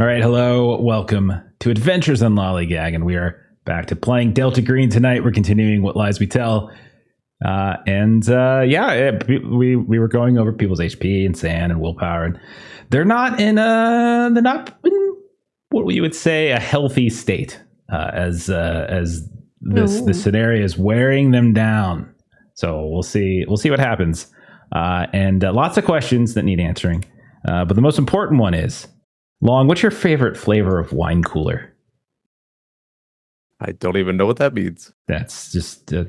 All right, hello, welcome to Adventures on Lollygagging, and we are back to playing deltagreen tonight. We're continuing What Lies We Tell, we were going over people's HP and sand and willpower, and they're not in what you would say a healthy state, as this scenario is wearing them down. So we'll see what happens, and lots of questions that need answering, but the most important one is, Long, what's your favorite flavor of wine cooler? I don't even know what that means. That's just... you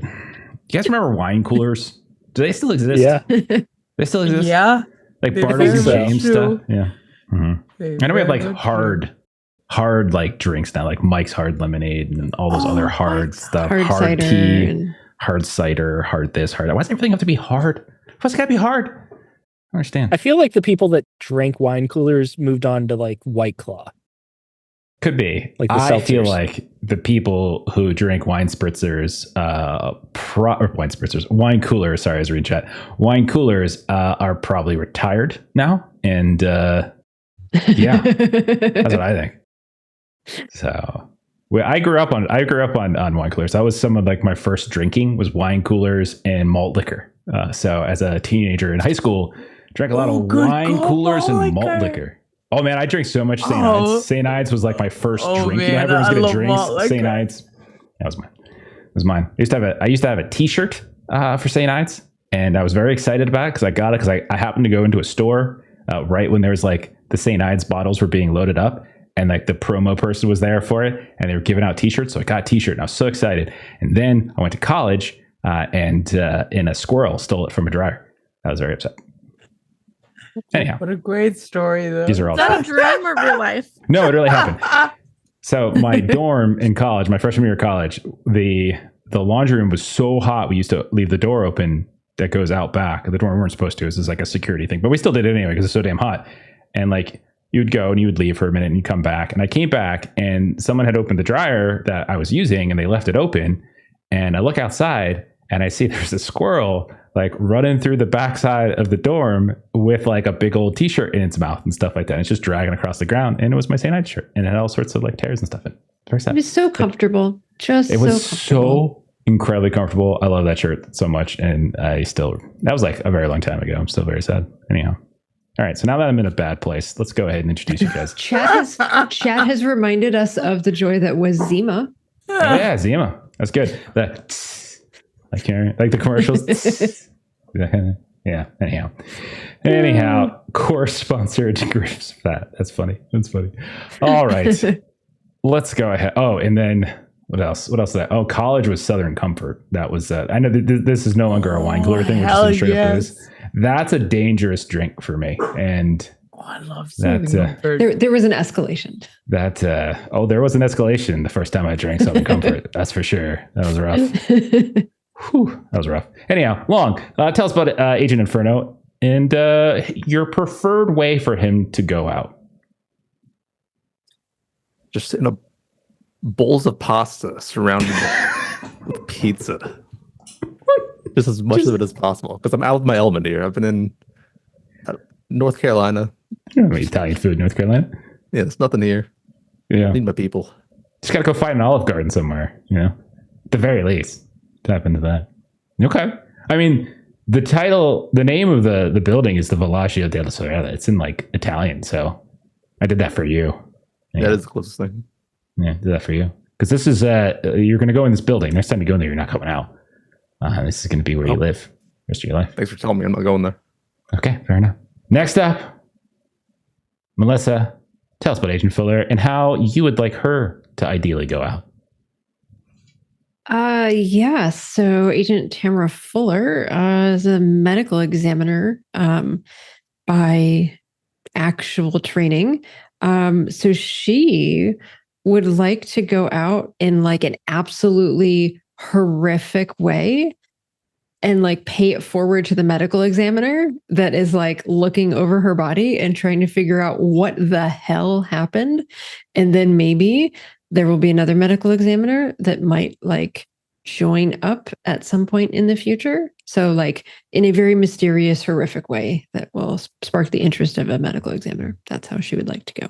guys remember wine coolers? Do they still exist? Yeah. They still exist? Yeah. Like Bartles and James stuff? Yeah. Mm-hmm. I know we have like hard like drinks now, like Mike's Hard Lemonade and all those other hard stuff. Hard tea, hard cider, hard this, hard that. Why does everything have to be hard? Why's it gotta be hard? I understand. I feel like the people that drank wine coolers moved on to like White Claw. Could be. Like the I seltzers. feel like the people who drink wine spritzers, wine coolers, sorry, I was reading chat. Wine coolers are probably retired now. And yeah, that's what I think. So I grew up on wine coolers. That was some of like my first drinking was wine coolers and malt liquor. So as a teenager in high school, drank a lot of wine coolers and malt liquor. Oh man, I drank so much St. Ides. St. Ides was like my first drink. Man, Everyone's gonna drink St. Ides. That was mine. It was mine. I used to have a T-shirt for St. Ides, and I was very excited about it because I got it because I happened to go into a store right when there was like the St. Ides bottles were being loaded up, and like the promo person was there for it, and they were giving out T-shirts. So I got a T-shirt, and I was so excited. And then I went to college, and a squirrel stole it from a dryer. I was very upset. Anyhow, what a great story, though. These are all Is that a dream or real life? No, it really happened. So my dorm in college, my freshman year of college, the laundry room was so hot. We used to leave the door open that goes out back. The dorm we weren't supposed to. This is like a security thing, but we still did it anyway because it's so damn hot. And like you'd go and you would leave for a minute and you'd come back. And I came back and someone had opened the dryer that I was using and they left it open. And I look outside and I see there's a squirrel like running through the backside of the dorm with like a big old T-shirt in its mouth and stuff like that. And it's just dragging across the ground. And it was my St. Ides shirt. And it had all sorts of like tears and stuff in it. Very sad. It was so comfortable. It was so incredibly comfortable. I love that shirt so much. And that was like a very long time ago. I'm still very sad. Anyhow. All right. So now that I'm in a bad place, let's go ahead and introduce you guys. Chat has reminded us of the joy that was Zima. Oh, yeah, Zima. That's good. Like the commercials. Yeah. Anyhow, course sponsored Debrief. That's funny. All right. Let's go ahead. Oh, and then what else? What else? Oh, college was Southern Comfort. That was. I know this is no longer a wine cooler thing. We're just straight up booze. That's a dangerous drink for me. And I love Southern Comfort. There was an escalation. There was an escalation the first time I drank Southern Comfort. That's for sure. That was rough. Whew, that was rough. Anyhow, Long, tell us about Agent Inferno and your preferred way for him to go out. Just in a bowls of pasta surrounded with pizza. Just as much of it as possible. Because I'm out of my element here. I've been in North Carolina. You don't have Italian food in North Carolina. Yeah, there's nothing here. Yeah. I need my people. Just got to go find an Olive Garden somewhere, at the very least. Tap into that. Okay. I mean, the name of the building is the Villagio delle Sorelle. It's in like Italian, so I did that for you. Yeah. That is the closest thing. Yeah, did that for you. Because this is, you're going to go in this building. Next time you go in there, you're not coming out. This is going to be where you live the rest of your life. Thanks for telling me I'm not going there. Okay, fair enough. Next up, Melissa, tell us about Agent Fuller and how you would like her to ideally go out. So Agent Tamara Fuller is a medical examiner by actual training. So she would like to go out in like an absolutely horrific way and like pay it forward to the medical examiner that is like looking over her body and trying to figure out what the hell happened. And then maybe there will be another medical examiner that might like join up at some point in the future. So like in a very mysterious, horrific way that will spark the interest of a medical examiner. That's how she would like to go.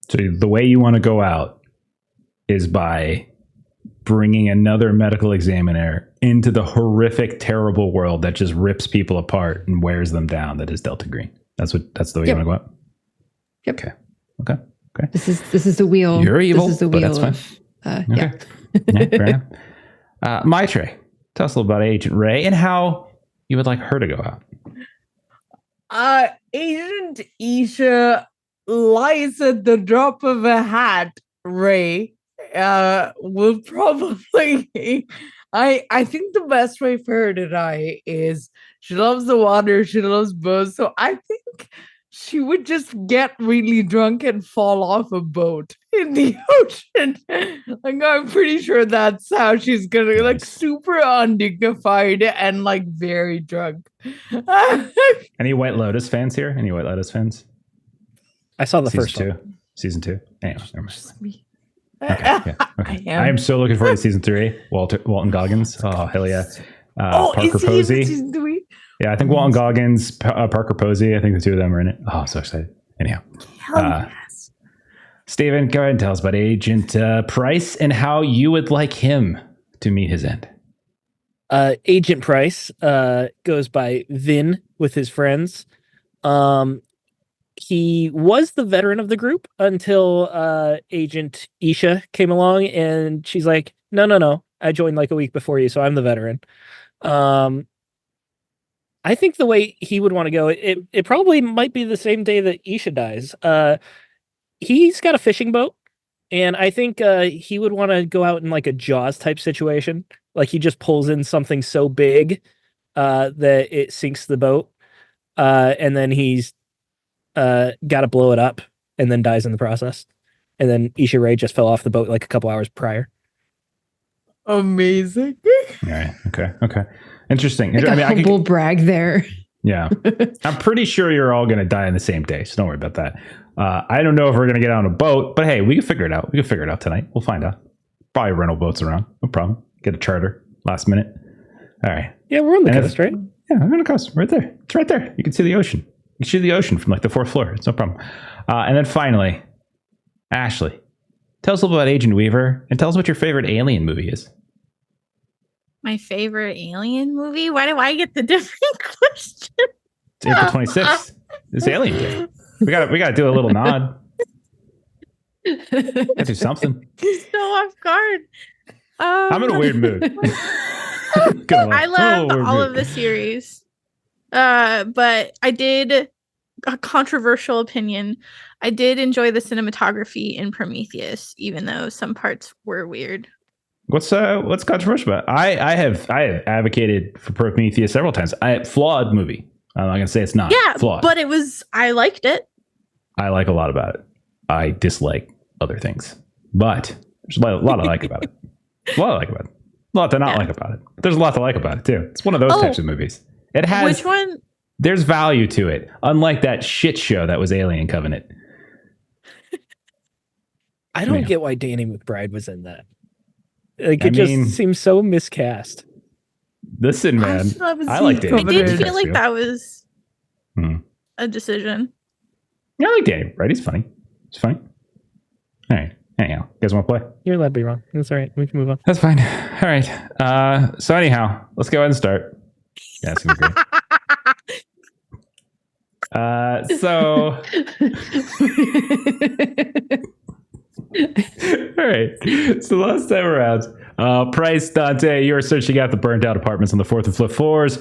So the way you want to go out is by bringing another medical examiner into the horrific, terrible world that just rips people apart and wears them down. That is deltagreen. That's the way you want to go out. Yep. Okay. This is the wheel. You're evil, This is the but wheel that's of. Okay. Yeah. Yeah, fair enough. Maitre, tell us a little about Agent Ray and how you would like her to go out. Agent Isha lies at the drop of a hat. Ray will probably. I think the best way for her to die is she loves the water, she loves boats, so I think she would just get really drunk and fall off a boat in the ocean. Like, I'm pretty sure that's how she's gonna like super undignified and like very drunk. Any White Lotus fans here? Any White Lotus fans? I saw the Season first 2. one. Season 2. Anyway, never mind. Okay. I am so looking forward to season 3. Walton Goggins. Oh, hell yeah. Parker is he in Posey. season 3? Yeah, I think Walton Goggins, Parker Posey. I think the two of them are in it. Oh, I'm so excited. Anyhow. Yes. Steven, go ahead and tell us about Agent Price and how you would like him to meet his end. Agent Price goes by Vin with his friends. He was the veteran of the group until Agent Isha came along, and she's like, no. I joined like a week before you, so I'm the veteran. I think the way he would want to go, it probably might be the same day that Isha dies. He's got a fishing boat, and I think he would want to go out in like a Jaws type situation. Like he just pulls in something so big that it sinks the boat, and then he's got to blow it up and then dies in the process. And then Isha Ray just fell off the boat like a couple hours prior. Amazing. All right. Okay. Interesting. Like a humble brag there. Yeah. I'm pretty sure you're all going to die on the same day, so don't worry about that. I don't know if we're going to get on a boat, but hey, we can figure it out. We can figure it out tonight. We'll find out. Probably rental boats around. No problem. Get a charter last minute. All right. Yeah, we're on the coast, right? Yeah, we're on the coast. Right there. It's right there. You can see the ocean. You can see the ocean from like the 4th floor. It's no problem. And then finally, Ashley, tell us a little about Agent Weaver and tell us what your favorite alien movie is. My favorite alien movie? Why do I get the different question? It's April 26th. It's Alien Day. We gotta do a little nod. Gotta do something. So off guard. I'm in a weird mood. I love all of the series. But I did a controversial opinion. I did enjoy the cinematography in Prometheus, even though some parts were weird. What's controversial about it? I have advocated for Prometheus several times. Flawed movie. I'm not gonna say it's not. Yeah, flawed. but I liked it. I like a lot about it. I dislike other things, but there's a lot I like about it. A lot I like about it. A lot to not like about it. But there's a lot to like about it too. It's one of those types of movies. It has. Which one? There's value to it, unlike that shit show that was Alien Covenant. I don't get why Danny McBride was in that. Like it seems so miscast. Listen, man, I like Danny. I did feel like that was a decision. Yeah, I like Danny McBride. He's funny. It's funny. All right. Anyhow, you guys want to play? You're allowed to be wrong. That's all right. We can move on. That's fine. All right. So anyhow, let's go ahead and start. Yeah, it's gonna be great. So. All right. So last time around, Price, Dante, you were searching out the burnt out apartments on the 4th and 5th floors.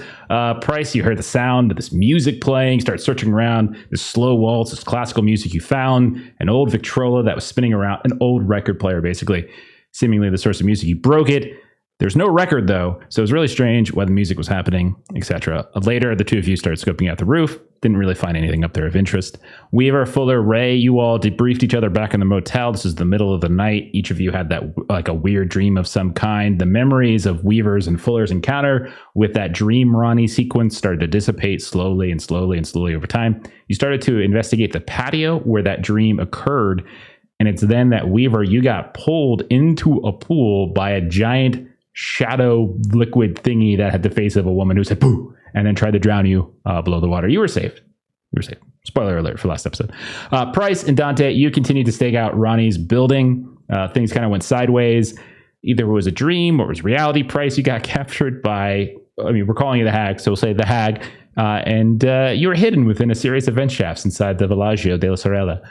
Price, you heard the sound of this music playing. You start searching around this slow waltz, this classical music. You found an old Victrola that was spinning around, an old record player, basically, seemingly the source of music. You broke it. There's no record, though, so it was really strange why the music was happening, etc. Later, the two of you started scoping out the roof. Didn't really find anything up there of interest. Weaver, Fuller, Ray, you all debriefed each other back in the motel. This is the middle of the night. Each of you had that like a weird dream of some kind. The memories of Weaver's and Fuller's encounter with that dream Ronnie sequence started to dissipate slowly over time. You started to investigate the patio where that dream occurred, and it's then that Weaver, you got pulled into a pool by a giant shadow liquid thingy that had the face of a woman who said "boo" and then tried to drown you below the water. You were saved. Spoiler alert for last episode. Price and Dante, you continue to stake out Ronnie's building. Things kind of went sideways. Either it was a dream or it was reality. Price, you got captured by, we're calling you the Hag, so we'll say the Hag. And you were hidden within a series of vent shafts inside the Villagio delle Sorelle.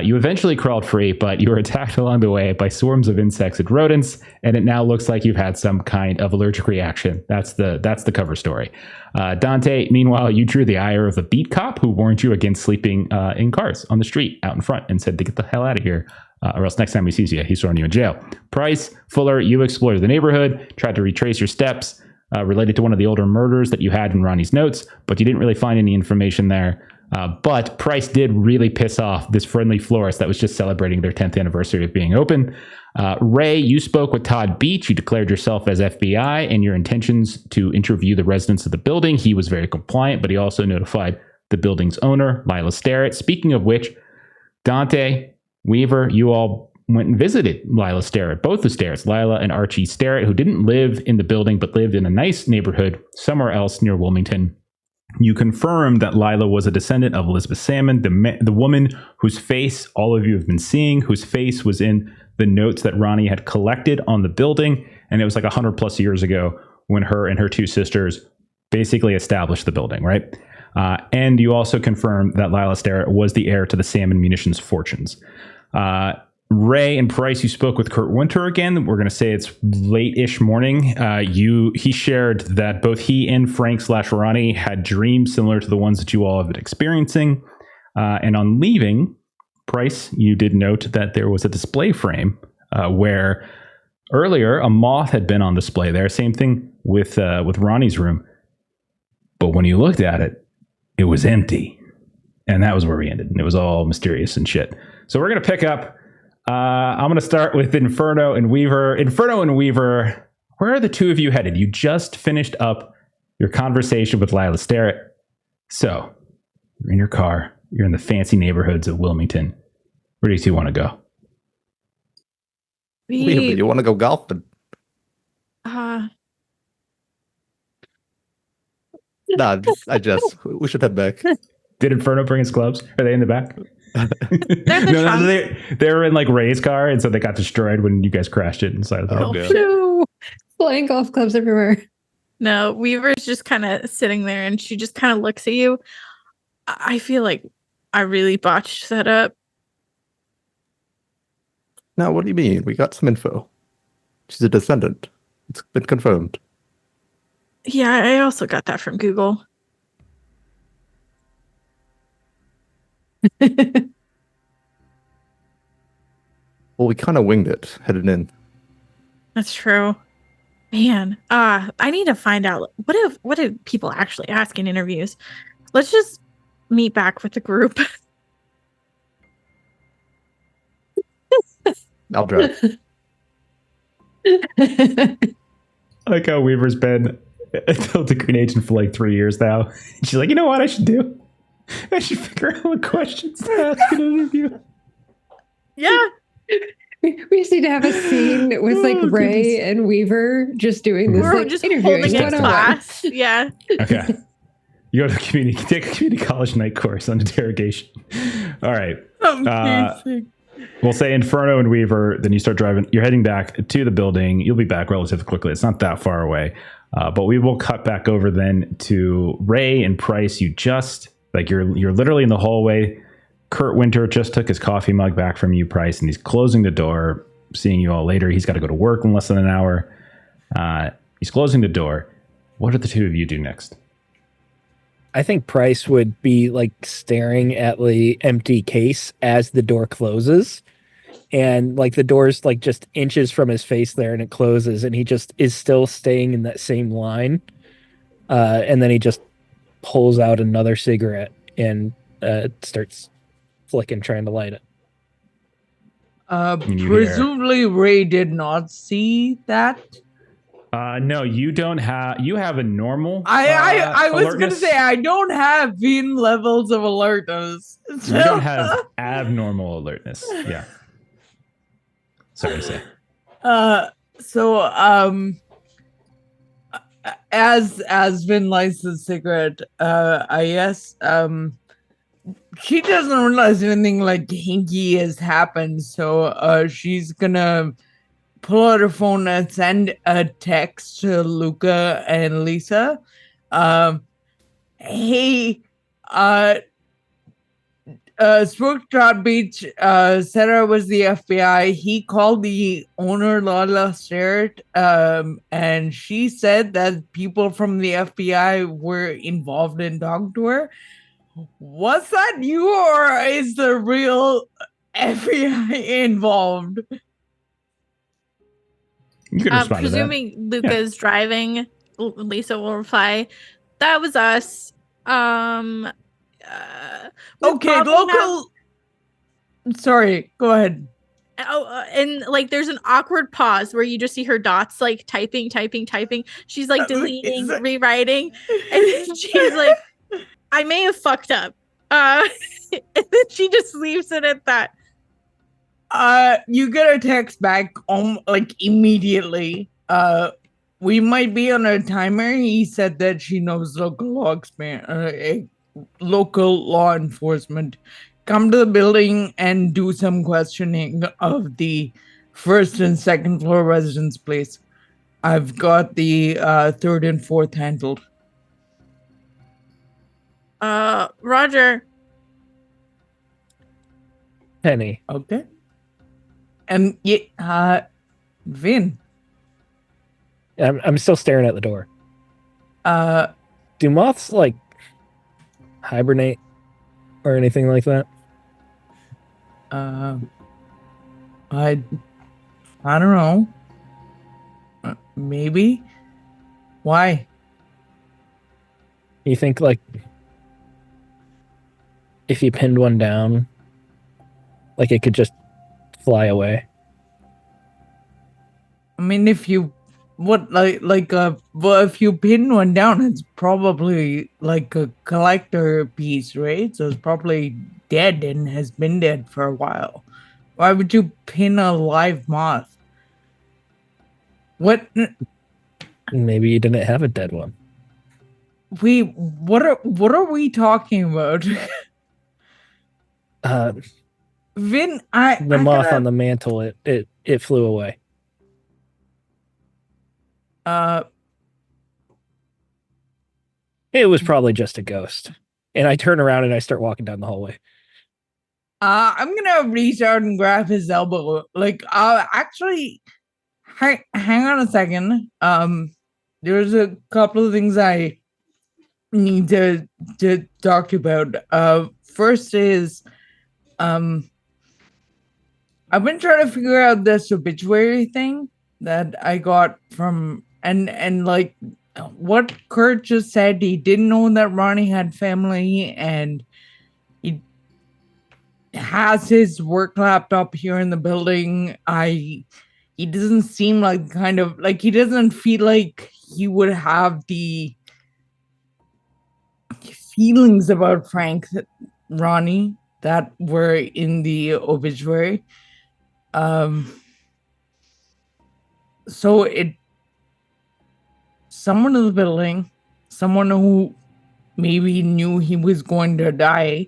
You eventually crawled free, but you were attacked along the way by swarms of insects and rodents, and it now looks like you've had some kind of allergic reaction. That's the cover story. Dante, meanwhile, you drew the ire of a beat cop who warned you against sleeping in cars on the street out in front and said to get the hell out of here, or else next time he sees you, he's throwing you in jail. Price, Fuller, you explored the neighborhood, tried to retrace your steps related to one of the older murders that you had in Ronnie's notes, but you didn't really find any information there. But Price did really piss off this friendly florist that was just celebrating their 10th anniversary of being open. Ray, you spoke with Todd Beach. You declared yourself as FBI and your intentions to interview the residents of the building. He was very compliant, but he also notified the building's owner, Lila Starrett. Speaking of which, Dante, Weaver, you all went and visited Lila Starrett, both the Starretts, Lila and Archie Starrett, who didn't live in the building, but lived in a nice neighborhood somewhere else near Wilmington. You confirmed that Lila was a descendant of Elizabeth Salmon, the woman whose face all of you have been seeing, whose face was in the notes that Ronnie had collected on the building. And it was like 100 plus years ago when her and her two sisters basically established the building, right? And you also confirmed that Lila Starrett was the heir to the Salmon Munitions fortunes. Ray and Price, you spoke with Kurt Winter again. We're going to say it's late-ish morning. He shared that both he and Frank/Ronnie had dreams similar to the ones that you all have been experiencing. And on leaving, Price, you did note that there was a display frame where earlier a moth had been on display there. Same thing with Ronnie's room. But when you looked at it, it was empty. And that was where we ended. And it was all mysterious and shit. So we're going to pick up. I'm going to start with Inferno and Weaver. Inferno and Weaver, where are the two of you headed? You just finished up your conversation with Lila Starrett. So, you're in your car. You're in the fancy neighborhoods of Wilmington. Where do you two want to go? Weaver, you want to go golfing? Uh, Nah, I just. We should head back. Did Inferno bring his clubs? Are they in the back? They're in the trunk. They were in like Ray's car, and so they got destroyed when you guys crashed it inside of the Oh, car. No, flying golf clubs everywhere. No, Weaver's just kind of sitting there and she just kind of looks at you. I feel like I really botched that up. Now, what do you mean? We got some info. She's a descendant. It's been confirmed. Yeah, I also got that from Google. Well, we kind of winged it headed in. That's true. Man, I need to find out what do people actually ask in interviews. Let's just meet back with the group. I'll drive. I like how Weaver's been a deltagreen agent for like 3 years now. She's like, you know what I should do? I should figure out what questions to ask in an interview. Yeah. We just need to have a scene with like Ray and Weaver just doing this. We're like, just interviewing holding a 101. class. Yeah. Okay. You go to take a community college night course on interrogation. All right. Amazing. We'll say Inferno and Weaver, then you start driving. You're heading back to the building. You'll be back relatively quickly. It's not that far away. But we will cut back over then to Ray and Price. You just, like, you're literally in the hallway. Kurt Winter just took his coffee mug back from you, Price, and he's closing the door, seeing you all later. He's got to go to work in less than an hour. He's closing the door. What do the two of you do next? I think Price would be like staring at the empty case as the door closes. And like the door's like just inches from his face there and it closes and he just is still staying in that same line. And then he just pulls out another cigarette and starts flicking, trying to light it. Presumably Ray did not see that. No, you don't have. You have a normal. I was alertness. gonna say I don't have Bean levels of alertness. You don't have abnormal alertness. Yeah. Sorry to say. As Vin lights the cigarette, I guess she doesn't realize anything like hinky has happened, so she's gonna pull out her phone and send a text to Luca and Lisa. Hey, Spook Trout Beach said I was the FBI. He called the owner last year, and she said that people from the FBI were involved in dog tour. Was that you, or is the real FBI involved? You can respond to that. Presuming Luca's driving, Lisa will reply, "That was us." Okay, local. Sorry, go ahead. And like there's an awkward pause where you just see her dots like typing. She's like deleting, rewriting, and then she's like, "I may have fucked up." And then she just leaves it at that. You get a text back like immediately. We might be on a timer. He said that she knows local law enforcement. Come to the building and do some questioning of the first and second floor residence, please. I've got the third and fourth handled. Roger. Penny. Okay. Vin. I'm still staring at the door. Do moths like hibernate or anything like that? I don't know. Maybe. Why? You think like if you pinned one down, like it could just fly away? I mean, if you if you pin one down, it's probably like a collector piece, right? So it's probably dead and has been dead for a while. Why would you pin a live moth? What? Maybe you didn't have a dead one. What are we talking about? Vin, the moth on the mantle, it flew away. It was probably just a ghost. And I turn around and I start walking down the hallway. I'm gonna reach out and grab his elbow. Like, actually, hang on a second. There's a couple of things I need to talk to you about. First is, I've been trying to figure out this obituary thing that I got from and like what Kurt just said. He didn't know that Ronnie had family, and he has his work laptop here in the building. He doesn't seem like he doesn't feel like he would have the feelings about Frank Ronnie that were in the obituary. So someone in the building, someone who maybe knew he was going to die,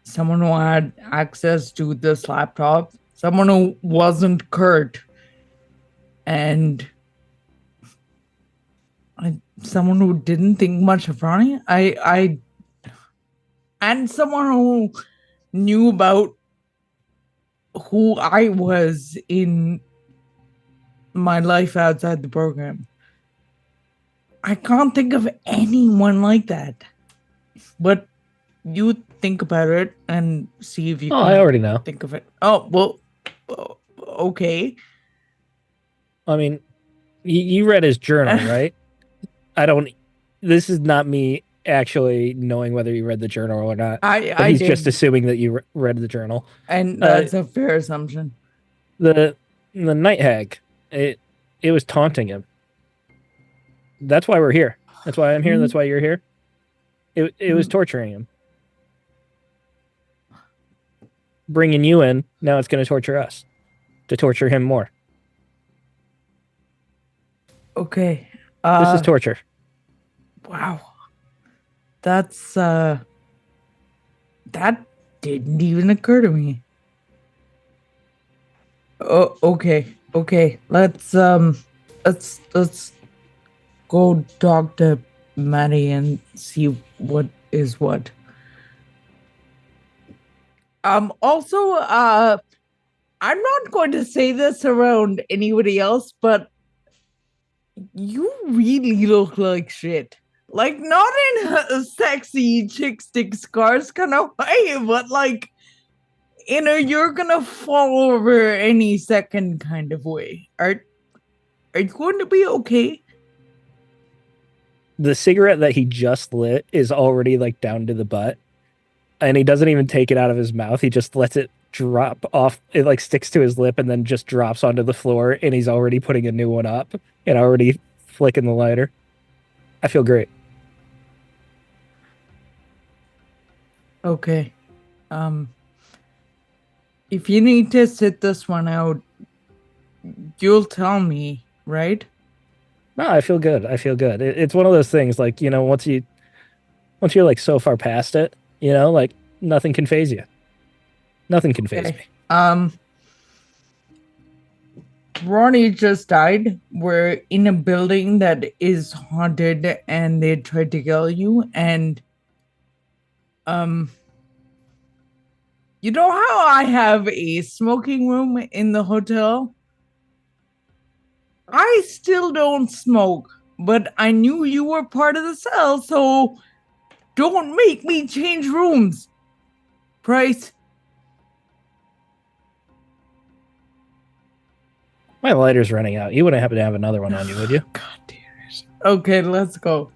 someone who had access to this laptop, someone who wasn't Kurt, and someone who didn't think much of Ronnie. And someone who knew about who I was in my life outside the program. I can't think of anyone like that. But you think about it and see if you can I already know. think of it. Oh, well, okay. I mean, you read his journal, right? This is not me actually knowing whether you read the journal or not. But he's just assuming that you read the journal. And that's a fair assumption. The night hag, it was taunting him. That's why we're here. That's why I'm here. That's why you're here. It was torturing him. Bringing you in, now it's going to torture us. To torture him more. Okay. This is torture. Wow. That's That didn't even occur to me. Oh, okay. Let's go talk to Maddie and see what is what. Also, I'm not going to say this around anybody else, but you really look like shit. Like, not in a sexy chick stick scars kind of way, but like, you're gonna fall over any second kind of way. Are you going to be okay? The cigarette that he just lit is already like down to the butt, and he doesn't even take it out of his mouth. He just lets it drop off. It like sticks to his lip and then just drops onto the floor, and he's already putting a new one up and already flicking the lighter. I feel great. Okay. If you need to sit this one out, you'll tell me, right? No, I feel good. It's one of those things, like, once you're like so far past it, like nothing can phase you. Nothing can phase me. Ronnie just died. We're in a building that is haunted and they tried to kill you. And, you know how I have a smoking room in the hotel? I still don't smoke, but I knew you were part of the cell, so don't make me change rooms. Price. My lighter's running out. You wouldn't happen to have another one on you, would you? God damn it. Okay, let's go.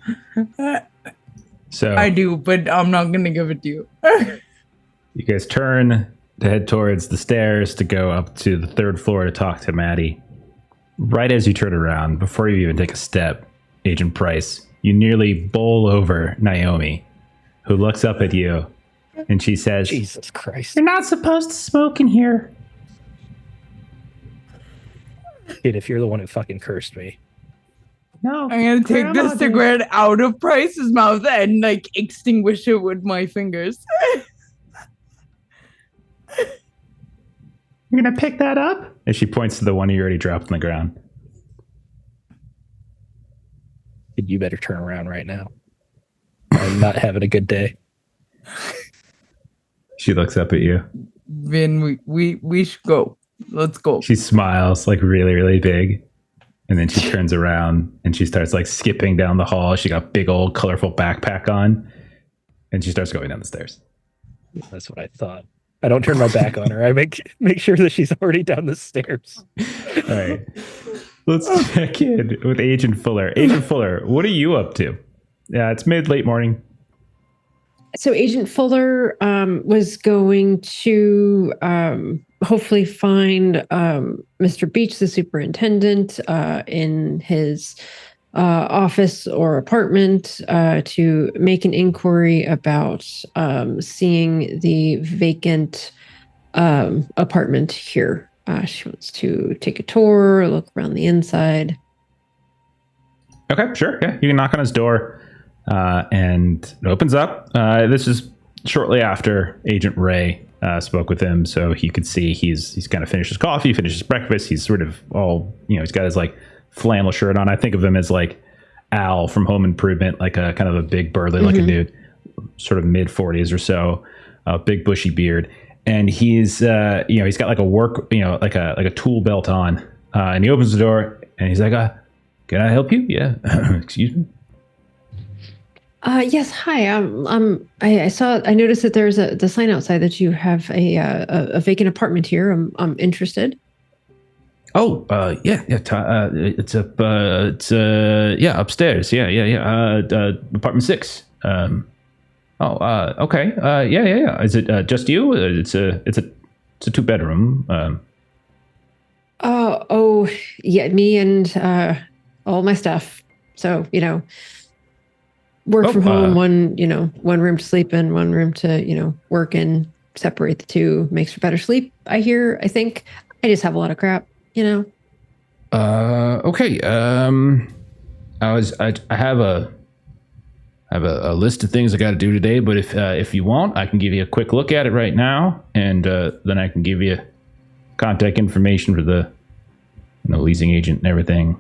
So I do, but I'm not going to give it to you. you guys turn to head towards the stairs to go up to the third floor to talk to Maddie. Right as you turn around, before you even take a step, Agent Price, you nearly bowl over Naomi, who looks up at you, and she says, Jesus Christ. "You're not supposed to smoke in here." Dude, if you're the one who fucking cursed me. No. I'm going to take the cigarette out of Price's mouth and, like, extinguish it with my fingers. You're going to pick that up? And she points to the one you already dropped on the ground. Dude, you better turn around right now. I'm not having a good day. She looks up at you. Vin, we should go. Let's go. She smiles like really, really big. And then she turns around and she starts like skipping down the hall. She got a big old colorful backpack on. And she starts going down the stairs. That's what I thought. I don't turn my back on her. I make sure that she's already down the stairs. All right. Let's check in with Agent Fuller. Agent Fuller, what are you up to? Yeah, it's late morning. So Agent Fuller was going to hopefully find Mr. Beach, the superintendent, in his office or apartment to make an inquiry about seeing the vacant apartment here. She wants to take a tour, look around the inside. Okay, sure. Yeah, you can knock on his door and it opens up. This is shortly after Agent Ray spoke with him, so he could see he's kind of finished his coffee, finished his breakfast. He's sort of all, he's got his like flannel shirt on. I think of him as like Al from Home Improvement, like a kind of a big burly looking dude, sort of mid 40s or so, big bushy beard. And he's, he's got like a work, like a tool belt on, and he opens the door and he's like, "Can I help you?" "Yeah." "Excuse me." Yes. Hi. I noticed that there's the sign outside that you have a vacant apartment here. I'm interested. "Oh, yeah. It's upstairs. Yeah. Apartment 6. Okay. Yeah. Is it just you? It's a 2-bedroom. Oh, yeah. Me and all my stuff. So work from home. One room to sleep in, one room to work in. Separate the two makes for better sleep. I think. I just have a lot of crap. Okay. I have I have a list of things I got to do today, but if you want, I can give you a quick look at it right now, and then I can give you contact information for the leasing agent and everything.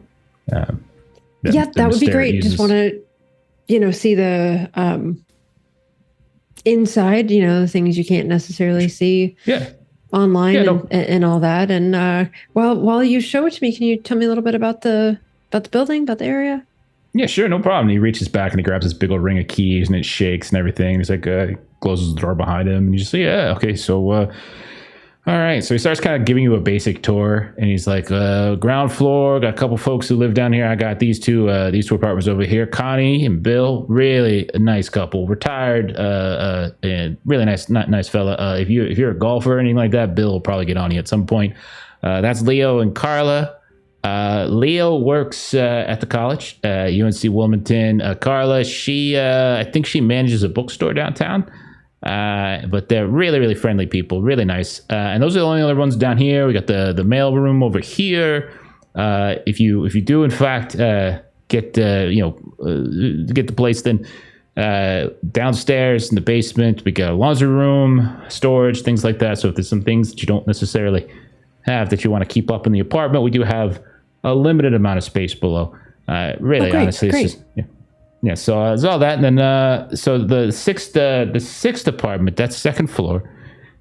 Yeah, that would be great. Just want to, see the inside, the things you can't necessarily see online and all that. And while you show it to me, can you tell me a little bit about the building, about the area? Yeah, sure, no problem. He reaches back and he grabs this big old ring of keys and it shakes and everything. He's like, closes the door behind him, and you just say, yeah, okay, so all right. So he starts kind of giving you a basic tour, and he's like, ground floor, got a couple folks who live down here. I got these two apartments over here. Connie and Bill, really a nice couple, retired, and really nice fella. If you're a golfer or anything like that, Bill will probably get on you at some point. That's Leo and Carla. Leo works at the college, UNC Wilmington. Carla, I think she manages a bookstore downtown. But they're really, really friendly people, really nice. And those are the only other ones down here. We got the mail room over here. If you do in fact get the place, then downstairs in the basement we got a laundry room, storage, things like that. So if there's some things that you don't necessarily have that you want to keep up in the apartment, we do have a limited amount of space below. Honestly, great. It's just yeah. So there's all that, and then so the sixth apartment, that's second floor,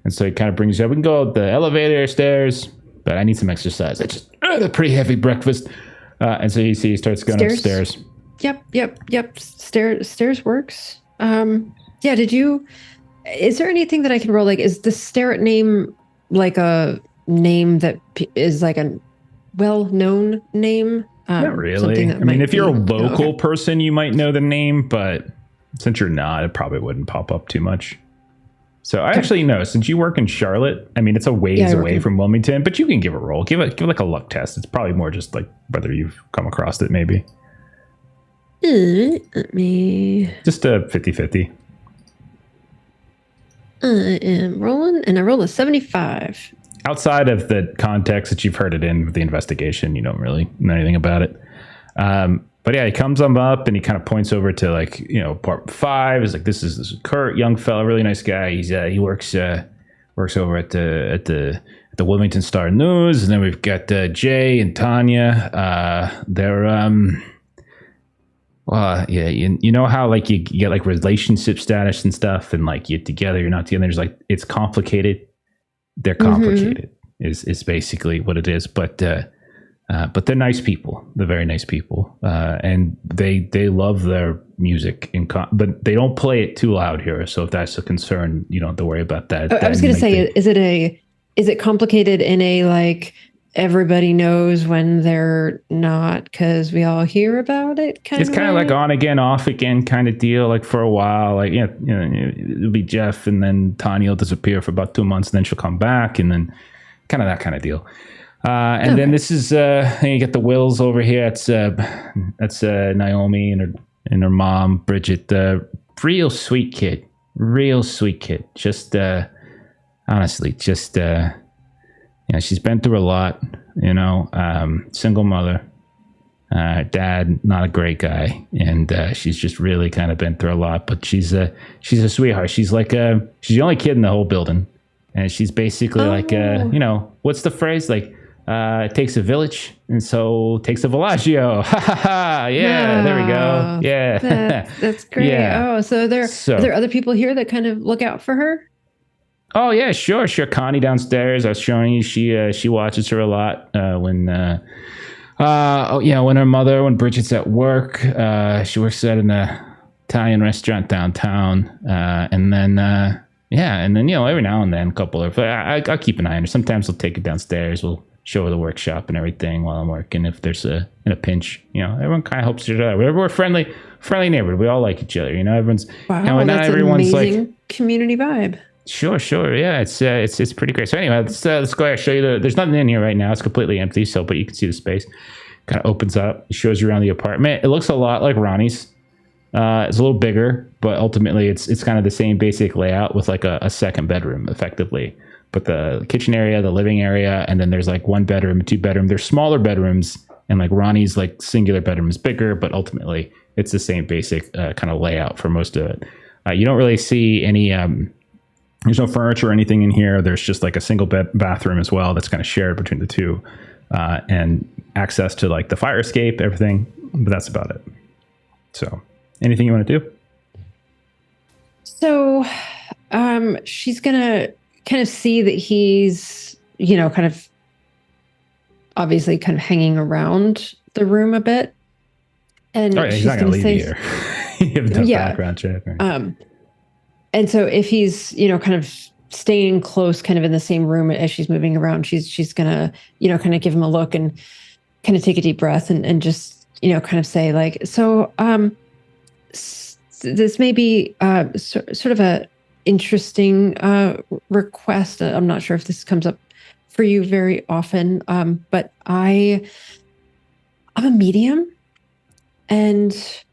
and so it kind of brings you up. We can go up the elevator, stairs, but I need some exercise. I just a pretty heavy breakfast, and so you see he starts going upstairs. Yep. Stairs works. Yeah. Is there anything that I can roll? Like, is the Starrett name like a name that is like a well-known name? Not really. I mean, if you're a local person, you might know the name, but since you're not, it probably wouldn't pop up too much. So I actually know, since you work in Charlotte, I mean, it's a ways away from Wilmington, but you can give a roll. Give like a luck test. It's probably more just like whether you've come across it, maybe. Let me... Just a 50-50. I am rolling, and I rolled a 75. Outside of the context that you've heard it in with the investigation, you don't really know anything about it. But yeah, he comes up and he kind of points over to apartment 5. Is like, this is Kurt, young fella, really nice guy. He works over at the Wilmington Star News, and then we've got Jay and Tanya. They're you know how like you get like relationship status and stuff, and like you're together, you're not together. There's like, it's complicated. They're complicated is basically what it is, but they're nice people. They're very nice people, and they love their music, but they don't play it too loud here. So if that's a concern, you don't have to worry about that. I was going to say, is it complicated in a like everybody knows when they're not because we all hear about it kind it's of kind of like on again, off again kind of deal. Like for a while, like it'll be Jeff, and then Tanya will disappear for about 2 months, and then she'll come back, and then kind of that kind of deal. And then this is you get the Wills over here. That's Naomi and her mom Bridget. Real sweet kid. Just honestly, just she's been through a lot. Single mother. Dad, not a great guy, and she's just really kind of been through a lot. But she's a sweetheart. She's like she's the only kid in the whole building, and she's basically like what's the phrase, like it takes a village, and so it takes a Villagio. Ha ha ha! Yeah, there we go. Yeah, that's great. Yeah. Oh, so are there other people here that kind of look out for her? Oh yeah, sure. Connie downstairs, I was showing you, she watches her a lot when when Bridget's at work. She works at an Italian restaurant downtown, and then every now and then a couple of I'll keep an eye on her. Sometimes we'll take her downstairs, we'll show her the workshop and everything while I'm working. If there's in a pinch, everyone kind of helps each other. We're a friendly neighborhood. We all like each other. Everyone's that's everyone's amazing, like community vibe. Sure. Yeah, it's pretty great. So anyway, let's go ahead and show you there's nothing in here right now. It's completely empty. So, but you can see the space kind of opens up. It shows you around the apartment. It looks a lot like Ronnie's. It's a little bigger, but ultimately it's kind of the same basic layout with like a second bedroom effectively. But the kitchen area, the living area, and then there's like 1 bedroom, 2 bedroom. They're smaller bedrooms and like Ronnie's like singular bedroom is bigger, but ultimately it's the same basic kind of layout for most of it. You don't really see any. There's no furniture or anything in here. There's just like a single bathroom as well that's kind of shared between the two, and access to like the fire escape, everything. But that's about it. So, anything you want to do? So, she's gonna kind of see that he's, kind of obviously kind of hanging around the room a bit, and All right, she's he's not gonna gonna leave say, you here. You haven't done background check. Right? And so if he's, kind of staying close, kind of in the same room as she's moving around, she's gonna, kind of give him a look and kind of take a deep breath and just, kind of say like, so, this may be sort of a interesting request. I'm not sure if this comes up for you very often, but I'm a medium, and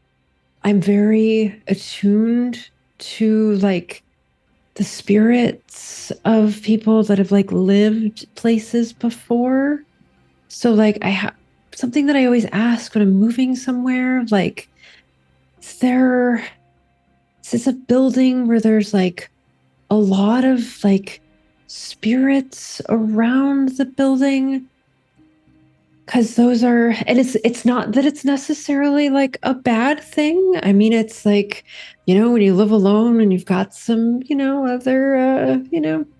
I'm very attuned to like the spirits of people that have like lived places before. So like I have something that I always ask when I'm moving somewhere, like, is this a building where there's like a lot of like spirits around the building? Because those are, and it's not that it's necessarily like a bad thing. I mean, it's like, when you live alone and you've got some, other,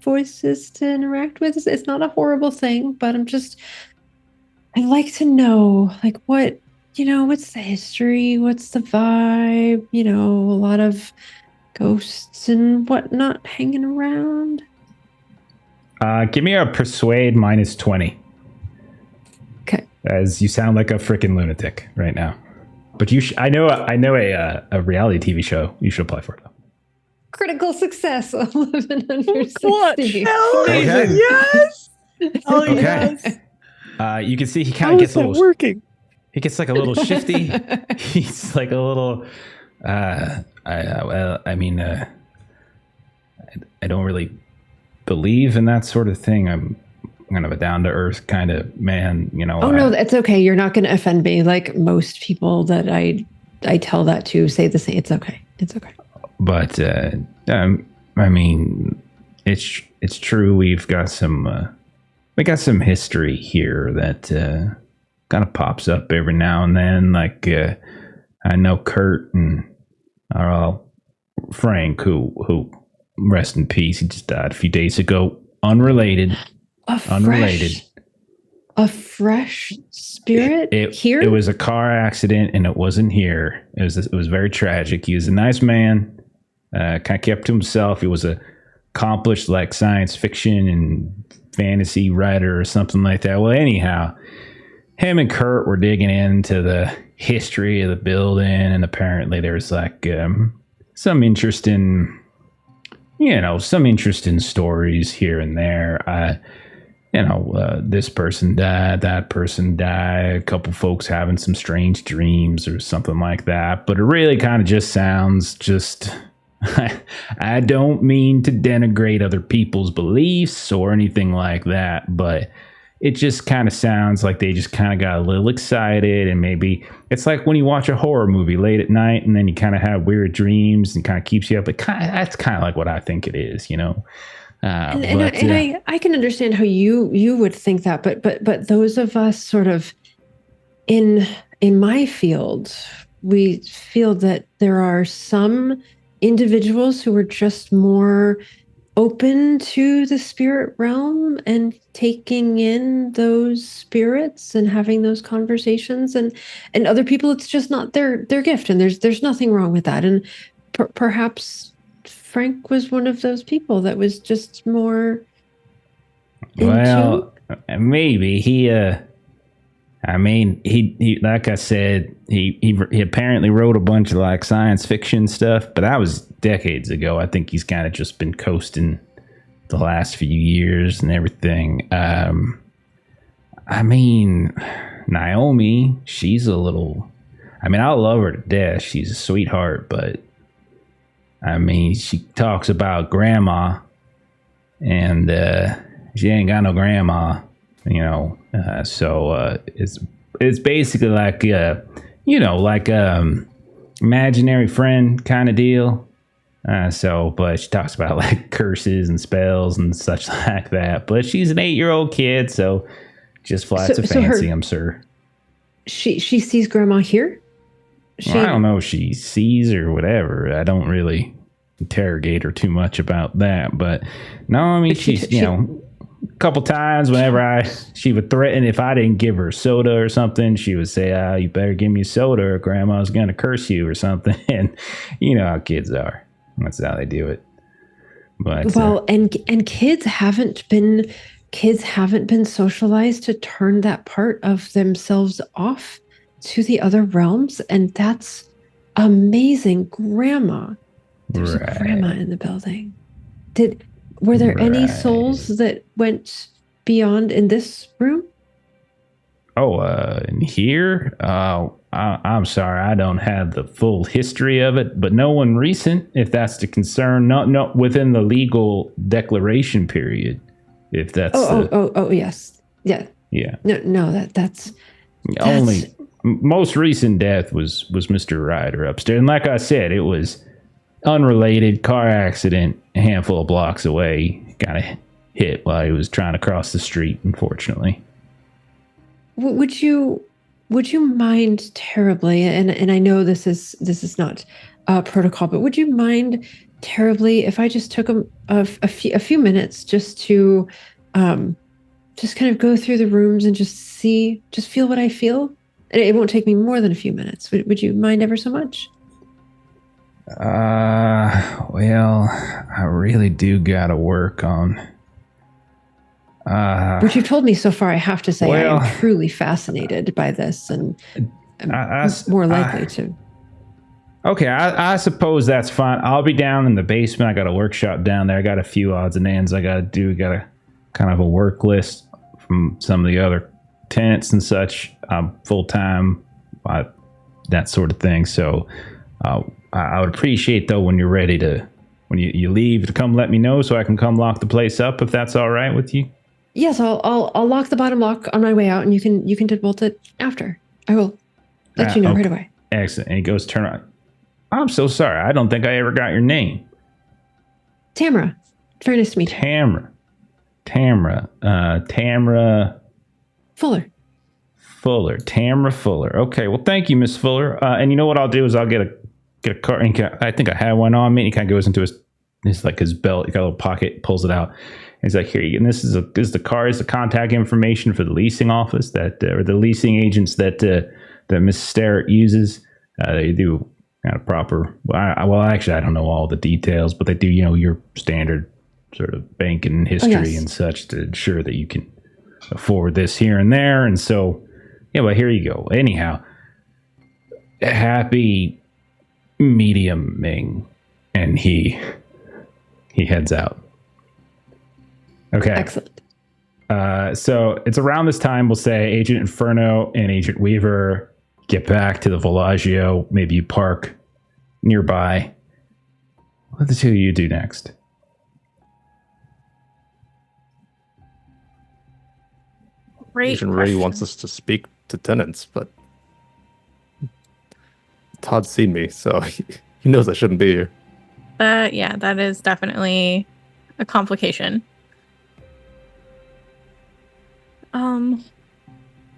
voices to interact with, it's not a horrible thing, but I'd like to know, like, what's the history? What's the vibe? A lot of ghosts and whatnot hanging around. Give me a persuade -20. Okay. As you sound like a freaking lunatic right now. But I know a reality TV show you should apply for. Critical success. 11 under 60. Okay. Yes. Oh Okay. yes. You can see he kind of gets a little working. He gets like a little shifty. He's like a little. I don't really believe in that sort of thing. I'm kind of a down to earth kind of man, Oh no, that's okay. You're not going to offend me. Like most people that I tell that to say the same. It's okay. It's okay. But it's true. We've got some history here that kind of pops up every now and then. Like I know Kurt and Frank, who rest in peace. He just died a few days ago. Unrelated. A fresh spirit here? It was a car accident, and it wasn't here. It was very tragic. He was a nice man, kind of kept to himself. He was a accomplished like science fiction and fantasy writer or something like that. Well, anyhow, him and Kurt were digging into the history of the building, and apparently there's like some interesting stories here and there. This person died, that person died, a couple folks having some strange dreams or something like that. But it really kind of just sounds I don't mean to denigrate other people's beliefs or anything like that, but it just kind of sounds like they just kind of got a little excited, and maybe it's like when you watch a horror movie late at night and then you kind of have weird dreams and kind of keeps you up. That's kind of like what I think it is, I can understand how you would think that, but those of us sort of in my field, we feel that there are some individuals who are just more open to the spirit realm and taking in those spirits and having those conversations, and other people it's just not their gift, and there's nothing wrong with that. And perhaps Frank was one of those people that was just more maybe he like I said, he apparently wrote a bunch of like science fiction stuff, but that was decades ago. I think he's kind of just been coasting the last few years and everything. Naomi, she's a little, I love her to death. She's a sweetheart, but she talks about grandma, and she ain't got no grandma, so it's it's basically like like imaginary friend kind of deal. But she talks about like curses and spells and such like that. But she's an 8-year-old kid, so just flights of fancy, I'm sure. She sees Grandma here? Well, I don't know if she sees or whatever. I don't really interrogate her too much about that. But no, I mean, she's, a couple times whenever she would threaten if I didn't give her soda or something, she would say, you better give me soda or Grandma's going to curse you or something. And you know how kids are. That's how they do it. But and kids haven't been socialized to turn that part of themselves off to the other realms, and that's amazing. Grandma, there's a grandma in the building. Were there any souls that went beyond in this room? In here? I'm sorry, I don't have the full history of it, but no one recent, if that's the concern. Not within the legal declaration period, if that's. Yes, yeah. No, that's only most recent death was Mr. Ryder upstairs, and like I said, it was unrelated car accident, a handful of blocks away. Got hit while he was trying to cross the street, unfortunately. Would you mind terribly, and I know this is not protocol, but would you mind terribly if I just took a few minutes just to just kind of go through the rooms and just feel what I feel? And it won't take me more than a few minutes. Would you mind ever so much? Well, I really do gotta work on. What you've told me so far, I have to say, I am truly fascinated by this, and I'm more likely to. Okay, I suppose that's fine. I'll be down in the basement. I got a workshop down there. I got a few odds and ends I gotta do. Got a kind of a work list from some of the other tenants and such. Full time, that sort of thing. So I would appreciate though when you're ready to, when you leave, to come let me know so I can come lock the place up if that's all right with you. Yes, I'll lock the bottom lock on my way out, and you can deadbolt it after. I will let you know right away. Excellent. And he goes, turn on. I'm so sorry. I don't think I ever got your name. Tamara. Very nice to meet you. Tamara. Fuller. Tamara Fuller. Okay. Well, thank you, Miss Fuller. And you know what I'll do is I'll get a card. I think I had one on me. And he kind of goes into his belt. He got a little pocket, pulls it out. He's like, here, and this is the card, is the contact information for the leasing office or the leasing agents that Miss Starrett uses. They do kind of proper. Well, actually, I don't know all the details, but they do, your standard sort of banking history and such to ensure that you can afford this here and there. And so, well, here you go. Anyhow, happy mediuming, and he heads out. Okay. Excellent. So it's around this time, we'll say Agent Inferno and Agent Weaver get back to the Villagio. Maybe you park nearby. What do the two of you do next? Agent Ray wants us to speak to tenants, but Todd's seen me, so he knows I shouldn't be here. Yeah, that is definitely a complication.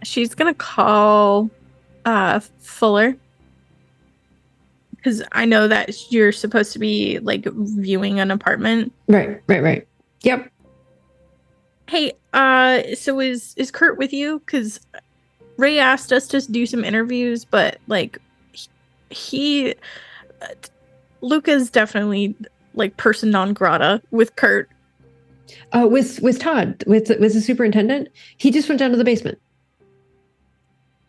She's gonna call Fuller, because I know that you're supposed to be like viewing an apartment. Right. Yep. Hey, so is Kurt with you? Because Ray asked us to do some interviews, but like Luca's definitely like person non grata with Kurt. With Todd, with the superintendent, he just went down to the basement.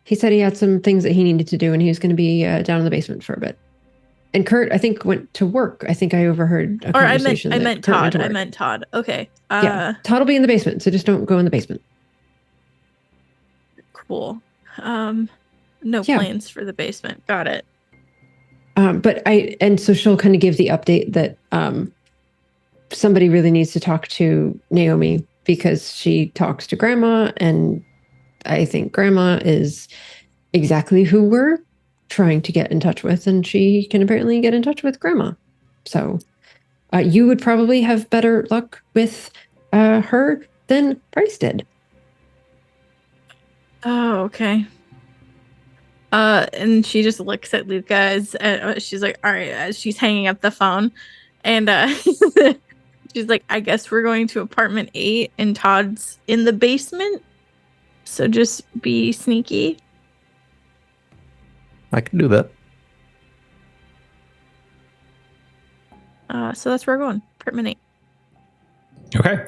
He said he had some things that he needed to do, and he was going to be down in the basement for a bit. And Kurt, I think, went to work. I think I overheard a conversation. I meant Todd. I meant Todd. Okay. Yeah, Todd will be in the basement, so just don't go in the basement. Cool. No plans for the basement. Got it. So she'll kind of give the update that somebody really needs to talk to Naomi because she talks to Grandma, and I think Grandma is exactly who we're trying to get in touch with, and she can apparently get in touch with Grandma. So you would probably have better luck with her than Bryce did. Oh, okay. And she just looks at Luca as she's like, all right, as she's hanging up the phone. And she's like, I guess we're going to apartment 8 and Todd's in the basement. So just be sneaky. I can do that. So that's where we're going. Apartment 8. Okay.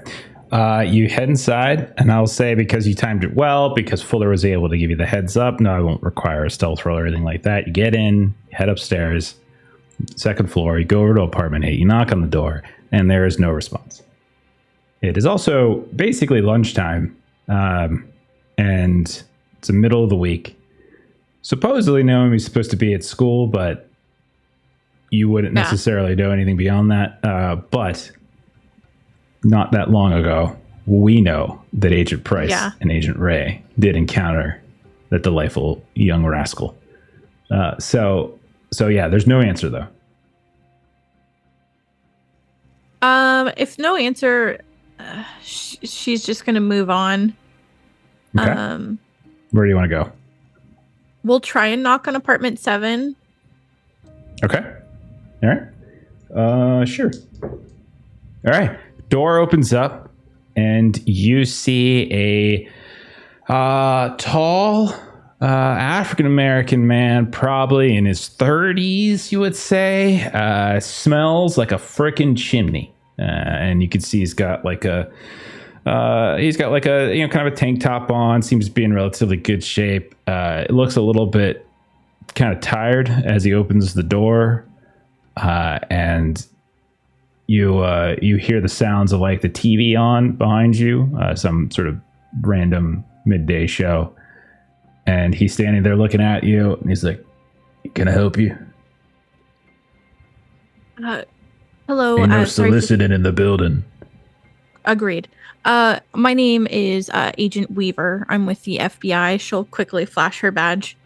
You head inside, and I'll say because you timed it well, because Fuller was able to give you the heads up. No, I won't require a stealth roll or anything like that. You get in, you head upstairs, second floor, you go over to apartment 8, you knock on the door, and there is no response. It is also basically lunchtime, and it's the middle of the week. Supposedly Naomi's supposed to be at school, but you wouldn't necessarily know anything beyond that. But not that long ago, we know that Agent Price and Agent Ray did encounter that delightful young rascal. So yeah, there's no answer though. If no answer, she's just gonna move on. Okay. Where do you want to go? We'll try and knock on apartment 7. Okay. All right. Sure. All right. Door opens up, and you see a tall African-American man, probably in his 30s, you would say. Smells like a frickin' chimney. And you can see he's got like a kind of a tank top on, seems to be in relatively good shape. It looks a little bit kind of tired as he opens the door. And you hear the sounds of like the TV on behind you, some sort of random midday show. And he's standing there looking at you, and he's like, "Can I help you?" Hello. Ain't no soliciting in the building. Agreed. My name is Agent Weaver. I'm with the FBI. She'll quickly flash her badge.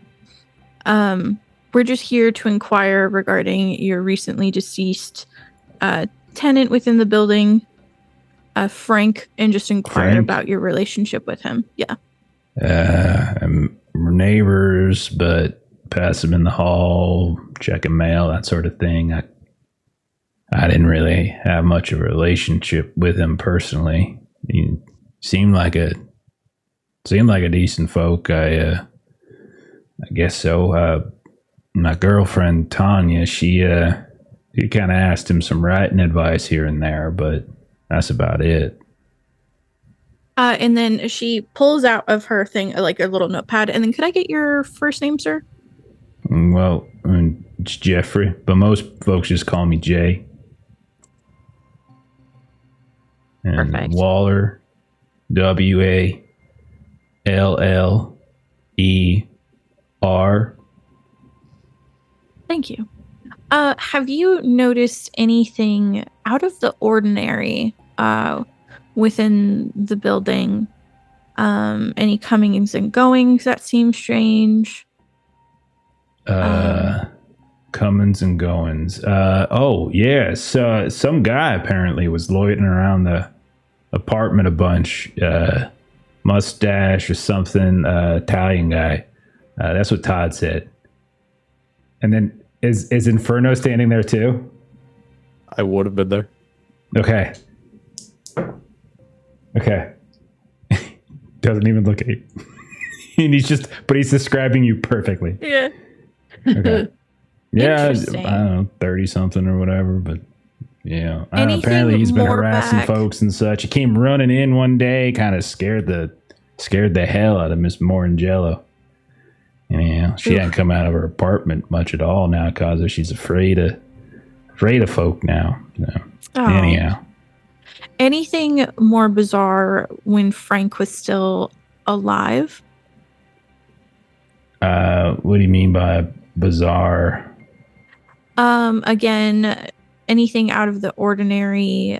We're just here to inquire regarding your recently deceased tenant within the building, Frank, and just inquire about your relationship with him. Yeah. We're neighbors, but pass him in the hall, checking mail, that sort of thing. I didn't really have much of a relationship with him personally. He seemed like a decent folk. I guess so. My girlfriend Tanya, she kind of asked him some writing advice here and there, but that's about it. And then she pulls out of her thing like a little notepad. And then, could I get your first name, sir? Well, it's Jeffrey, but most folks just call me Jay. And Perfect. Waller, WALLER. Thank you. Have you noticed anything out of the ordinary within the building? Any comings and goings that seem strange? Comings and goings. Oh, yes. Some guy apparently was loitering around the apartment a bunch. Mustache or something. Italian guy. That's what Todd said. And then is Inferno standing there too? I would have been there. Okay. Doesn't even look at you. And he's describing you perfectly. Yeah. Okay. Yeah, I don't Interesting. know, 30 something or whatever, but yeah. Anything apparently he's been more harassing back? folks and such. He came running in one day, kind of scared the hell out of Miss Morangello. And yeah, she hadn't come out of her apartment much at all now because she's afraid of folk now. Oh. Anyhow. Anything more bizarre when Frank was still alive? What do you mean by bizarre? Again, anything out of the ordinary,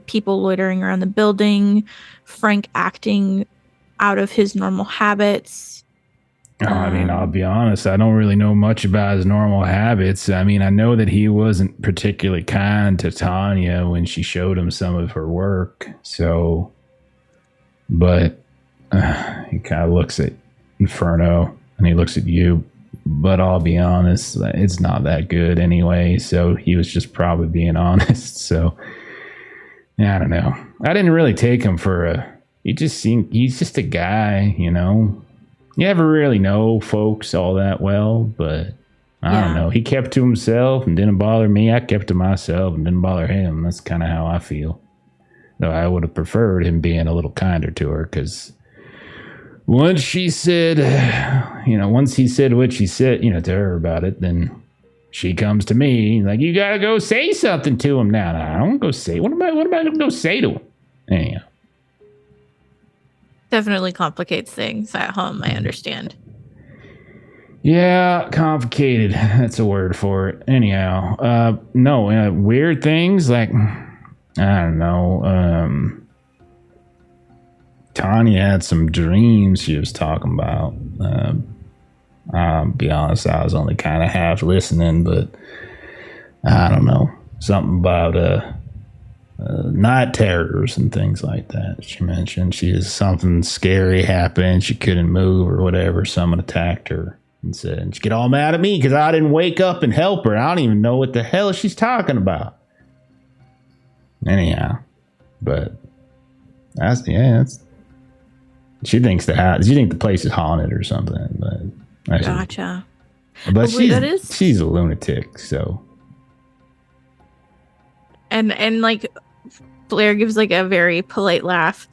people loitering around the building, Frank acting out of his normal habits. I mean, I'll be honest, I don't really know much about his normal habits. I mean, I know that he wasn't particularly kind to Tanya when she showed him some of her work. So, but he kind of looks at Inferno and he looks at you. But I'll be honest, it's not that good anyway. So he was just probably being honest. So, yeah, I don't know. I didn't really take him for he's just a guy, you know. You never really know folks all that well, but I don't know. He kept to himself and didn't bother me. I kept to myself and didn't bother him. That's kind of how I feel. Though I would have preferred him being a little kinder to her, because once he said what she said, to her about it, then she comes to me like, you gotta go say something to him now. I don't go say. What am I gonna go say to him? Anyhow. Definitely complicates things at home, I understand. Yeah, complicated. That's a word for it. Anyhow, weird things like, I don't know. Tanya had some dreams she was talking about. I'll be honest, I was only kind of half listening, but I don't know. Something about night terrors and things like that. She mentioned something scary happened. She couldn't move or whatever. Someone attacked her and said, she get all mad at me because I didn't wake up and help her. I don't even know what the hell she's talking about. Anyhow, but she thinks the place is haunted or something. But gotcha. But she's a lunatic, so. And like Blair gives like a very polite laugh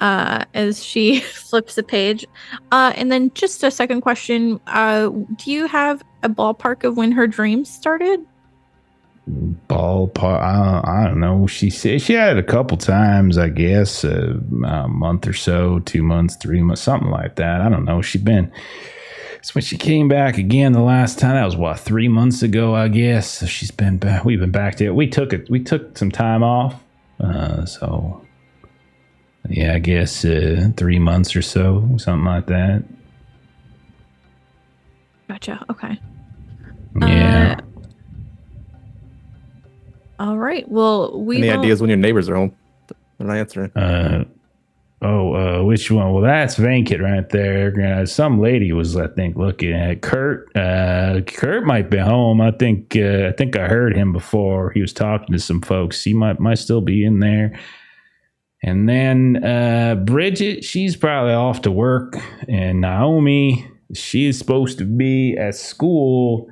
as she flips the page. And then just a second question. Do you have a ballpark of when her dreams started? Ballpark? I don't know. She said she had it a couple times, I guess, a month or so, 2 months, 3 months, something like that. I don't know. It's when she came back again the last time. That was 3 months ago, I guess. So she's been back. We've been back to it. We took some time off. So yeah, I guess 3 months or so, something like that. Gotcha. Okay. Yeah. All right. Well, any ideas when your neighbors are home? They're not answering. Which one? Well, that's Venkat right there. Some lady was, I think, looking at Kurt. Kurt might be home. I think I heard him before. He was talking to some folks. He might still be in there. And then Bridget, she's probably off to work. And Naomi, she is supposed to be at school.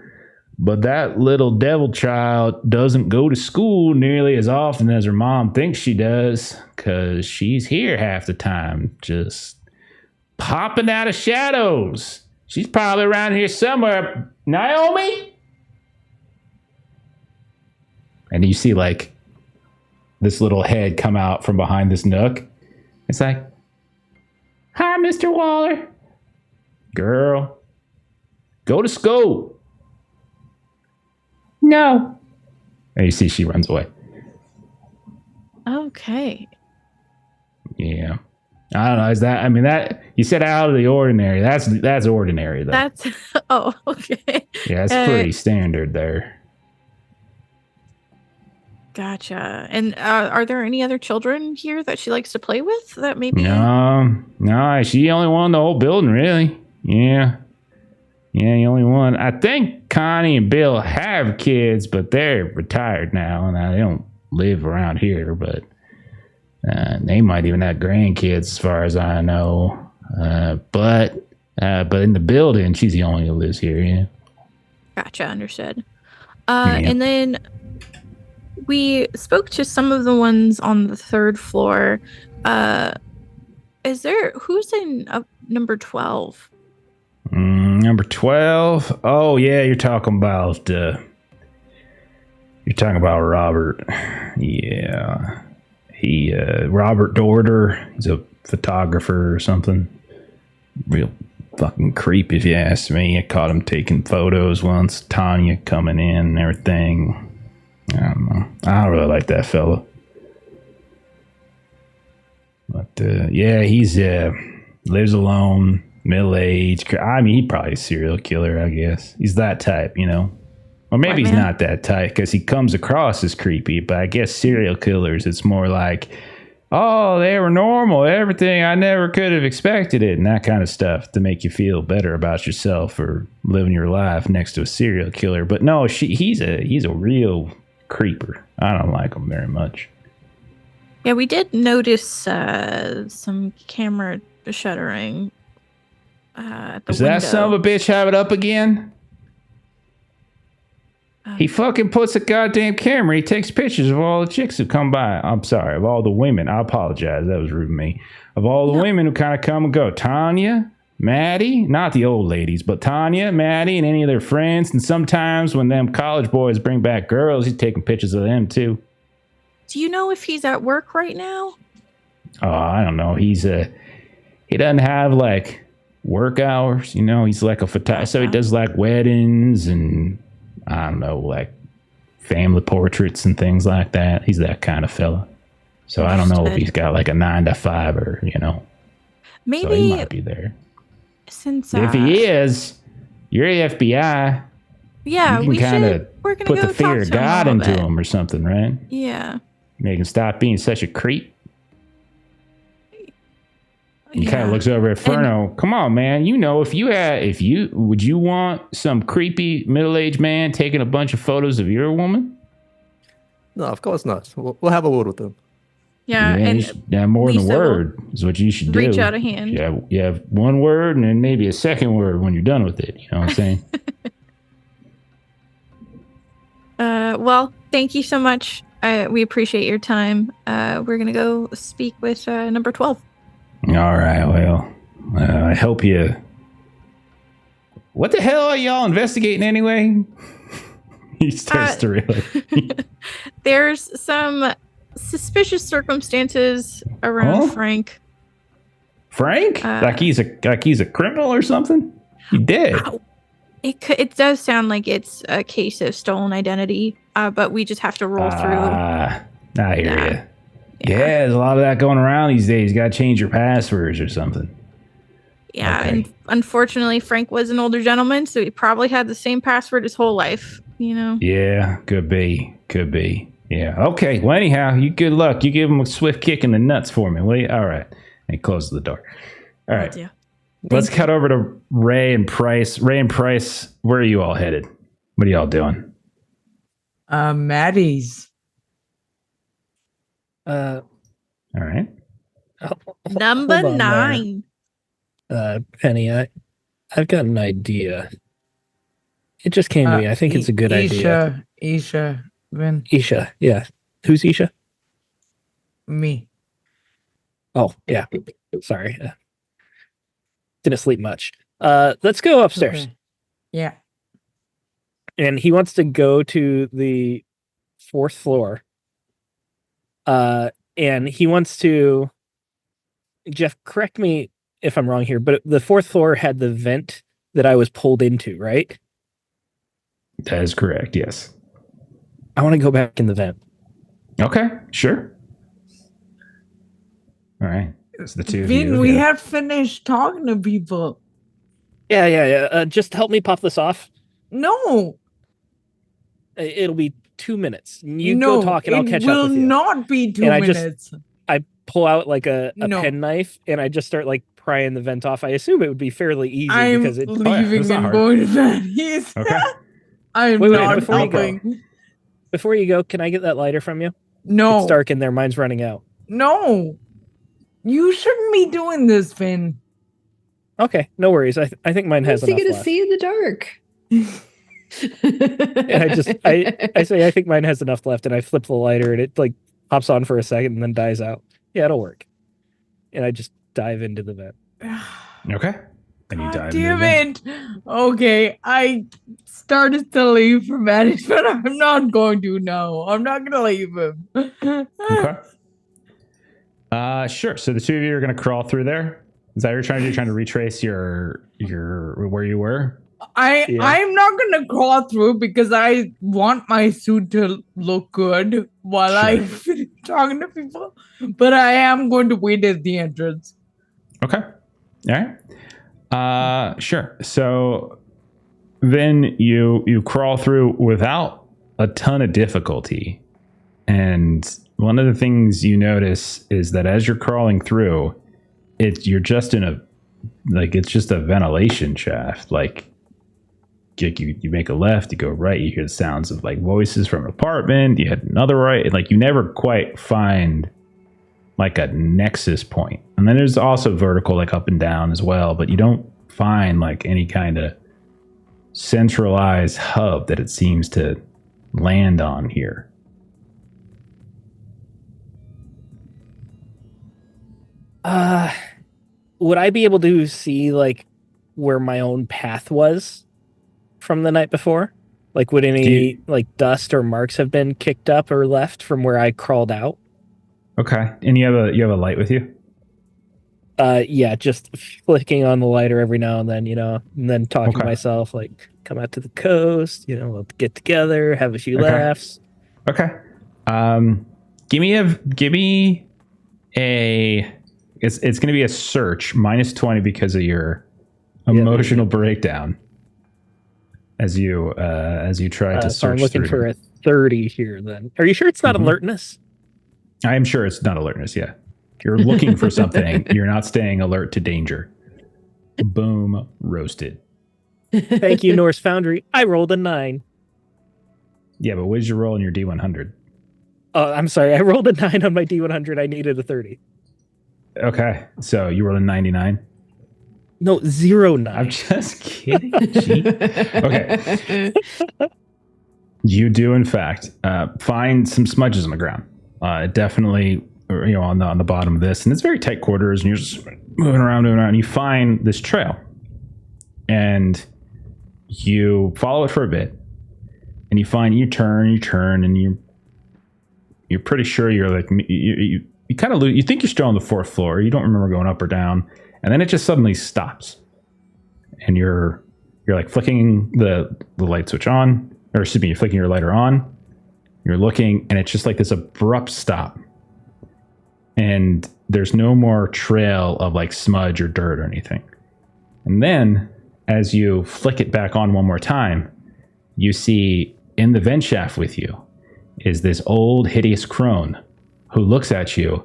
But that little devil child doesn't go to school nearly as often as her mom thinks she does, because she's here half the time, just popping out of shadows. She's probably around here somewhere. Naomi? And you see, like, this little head come out from behind this nook. It's like, hi, Mr. Waller. Girl, go to school. No. And you see she runs away. Okay. Yeah. I don't know. That you said out of the ordinary. That's ordinary though. That's okay. Yeah, it's pretty standard there. Gotcha. And are there any other children here that she likes to play with that maybe? No, she the only one in the whole building, really. Yeah. Yeah, the only one. I think Connie and Bill have kids, but they're retired now, and they don't live around here. But they might even have grandkids, as far as I know. But in the building, she's the only one who lives here. Yeah. Gotcha. Understood. And then we spoke to some of the ones on the third floor. Who's in number 12? Number 12. Oh yeah, you're talking about Robert. Yeah, Robert Dorder. He's a photographer or something. Real fucking creep, if you ask me. I caught him taking photos once. Tanya coming in and everything. I don't know. I don't really like that fella. But yeah, he's lives alone, middle-aged. I mean, he probably a serial killer, I guess. He's that type, you know? Or maybe he's not that type because he comes across as creepy, but I guess serial killers, it's more like, oh, they were normal, everything, I never could have expected it, and that kind of stuff to make you feel better about yourself or living your life next to a serial killer. But no, he's a real creeper. I don't like him very much. Yeah, we did notice some camera shuttering at the Does window. that son of a bitch have it up again? He fucking puts a goddamn camera. He takes pictures of all the chicks who come by. I'm sorry, of all the women. I apologize. That was rude of me. Of all the women who kind of come and go. Tanya, Maddie, not the old ladies, but Tanya, Maddie, and any of their friends. And sometimes when them college boys bring back girls, he's taking pictures of them too. Do you know if he's at work right now? Oh, I don't know. He doesn't have like work hours. You know, he's like a photographer. So he does like weddings and I don't know, like family portraits and things like that. He's that kind of fella. So I don't know if he's got like a 9 to 5 or, you know. Maybe so he might be there. Since if he is, you're the FBI. Yeah, you can kind of put the fear of God into him or something, right? Yeah. Make him stop being such a creep. He kind of looks over at Furno. Come on, man. You know, would you want some creepy middle-aged man taking a bunch of photos of your woman? No, of course not. We'll have a word with him. Yeah, and more than a word is what you should do. Reach out a hand. Yeah, you have one word and then maybe a second word when you're done with it. You know what I'm saying? Well, thank you so much. We appreciate your time. We're gonna go speak with number 12. All right, well, I hope you... What the hell are y'all investigating anyway? He starts to really... There's some suspicious circumstances around Frank. Frank? Like he's a criminal or something? He did. It does sound like it's a case of stolen identity, but we just have to roll through. I hear you. Yeah, there's a lot of that going around these days. You got to change your passwords or something. Yeah, and unfortunately, Frank was an older gentleman, so he probably had the same password his whole life, you know? Yeah, could be. Yeah, okay. Well, anyhow, you good luck. You give him a swift kick in the nuts for me, will you? All right. And he closes the door. All right. Let's cut over to Ray and Price. Ray and Price, where are you all headed? What are y'all doing? Maddie's. All right. Number 9. Penny, I've got an idea. It just came to me. I think it's a good idea. Isha, Vin. Isha, yeah. Who's Isha? Me. Oh, yeah. Sorry. Didn't sleep much. Let's go upstairs. Okay. Yeah. And he wants to go to the 4th floor. And he wants to... Jeff, correct me if I'm wrong here, but the 4th floor had the vent that I was pulled into, right? That is correct, yes. I want to go back in the vent. Okay, sure. All right. It's the two of Vin, you. we have finished talking to people. Yeah. Just help me pop this off. No. It'll be 2 minutes. You go talk and I'll catch up with you. It will not be 2 minutes. I pull out like a pen knife and I just start like prying the vent off. I assume it would be fairly easy because it's leaving and going to bed. Okay. I'm not helping. Before you go, can I get that lighter from you? No. It's dark in there. Mine's running out. No. You shouldn't be doing this, Finn. Okay, no worries. I think mine has enough gonna left. see in the dark? And I say I think mine has enough left, and I flip the lighter, and it like pops on for a second and then dies out. Yeah, it'll work. And I just dive into the vent. Okay. And you dive Damn it. Okay, I started to leave for Maddie, but I'm not going to. No, I'm not going to leave him. Okay. Sure. So the two of you are going to crawl through there. Is that what you're trying to do? You're trying to retrace your where you were? I'm not going to crawl through because I want my suit to look good while I finish talking to people. But I am going to wait at the entrance. Okay. All right. Sure. So then you crawl through without a ton of difficulty. And one of the things you notice is that as you're crawling through, you're just it's just a ventilation shaft. Like you make a left, you go right, you hear the sounds of like voices from an apartment, you head another right. Like you never quite find like a nexus point. And then there's also vertical, like up and down as well, but you don't find like any kind of centralized hub that it seems to land on here. Would I be able to see like where my own path was from the night before? Like, would any like dust or marks have been kicked up or left from where I crawled out? Okay, and you have a light with you? Yeah, just flicking on the lighter every now and then, and then talking to myself, like, come out to the coast, we'll get together, have a few laughs. Okay. Give me a. It's going to be a search -20 because of your emotional breakdown. As you try to search. So I'm looking for a 30 here. Then, are you sure it's not alertness? I am sure it's not alertness. Yeah, you're looking for something. You're not staying alert to danger. Boom, roasted. Thank you, Norse Foundry. I rolled a 9. Yeah, but what did you roll in your D100? Oh, I'm sorry. I rolled a 9 on my D100. I needed a 30. Okay, so you rolled a 99? No, 09. I'm just kidding. Okay. You do, in fact, find some smudges on the ground. Definitely, on the bottom of this. And it's very tight quarters, and you're just moving around. And you find this trail. And you follow it for a bit. And you turn, and you're pretty sure you're like, you kind of lose. You think you're still on the 4th floor. You don't remember going up or down. And then it just suddenly stops. And you're like flicking the light switch on, or excuse me, you're flicking your lighter on. You're looking, and it's just like this abrupt stop. And there's no more trail of like smudge or dirt or anything. And then as you flick it back on one more time, you see in the vent shaft with you is this old hideous crone who looks at you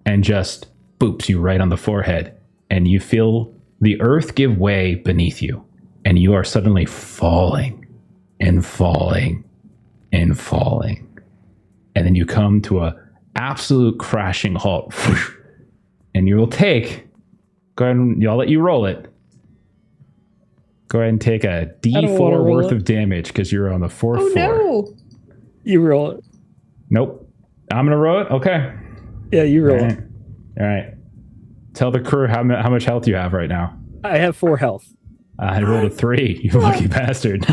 and just boops you right on the forehead. And you feel the earth give way beneath you. And you are suddenly falling and falling and falling. And then you come to a absolute crashing halt. And you will take, go ahead and I'll let you roll it. Go ahead and take a D4 worth of damage because you're on the 4th floor. Oh no! You roll it. Nope. I'm going to roll it? Okay. Yeah, you roll it. All right. Tell the crew how much health you have right now. I have 4 health. I rolled a 3. You lucky bastard.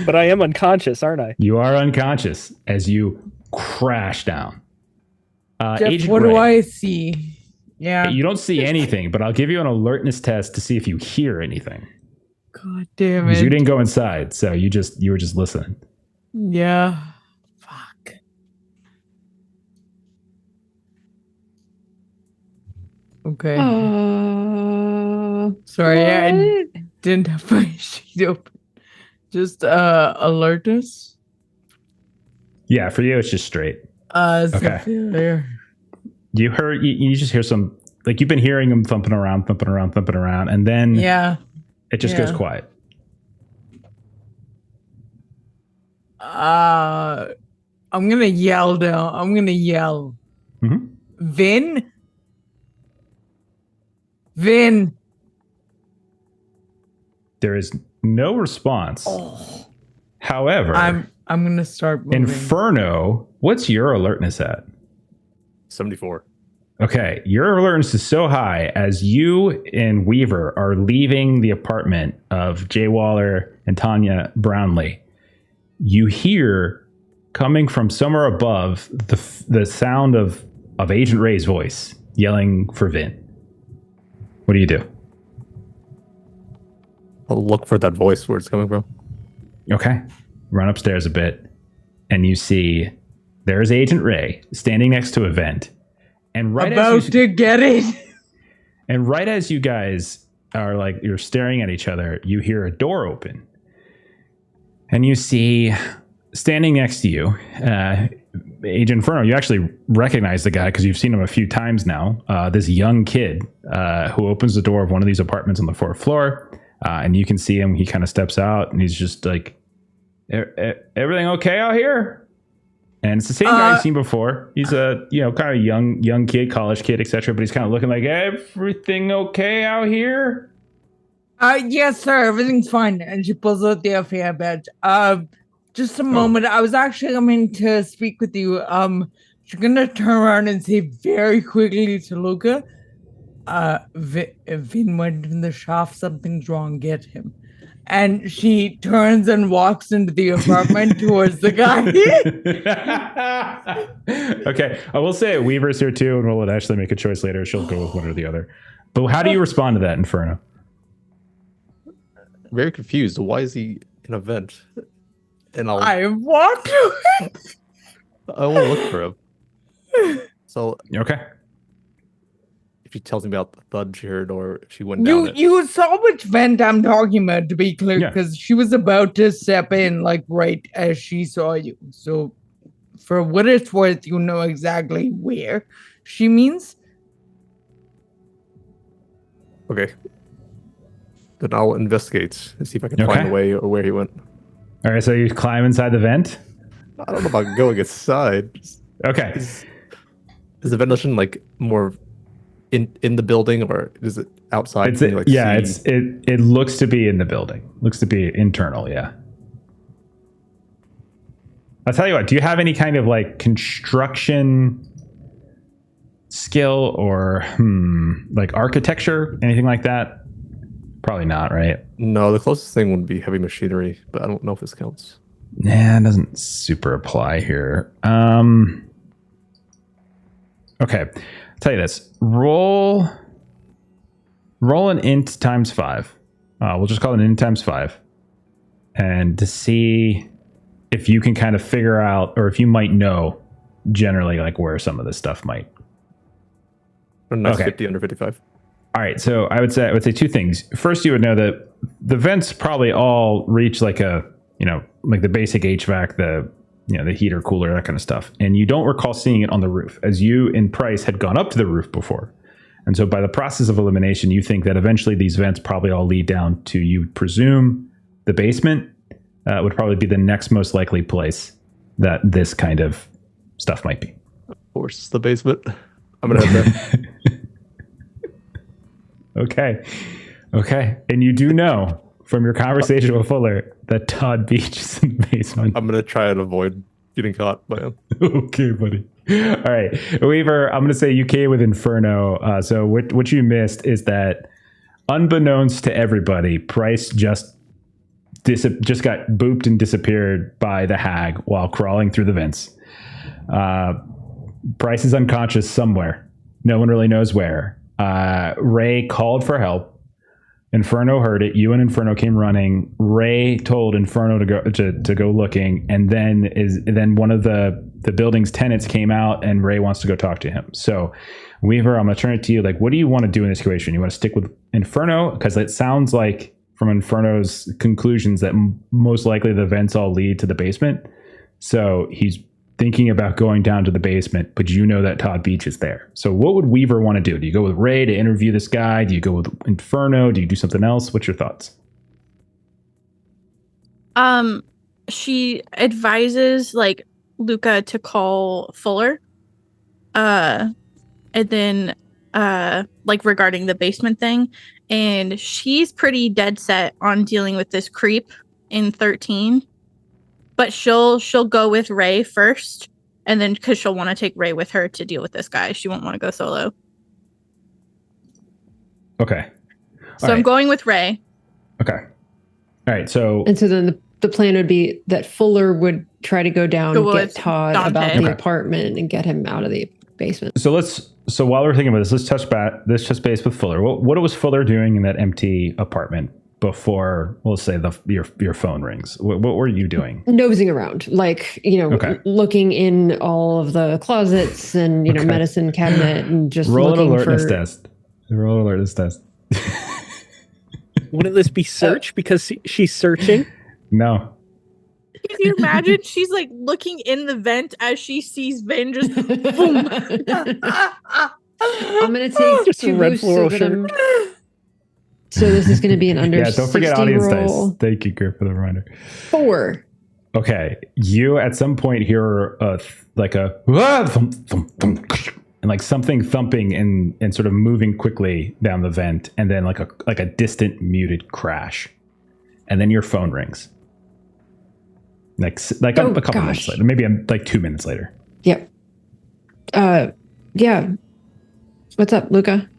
But I am unconscious, aren't I? You are unconscious as you crash down. Jeff, Agent what Ray, do I see? Yeah. you don't see anything, but I'll give you an alertness test to see if you hear anything. God damn Because it. you didn't go inside, so you were just listening. Yeah. Fuck. Okay. Sorry, I what? didn't have my sheet open. Just alertness. Yeah, for you it's just straight. It's Okay. a failure. You heard you just hear some, like, you've been hearing them thumping around, and then Yeah. it just goes quiet. I'm gonna yell down. I'm gonna yell. Mm-hmm. Vin. Vin. There is no response. Oh. However, I'm gonna start moving. Inferno, what's your alertness at? 74. Okay, your alertness is so high as you and Weaver are leaving the apartment of Jay Waller and Tanya Brownlee. You hear coming from somewhere above the sound of Agent Ray's voice yelling for Vin. What do you do? I'll look for that voice where it's coming from. Okay, run upstairs a bit, and you see there's Agent Ray standing next to a vent. And right about to get it. And right as you guys are like, you're staring at each other, you hear a door open. And you see, standing next to you, Agent Inferno, you actually recognize the guy because you've seen him a few times now. This young kid who opens the door of one of these apartments on the 4th floor. And you can see him. He kind of steps out and he's just like, everything okay out here? And it's the same guy you've seen before. He's a, kind of young kid, college kid, etc. But he's kind of looking like, everything okay out here? Yes, sir. Everything's fine. And she pulls out the FAI badge. Just a moment. I was actually coming to speak with you. She's gonna turn around and say very quickly to Luca, Vin went in the shaft. Something's wrong. Get him. And she turns and walks into the apartment towards the guy. Okay. I will say Weaver's here too, and we'll let Ashley make a choice later. She'll go with one or the other. But how do you respond to that, Inferno? Very confused. Why is he in a vent? And I walked away. I will look for him. So Okay. if she tells me about the thud she heard, or if she went down it. You saw which vent I'm talking about, to be clear, Yeah. because she was about to step in, like, right as she saw you. So, for what it's worth, you know exactly where she means. Okay. Then I'll investigate and see if I can find Okay. a way or where he went. All right. So you climb inside the vent. I don't know about going inside. Okay. Is the ventilation like more in the building, or is it outside? It's Can you, like, see? it looks to be in the building. Looks to be internal. Yeah. I'll tell you what. Do you have any kind of like construction skill or like architecture, anything like that? Probably not, right? No, the closest thing would be heavy machinery, but I don't know if this counts. Nah, it doesn't super apply here. Okay, I'll tell you this. Roll an int times 5. We'll just call it an int times 5. And to see if you can kind of figure out, or if you might know generally like where some of this stuff might. A nice Okay. 50 under 55. All right, so I would say two things. First, you would know that the vents probably all reach like like the basic HVAC, the heater, cooler, that kind of stuff. And you don't recall seeing it on the roof, as you and Price had gone up to the roof before. And so by the process of elimination, you think that eventually these vents probably all lead down to, you would presume, the basement would probably be the next most likely place that this kind of stuff might be. Of course, the basement. I'm gonna have that. Okay. And you do know from your conversation with Fuller that Todd Beach is in the basement. I'm gonna try and avoid getting caught by him. Okay, buddy. All right, Weaver, I'm going to say you came with Inferno. So what you missed is that, unbeknownst to everybody, Price just got booped and disappeared by the hag while crawling through the vents. Price is unconscious somewhere. No one really knows where. Ray called for help. Inferno heard it. You and Inferno came running. Ray told Inferno to go looking, and then one of the building's tenants came out, and Ray wants to go talk to him. So, Weaver, I'm gonna turn it to you. Like, what do you want to do in this situation? You want to stick with Inferno, because it sounds like from Inferno's conclusions that most likely the vents all lead to the basement. So he's thinking about going down to the basement, but you know that Todd Beach is there. So what would Weaver want to do? Do you go with Ray to interview this guy? Do you go with Inferno? Do you do something else? What's your thoughts? She advises like Luca to call Fuller. And then like regarding the basement thing. And she's pretty dead set on dealing with this creep in 13. But she'll go with Ray first, and then because she'll want to take Ray with her to deal with this guy. She won't want to go solo. Okay. So I'm going with Ray. Okay. All right. So then the plan would be that Fuller would try to go down and get Todd Dante about the apartment and get him out of the basement. So while we're thinking about this, let's touch base with Fuller. What was Fuller doing in that empty apartment before, we'll say, your phone rings? What were you doing? Nosing around, like, looking in all of the closets and, medicine cabinet and just roll an looking alertness for... test. Roll alertness test. Wouldn't this be search because she's searching? No. Can you imagine? She's like looking in the vent as she sees Vin just boom. I'm going to take Just a 2 red boosts floral so that shirt. So this is going to be an under Yeah, don't forget 60 audience roll. dice. Thank you, Griff, for the reminder. 4. Okay, you at some point hear like a thump, thump, thump, and like something thumping and sort of moving quickly down the vent, and then like a distant muted crash, and then your phone rings. Like Oh, a couple minutes later, maybe like 2 minutes later. Yep. Yeah. What's up, Luca?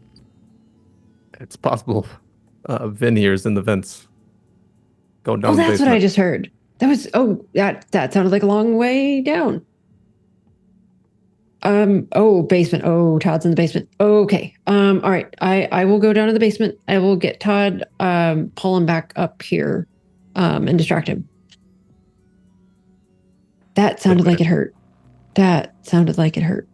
It's possible Vin here is in the vents. Going down Oh, the that's basement. what I just heard. That sounded like a long way down. Basement. Oh, Todd's in the basement. Okay. All right. I will go down to the basement. I will get Todd, pull him back up here, and distract him. That sounded like it hurt. That sounded like it hurt.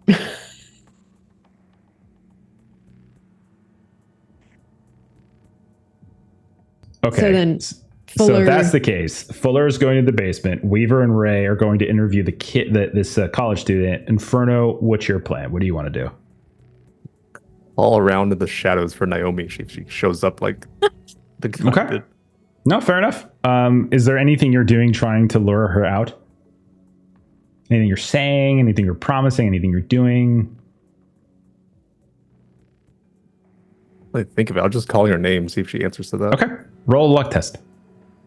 Okay. So then So Fuller, if that's the case, Fuller is going to the basement. Weaver and Ray are going to interview this college student. Inferno, what's your plan? What do you want to do? All around in the shadows for Naomi. She shows up like the guy Okay. did. No, fair enough. Is there anything you're doing trying to lure her out? Anything you're saying? Anything you're promising? Anything you're doing? Like, think of it. I'll just call her name, see if she answers to that. Okay. Roll a luck test.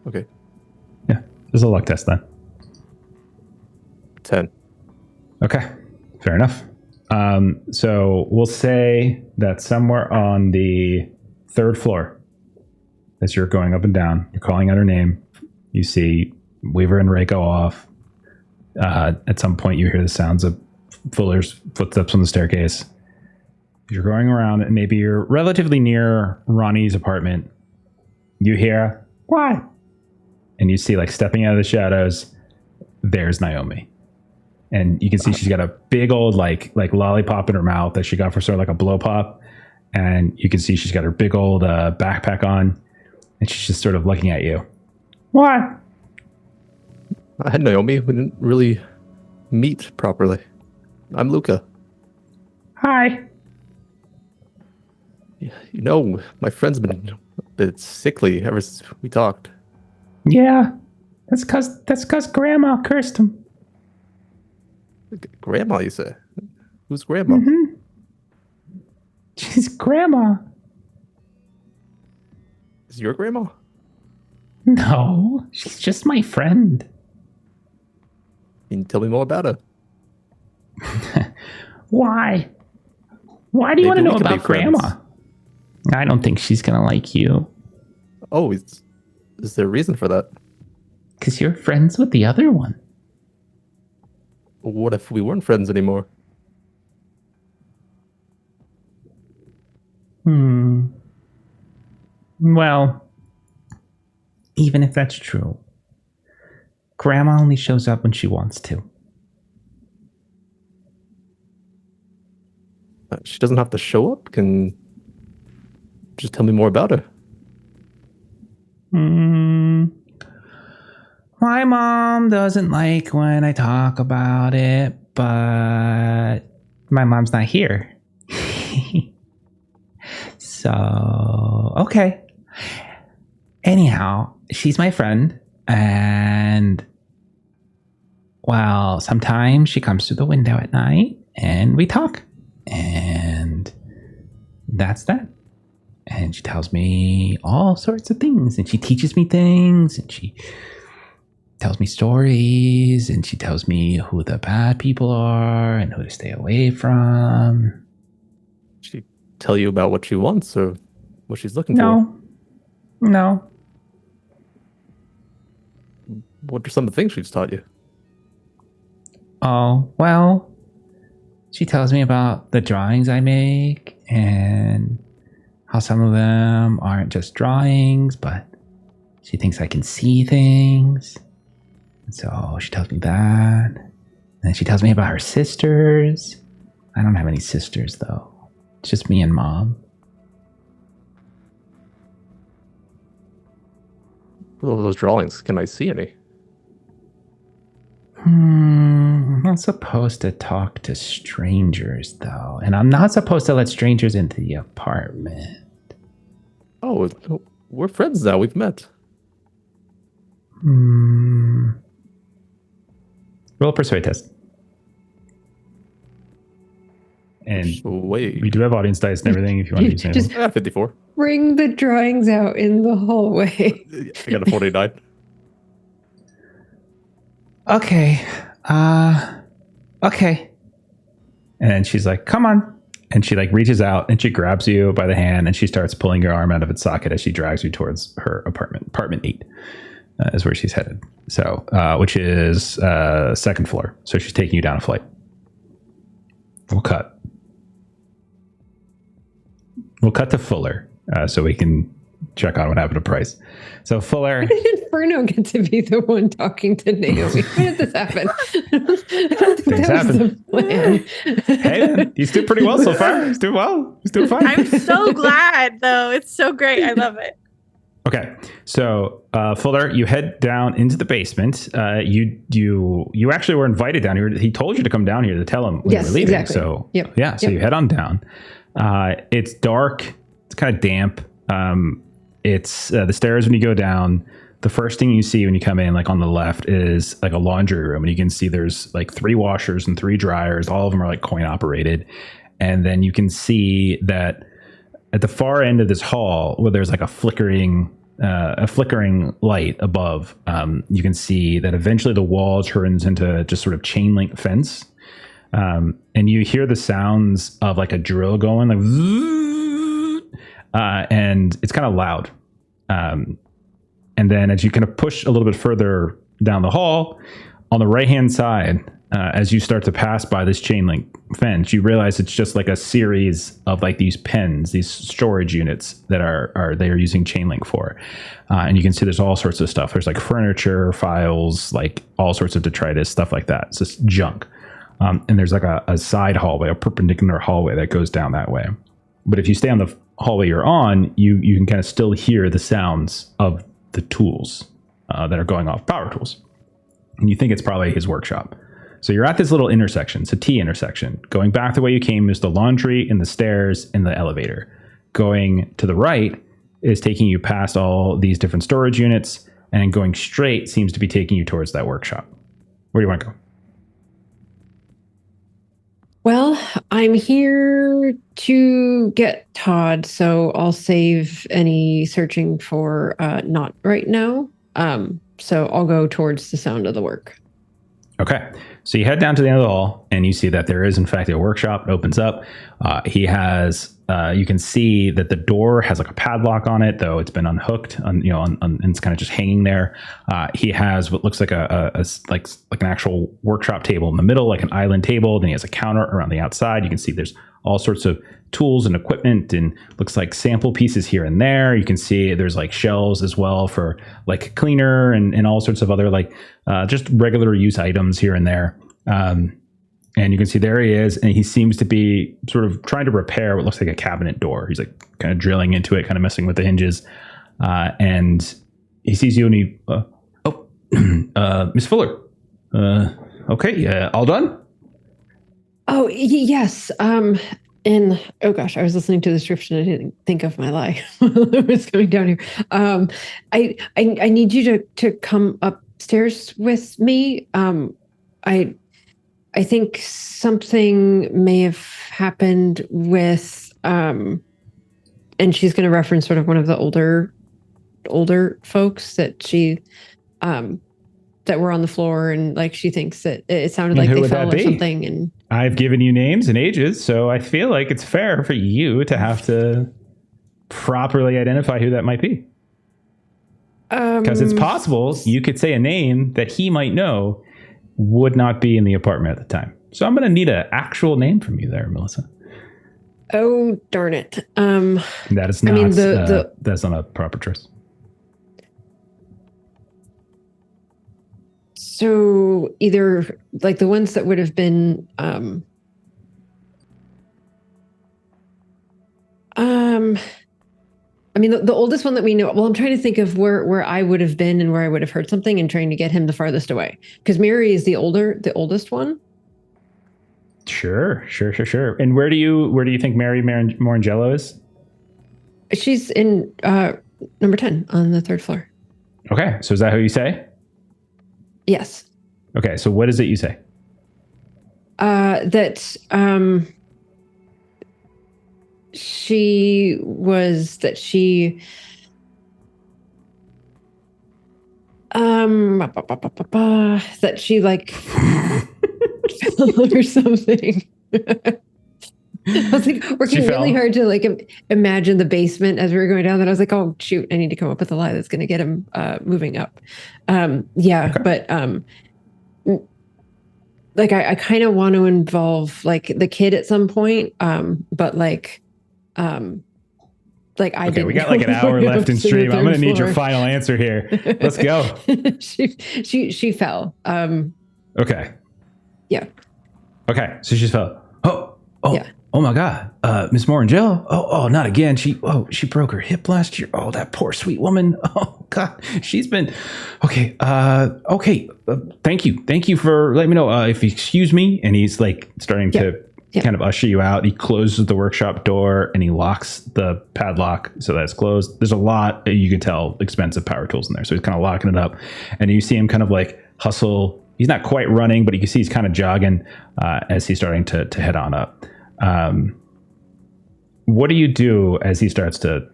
Okay. Yeah, there's a luck test then. 10. Okay, fair enough. So we'll say that somewhere on the 3rd floor, as you're going up and down, you're calling out her name. You see Weaver and Ray go off. At some point, you hear the sounds of Fuller's footsteps on the staircase. You're going around, and maybe you're relatively near Ronnie's apartment. You hear, "What?" And you see, like, stepping out of the shadows, there's Naomi. And you can see she's got a big old, like lollipop in her mouth that she got for sort of like a blow pop. And you can see she's got her big old backpack on. And she's just sort of looking at you. "What?" Hi, Naomi. We didn't really meet properly. I'm Luca. "Hi." You know, my friend's been a bit sickly ever since we talked. "Yeah, that's cause Grandma cursed him." Grandma, you say? Who's Grandma? Mm-hmm. She's Grandma. Is your grandma? No, she's just my friend. Can you tell me more about her? Why? Why do you want to Maybe we know could be about friends. Grandma? I don't think she's gonna like you. Oh, is there a reason for that? Because you're friends with the other one. What if we weren't friends anymore? Well, even if that's true, Grandma only shows up when she wants to. She doesn't have to show up. Can just tell me more about her. My mom doesn't like when I talk about it, but my mom's not here. So, okay. Anyhow, she's my friend, and, well, sometimes she comes through the window at night, and we talk, and that's that. And she tells me all sorts of things, and she teaches me things, and she tells me stories, and she tells me who the bad people are and who to stay away from. She tell you about what she wants or what she's looking for? No. What are some of the things she's taught you? Oh, well, she tells me about the drawings I make and how some of them aren't just drawings, but she thinks I can see things. And so she tells me that. And then she tells me about her sisters. I don't have any sisters, though. It's just me and Mom. those drawings. Can I see any? I'm not supposed to talk to strangers, though. And I'm not supposed to let strangers into the apartment. Oh, we're friends now. We've met. Roll a persuade test. And Wait. we do have audience dice and everything if you want to use it. Just I got 54. bring the drawings out in the hallway. I got a 49. Okay. Okay. And then she's like, come on. And she like reaches out and she grabs you by the hand and she starts pulling your arm out of its socket as she drags you towards her apartment. Apartment 8 is where she's headed. So, which is second floor. So she's taking you down a flight. We'll cut to Fuller so we can check on what happened to Price. So Fuller. Why did Inferno get to be the one talking to Naomi? How did this happen? I don't think Things that was the plan. Hey, man, he's doing pretty well so far. He's doing well. He's doing fine. I'm so glad, though. It's so great. I love it. Okay, so Fuller, you head down into the basement. You actually were invited down here. He told you to come down here to tell him when you were leaving. Exactly. So you head on down. It's dark. It's kind of damp. It's the stairs when you go down. The first thing you see when you come in, like on the left, is like a laundry room, and you can see there's like 3 washers and 3 dryers. All of them are like coin operated, and then you can see that at the far end of this hall, where there's like a flickering light above, you can see that eventually the wall turns into just sort of chain link fence, and you hear the sounds of like a drill going, like, and it's kind of loud. And then as you kind of push a little bit further down the hall, on the right hand side, as you start to pass by this chain link fence, you realize it's just like a series of like these pens, these storage units that they are using chain link for. And you can see there's all sorts of stuff. There's like furniture, files, like all sorts of detritus, stuff like that. It's just junk. And there's like a side hallway, a perpendicular hallway that goes down that way. But if you stay on the hallway you're on, you can kind of still hear the sounds of the tools that are going off, power tools. And you think it's probably his workshop. So you're at this little intersection. It's a T intersection. Going back the way you came is the laundry and the stairs and the elevator. Going to the right is taking you past all these different storage units, and going straight seems to be taking you towards that workshop. Where do you want to go? Well, I'm here to get Todd, so I'll save any searching for not right now. So I'll go towards the sound of the work. Okay. So you head down to the end of the hall and you see that there is in fact a workshop. It opens up. He has, you can see that the door has like a padlock on it, though it's been unhooked and it's kind of just hanging there. He has what looks like like an actual workshop table in the middle, like an island table. Then he has a counter around the outside. You can see there's all sorts of tools and equipment and looks like sample pieces here and there. You can see there's like shelves as well for like cleaner and all sorts of other like just regular use items here and there. And you can see there he is, and he seems to be sort of trying to repair what looks like a cabinet door. He's like kind of drilling into it, kind of messing with the hinges. And he sees you and he, Miss Fuller. Okay, all done? Oh, yes. And oh gosh, I was listening to the description. I didn't think of my lie. It was coming down here. I need you to come upstairs with me. I think something may have happened with, and she's going to reference sort of one of the older folks that she, that were on the floor, and like she thinks that it sounded like they fell or something. And I've given you names and ages, so I feel like it's fair for you to have to properly identify who that might be. Because it's possible you could say a name that he might know would not be in the apartment at the time. So I'm going to need an actual name from you there, Melissa. Oh, darn it. That is not, I mean, that's not a proper choice. So either like the ones that would have been, I mean, the oldest one that we know. Well, I'm trying to think of where I would have been and where I would have heard something, and trying to get him the farthest away. Because Mary is the oldest one. Sure. And where do you think Mary Morangello is? She's in number 10 on the 3rd floor. Okay, so is that who you say? Yes. Okay, so what is it you say? That she that she like fell or something. I was like working really hard to like imagine the basement as we were going down. Then I was like, oh shoot, I need to come up with a lie that's going to get him moving up. Okay. But like I kind of want to involve like the kid at some point. But like I didn't. We got like an hour left in stream. I'm gonna need your final answer here. Let's go. she fell. Okay. Yeah. Okay, so she fell. Oh. Yeah. Oh my God, Miss Morangello. Oh, not again. She broke her hip last year. Oh, that poor sweet woman. Oh God, she's been okay. Okay. Thank you for letting me know. If you excuse me, and he's like starting to kind of usher you out. He closes the workshop door and he locks the padlock so that it's closed. There's a lot, you can tell, expensive power tools in there. So he's kind of locking it up, and you see him kind of like hustle. He's not quite running, but you can see he's kind of jogging as he's starting to head on up. What do you do as he starts to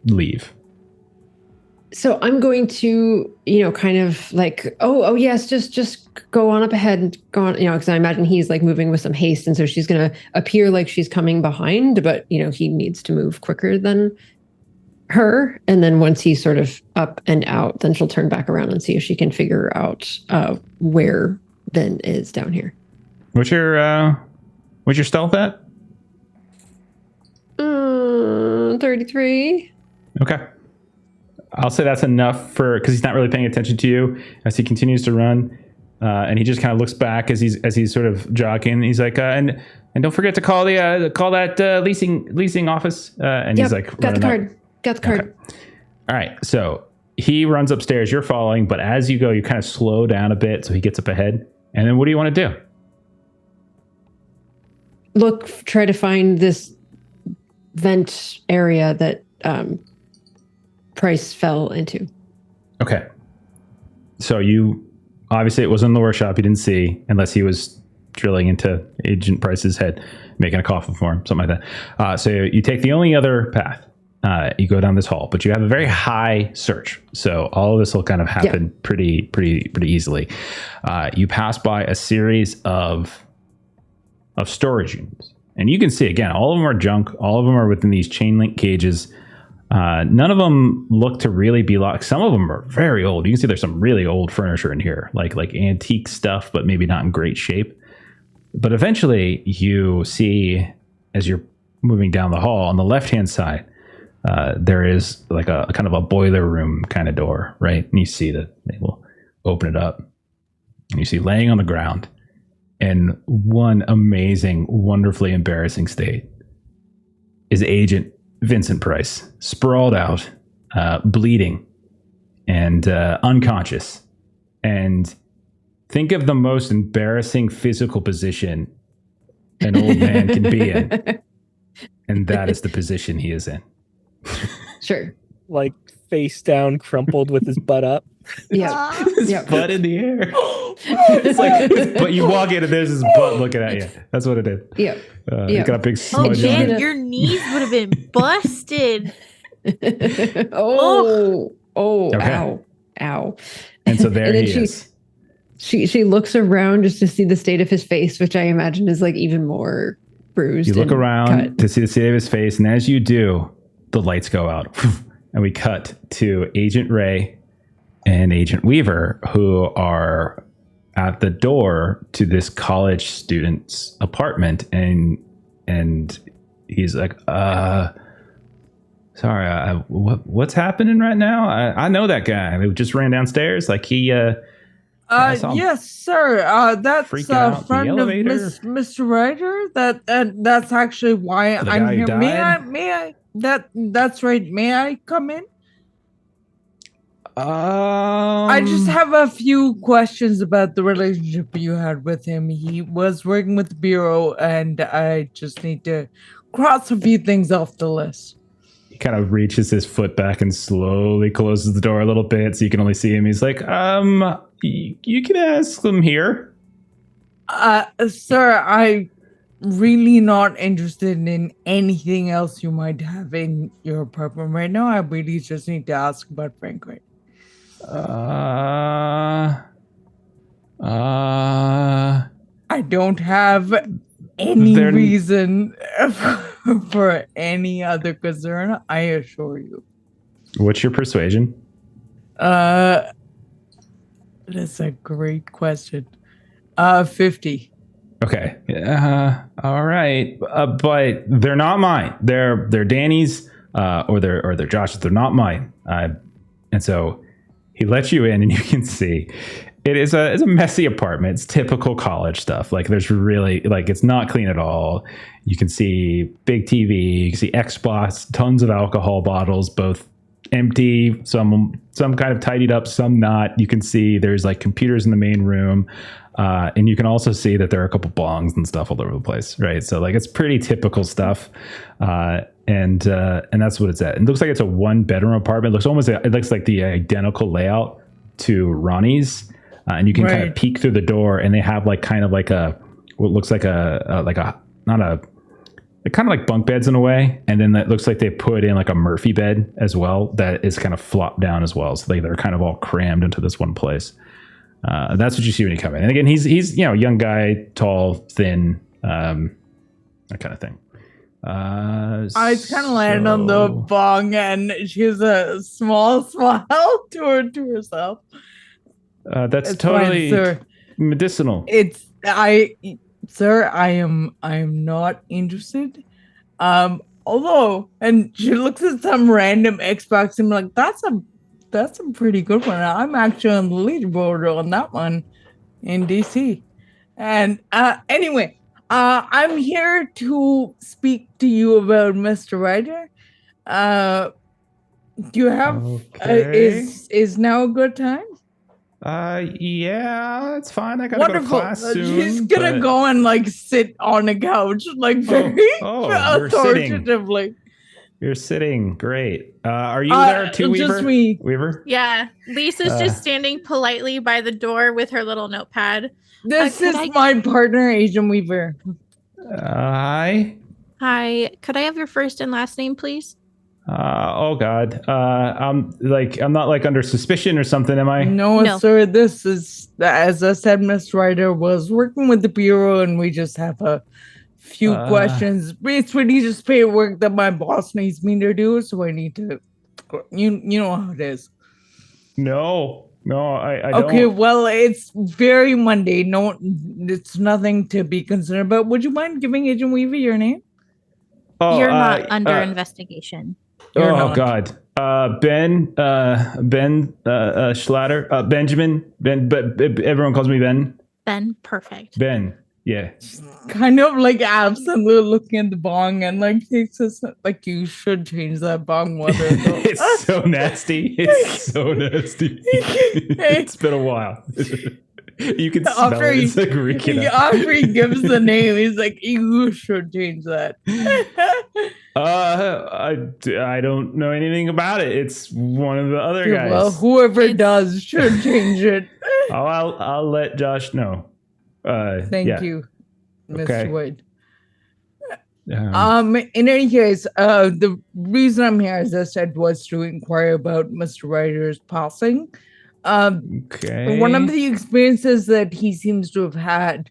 leave? So I'm going to, kind of like, oh yes, just go on up ahead and go on, because I imagine he's like moving with some haste, and so she's going to appear like she's coming behind, but he needs to move quicker than her. And then once he's sort of up and out, then she'll turn back around and see if she can figure out where Ben is down here. What's your stealth at? 33. Okay. I'll say that's enough because he's not really paying attention to you as he continues to run, and he just kind of looks back as he's sort of jogging. He's like, and don't forget to call that leasing office. And he's like, got the card. Got the card. Okay. All right. So he runs upstairs. You're following, but as you go, you kind of slow down a bit so he gets up ahead. And then what do you want to do? Try to find this vent area that Price fell into. Okay. So obviously it was in the workshop. You didn't see, unless he was drilling into Agent Price's head, making a coffin for him, something like that. So you take the only other path. You go down this hall, but you have a very high search. So all of this will kind of happen pretty easily. You pass by a series of storage units, and you can see again, all of them are junk. All of them are within these chain link cages. None of them look to really be locked. Some of them are very old. You can see there's some really old furniture in here, like antique stuff, but maybe not in great shape. But eventually you see, as you're moving down the hall, on the left-hand side, there is like a kind of a boiler room kind of door, right? And you see that they will open it up, and you see laying on the ground in one amazing, wonderfully embarrassing state is Agent Vincent Price, sprawled out, bleeding, and unconscious. And think of the most embarrassing physical position an old man can be in. And that is the position he is in. Sure. Like face down, crumpled with his butt up. Yeah. His butt in the air. It's like, but you walk in and there's his butt looking at you. That's what it is. Yeah. He's got a big smudge on man, it. your knees would have been busted. Okay. Ow. And so there and he is. She looks around just to see the state of his face, which I imagine is like even more bruised. You look around cut. to see the state of his face, and as you do, the lights go out. And we cut to Agent Ray and Agent Weaver, who are at the door to this college student's apartment, and he's like, sorry, what's happening right now? I know that guy who just ran downstairs. Like he yes, sir. That's freaking a out in the friend of elevator. Mr. Ryder. That's actually why The I'm guy who here. died? May That's right. May I come in? I I just have a few questions about the relationship you had with him. He was working with the Bureau, and I just need to cross a few things off the list. He kind of reaches his foot back and slowly closes the door a little bit so you can only see him. He's like, you can ask them here. Sir, I'm really not interested in anything else you might have in your apartment right now. I really just need to ask about Franklin. I don't have any reason for any other concern, I assure you. What's your persuasion? That's a great question. 50. Okay. All right. But they're not mine. They're Danny's or they're Josh's. They're not mine. And so he lets you in, and you can see it's a messy apartment. It's typical college stuff. Like there's really it's not clean at all. You can see big TV, you can see Xbox, tons of alcohol bottles, both empty, some kind of tidied up, some not. You can see there's like computers in the main room. And you can also see that there are a couple bongs and stuff all over the place, right? So like it's pretty typical stuff. And that's what it's at. It looks like it's a 1-bedroom apartment. It looks like the identical layout to Ronnie's. And you can kind of peek through the door, and they have what looks like they're kind of like bunk beds in a way. And then that looks like they put in like a Murphy bed as well that is kind of flopped down as well. So they're kind of all crammed into this one place. That's what you see when you come in. And again, he's young guy, tall, thin, that kind of thing. I kind of landed on the bong, and she has a small smile to herself. That's totally medicinal. Sir, I am not interested. Although, and she looks at some random Xbox and like, that's a pretty good one. I'm actually on the leaderboard on that one in DC. And anyway, I'm here to speak to you about Mr. Ryder. Do you have is now a good time? Yeah, it's fine. I gotta go to class soon. She's gonna go and like sit on a couch, like very authoritatively. You're sitting. Great. Are you there too, Weaver? Just me. Weaver? Yeah. Lisa's just standing politely by the door with her little notepad. This is my partner, Agent Weaver. Hi. Hi. Could I have your first and last name, please? Oh God. I'm not like under suspicion or something, am I? No, sir. This is, as I said, Miss Ryder was working with the Bureau, and we just have a few questions. It's really just paperwork that my boss needs me to do, so I need to. You know how it is. No, I don't. Okay, well, it's very Monday. No, it's nothing to be concerned about. Would you mind giving Agent Weaver your name? Oh, you're not under investigation. You're not. God. Ben Schlatter, Benjamin, Ben, but everyone calls me Ben. Ben, perfect. Ben, yeah. Kind of like absently looking at the bong and like thinks it's like you should change that bong weather. It's so nasty. It's so nasty. It's been a while. You can smell it. It's like reeking up. After he gives the name, he's like, you should change that. I don't know anything about it. It's one of the other guys. Well, whoever does should change it. I'll let Josh know. Thank you, Mr. Wood. In any case, the reason I'm here, as I said, was to inquire about Mr. Ryder's passing. One of the experiences that he seems to have had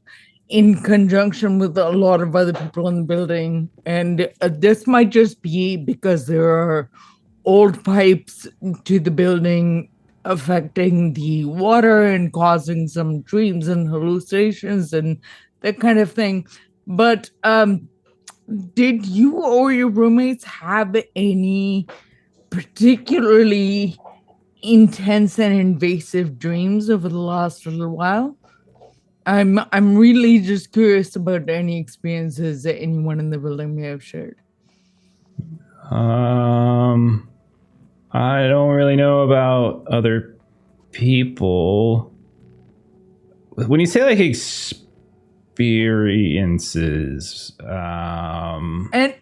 in conjunction with a lot of other people in the building, and this might just be because there are old pipes to the building affecting the water and causing some dreams and hallucinations and that kind of thing. But did you or your roommates have any particularly intense and invasive dreams over the last little while? I'm really just curious about any experiences that anyone in the building may have shared. I don't really know about other people. When you say like experiences, And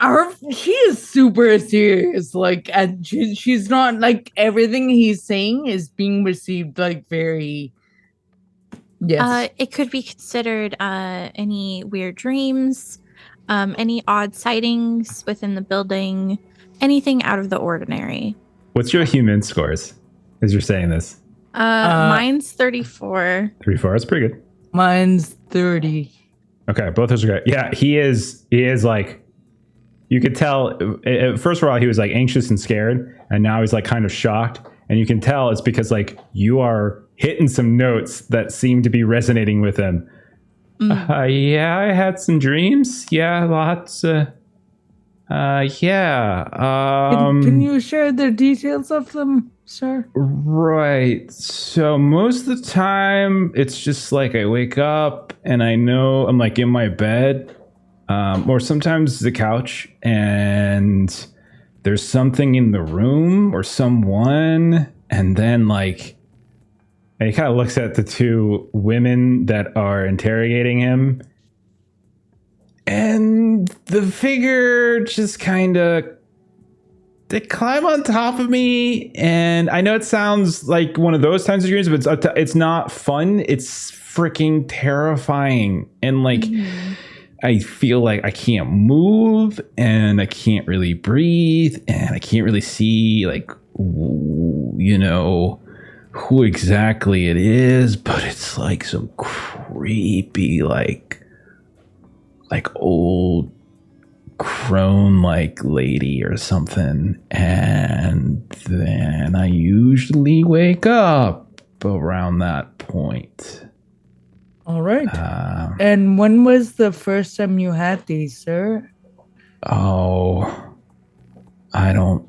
she is super serious, like, and she's not like everything he's saying is being received like very. Yes. It could be considered any weird dreams, any odd sightings within the building, anything out of the ordinary. what's your human scores as you're saying this? Mine's 34. 34, that's pretty good. Mine's 30. Okay, both those are great. Yeah, he is like, you could tell, first of all, he was like anxious and scared, and now he's like kind of shocked. And you can tell it's because like you are hitting some notes that seem to be resonating with him. Yeah, I had some dreams. Yeah, lots. Yeah. Can you share the details of them, sir? Right. So most of the time, it's just like I wake up and I know I'm like in my bed, or sometimes the couch, and there's something in the room or someone, and then like, and he kind of looks at the two women that are interrogating him, and the figure just kind of, they climb on top of me, and I know it sounds like one of those times of dreams, but it's not fun. It's freaking terrifying, and like, I feel like I can't move, and I can't really breathe, and I can't really see, like, you know, who exactly it is, but it's like some creepy, like old crone like lady or something. And then I usually wake up around that point. All right. And when was the first time you had these, sir? Oh, I don't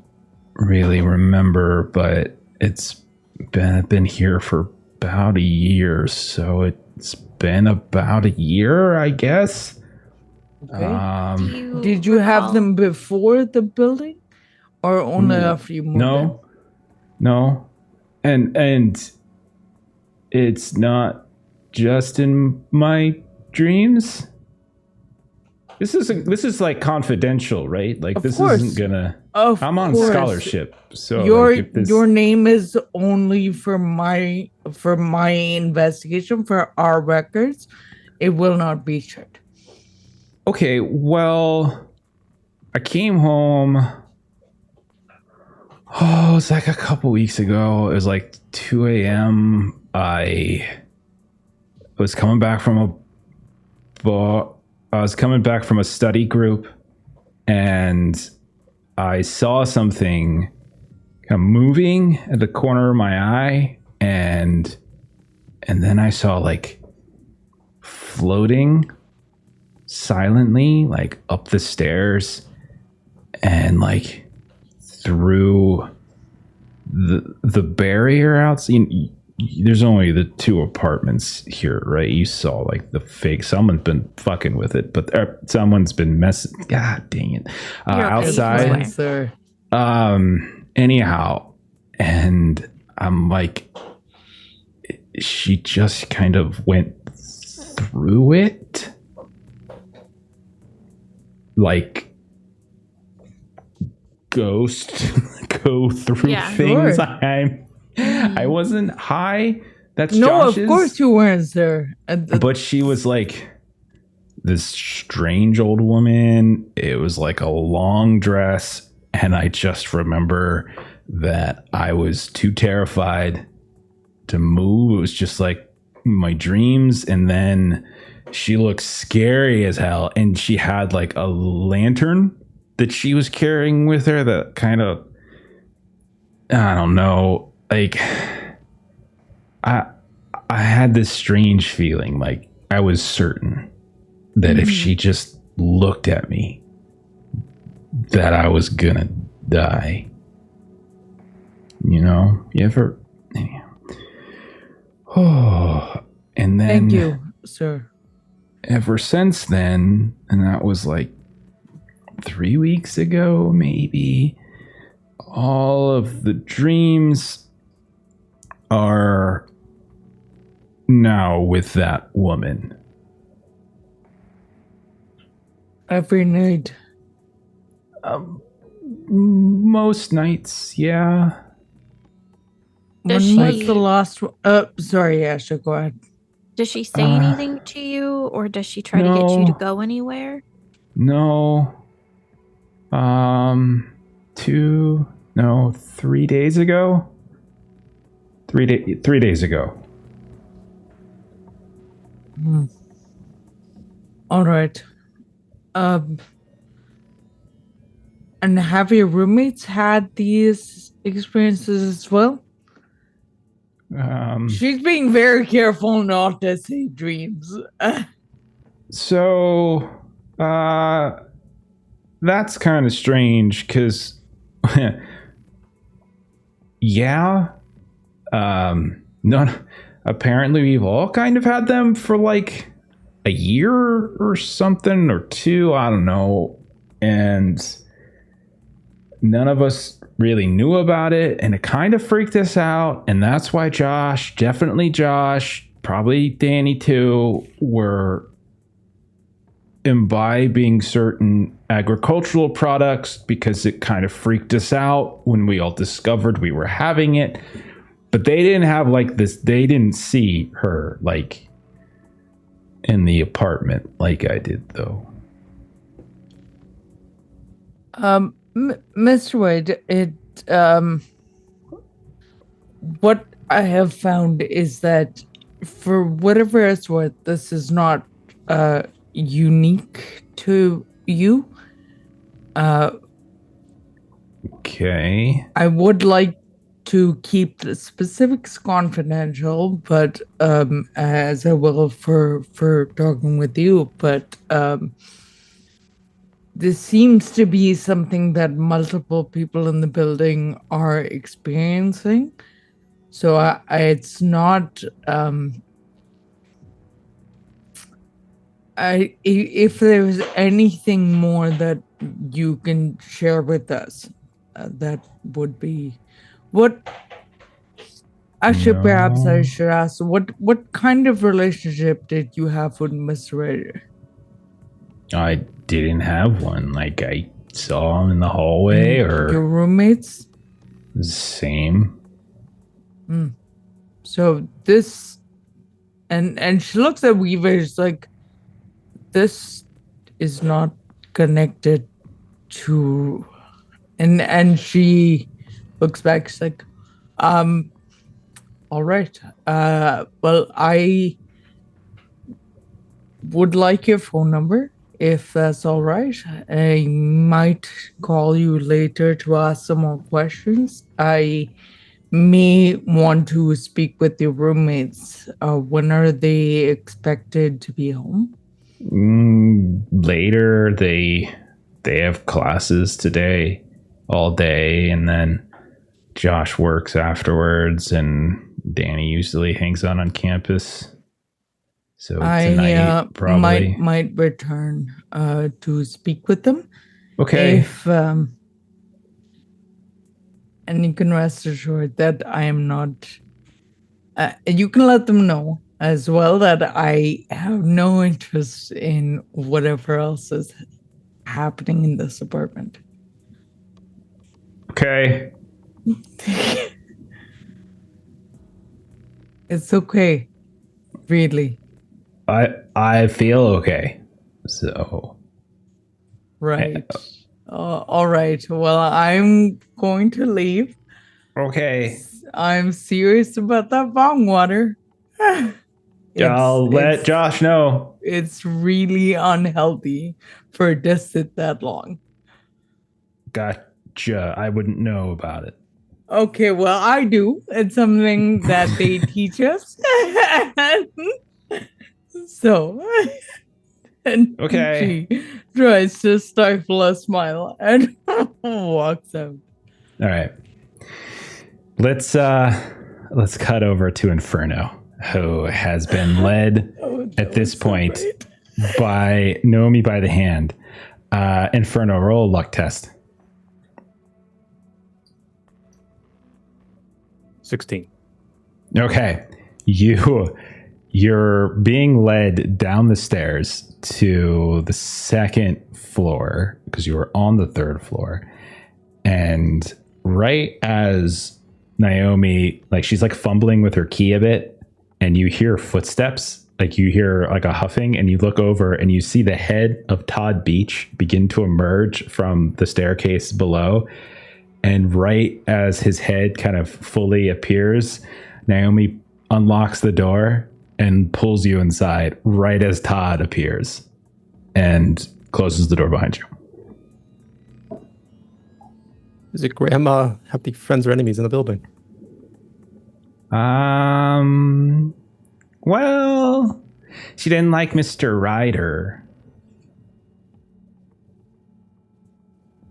really remember, but I've been here for about a year, so it's been about a year, I guess. Okay. Did you have them before the building, or only after you moved? No, and it's not just in my dreams. This is like confidential, right? Like, of this course. isn't gonna. Of I'm on course. scholarship, so your name is only for my investigation, for our records. It will not be shared. Okay, well, I came home. Oh, it was like a couple weeks ago. It was like 2 a.m. I was coming back from a study group, and I saw something kind of moving at the corner of my eye, and then I saw like floating silently like up the stairs and like through the barrier outside. There's only the two apartments here, right? You saw like the fake, someone's been fucking with it, but someone's been messing, god dang it, outside. Sir. Anyhow, and I'm like, she just kind of went through it, like ghost go through things. Sure. I wasn't high. That's no, Josh's. Of course you weren't, sir. But she was like this strange old woman. It was like a long dress, and I just remember that I was too terrified to move. It was just like my dreams, and then she looked scary as hell, and she had like a lantern that she was carrying with her that kind of, I don't know, like I had this strange feeling, like I was certain that if she just looked at me, that I was gonna die. You know, you ever? Oh, and then thank you, sir. Ever since then, and that was like 3 weeks ago, maybe. All of the dreams are now with that woman. Every night. Most nights, yeah. Does When was she- the last one? Sorry, Asha, go ahead. Does she say anything to you, or does she try to get you to go anywhere? No. 3 days ago. 3 days ago. All right. And have your roommates had these experiences as well? She's being very careful not to say dreams. So, that's kind of strange because, yeah, none. Apparently, we've all kind of had them for like a year or something or two. I don't know, and none of us really knew about it, and it kind of freaked us out, and that's why Josh, probably Danny too, were imbibing certain agricultural products because it kind of freaked us out when we all discovered we were having it. But they didn't have like this, they didn't see her like in the apartment like I did though. Mr. Wade, what I have found is that for whatever it's worth, this is not unique to you. Okay. I would like to keep the specifics confidential, but as I will for talking with you, but this seems to be something that multiple people in the building are experiencing. So it's not if there's anything more that you can share with us, that would be what. Actually, No. perhaps I should ask, what kind of relationship did you have with Mr. Raider? I didn't have one. Like I saw him in the hallway or your roommates? Same. So this, and she looks at Weaver. She's like, this is not connected to, and she looks back. She's like, all right. Well, I would like your phone number if that's all right. I might call you later to ask some more questions. I may want to speak with your roommates. When are they expected to be home? Later, they have classes today all day, and then Josh works afterwards, and Danny usually hangs out on campus. So tonight, probably might return to speak with them. Okay. If and you can rest assured that I am not. You can let them know as well that I have no interest in whatever else is happening in this apartment. Okay. It's okay. Really. I feel okay. So. Right. All right. Well, I'm going to leave. Okay. I'm serious about that bong water. I'll let Josh know. It's really unhealthy for it to sit that long. Gotcha. I wouldn't know about it. Okay, well, I do. It's something that they teach us. So, and Okay. she tries to stifle a smile and walks out. All right. Let's cut over to Inferno, who has been led at this point by Naomi by the hand. Inferno, roll a luck test. 16. Okay. You're being led down the stairs to the second floor because you were on the third floor. And right as Naomi, like she's like fumbling with her key a bit, and you hear footsteps, like you hear like a huffing, and you look over and you see the head of Todd Beach begin to emerge from the staircase below. And right as his head kind of fully appears, Naomi unlocks the door and pulls you inside right as Todd appears and closes the door behind you. Does your grandma have any friends or enemies in the building? Well, she didn't like Mr. Ryder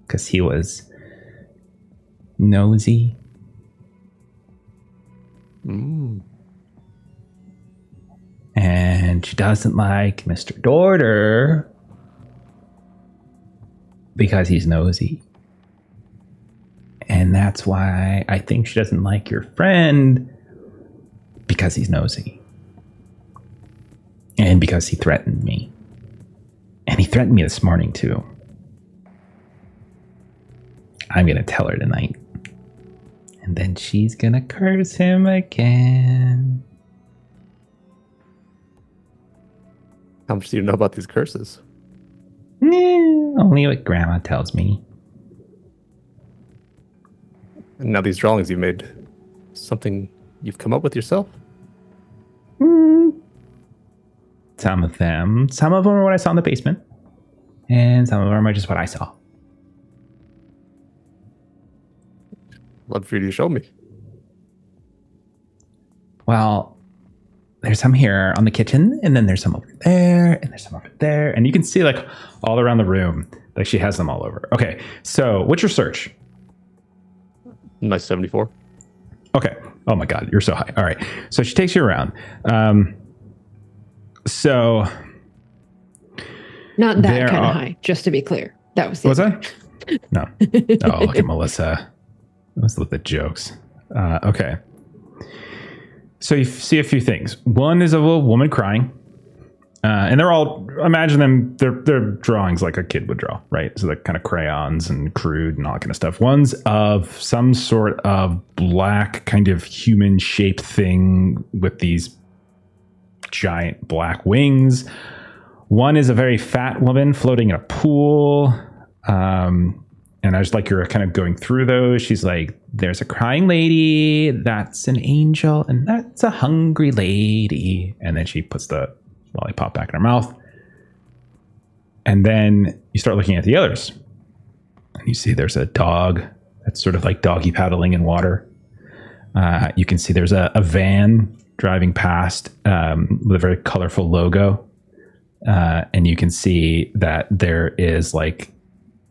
because he was nosy. And she doesn't like Mr. Dorter because he's nosy. And that's why I think she doesn't like your friend because he's nosy. And because he threatened me. And he threatened me this morning too. I'm going to tell her tonight. And then she's going to curse him again. How much do you know about these curses? Only what Grandma tells me. And now these drawings you've made, something you've come up with yourself? Some of them. Some of them are what I saw in the basement. And some of them are just what I saw. Love for you to show me. Well, there's some here on the kitchen, and then there's some over there, and there's some over there. And you can see like all around the room. Like she has them all over. Okay, so what's your search? Nice 74. Okay. Oh my God, you're so high. All right. So she takes you around. So not that kind of high, just to be clear. That was the that? No. Oh, look at Melissa. Let's look at the jokes. Okay. So you see a few things. One is of a woman crying. And they're all, imagine them, they're drawings like a kid would draw, right? So they're kind of crayons and crude and all that kind of stuff. One's of some sort of black kind of human shaped thing with these giant black wings. One is a very fat woman floating in a pool. And I just like you're kind of going through those. She's like, there's a crying lady, that's an angel, and that's a hungry lady. And then she puts the lollipop back in her mouth. And then you start looking at the others. And you see there's a dog that's sort of like doggy paddling in water. You can see there's a van driving past with a very colorful logo. And you can see that there is like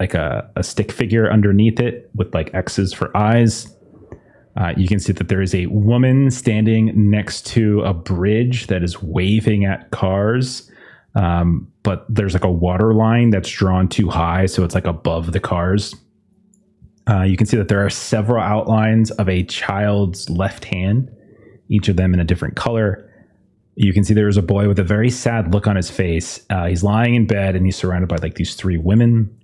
a stick figure underneath it with like X's for eyes. You can see that there is a woman standing next to a bridge that is waving at cars. But there's like a water line that's drawn too high. So it's like above the cars. You can see that there are several outlines of a child's left hand, each of them in a different color. You can see there's a boy with a very sad look on his face. He's lying in bed and he's surrounded by like these three women.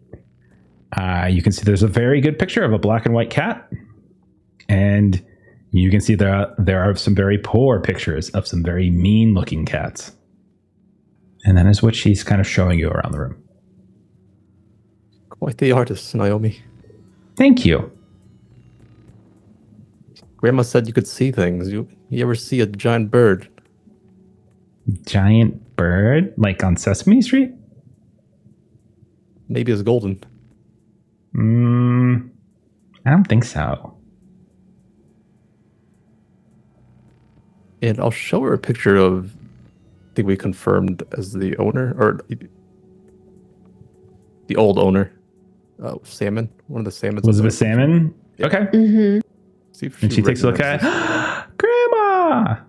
You can see there's a very good picture of a black and white cat. And you can see there are some very poor pictures of some very mean looking cats. And that is what she's kind of showing you around the room. Quite the artist, Naomi. Thank you. Grandma said you could see things. You ever see a giant bird? Giant bird? Like on Sesame Street? Maybe it's golden. I don't think so. And I'll show her a picture of, I think we confirmed as the owner, or the old owner. Salmon. One of the salmons. Elizabeth Salmon? Yeah. Okay. Mm-hmm. See if And she takes a look at it. Grandma!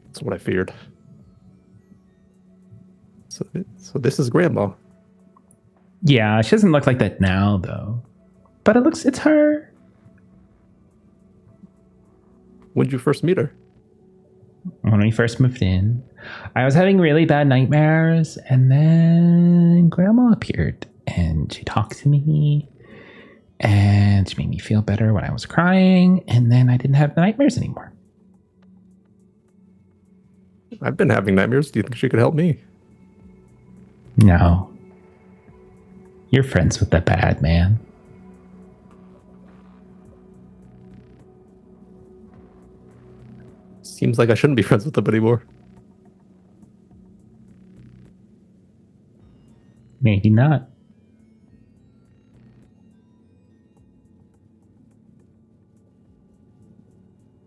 That's what I feared. So this is Grandma. Yeah, she doesn't look like that now, though. But it's her. When did you first meet her? When we first moved in, I was having really bad nightmares, and then Grandma appeared, and she talked to me, and she made me feel better when I was crying, and then I didn't have the nightmares anymore. I've been having nightmares. Do you think she could help me? No. You're friends with the bad man. Seems like I shouldn't be friends with them anymore. Maybe not.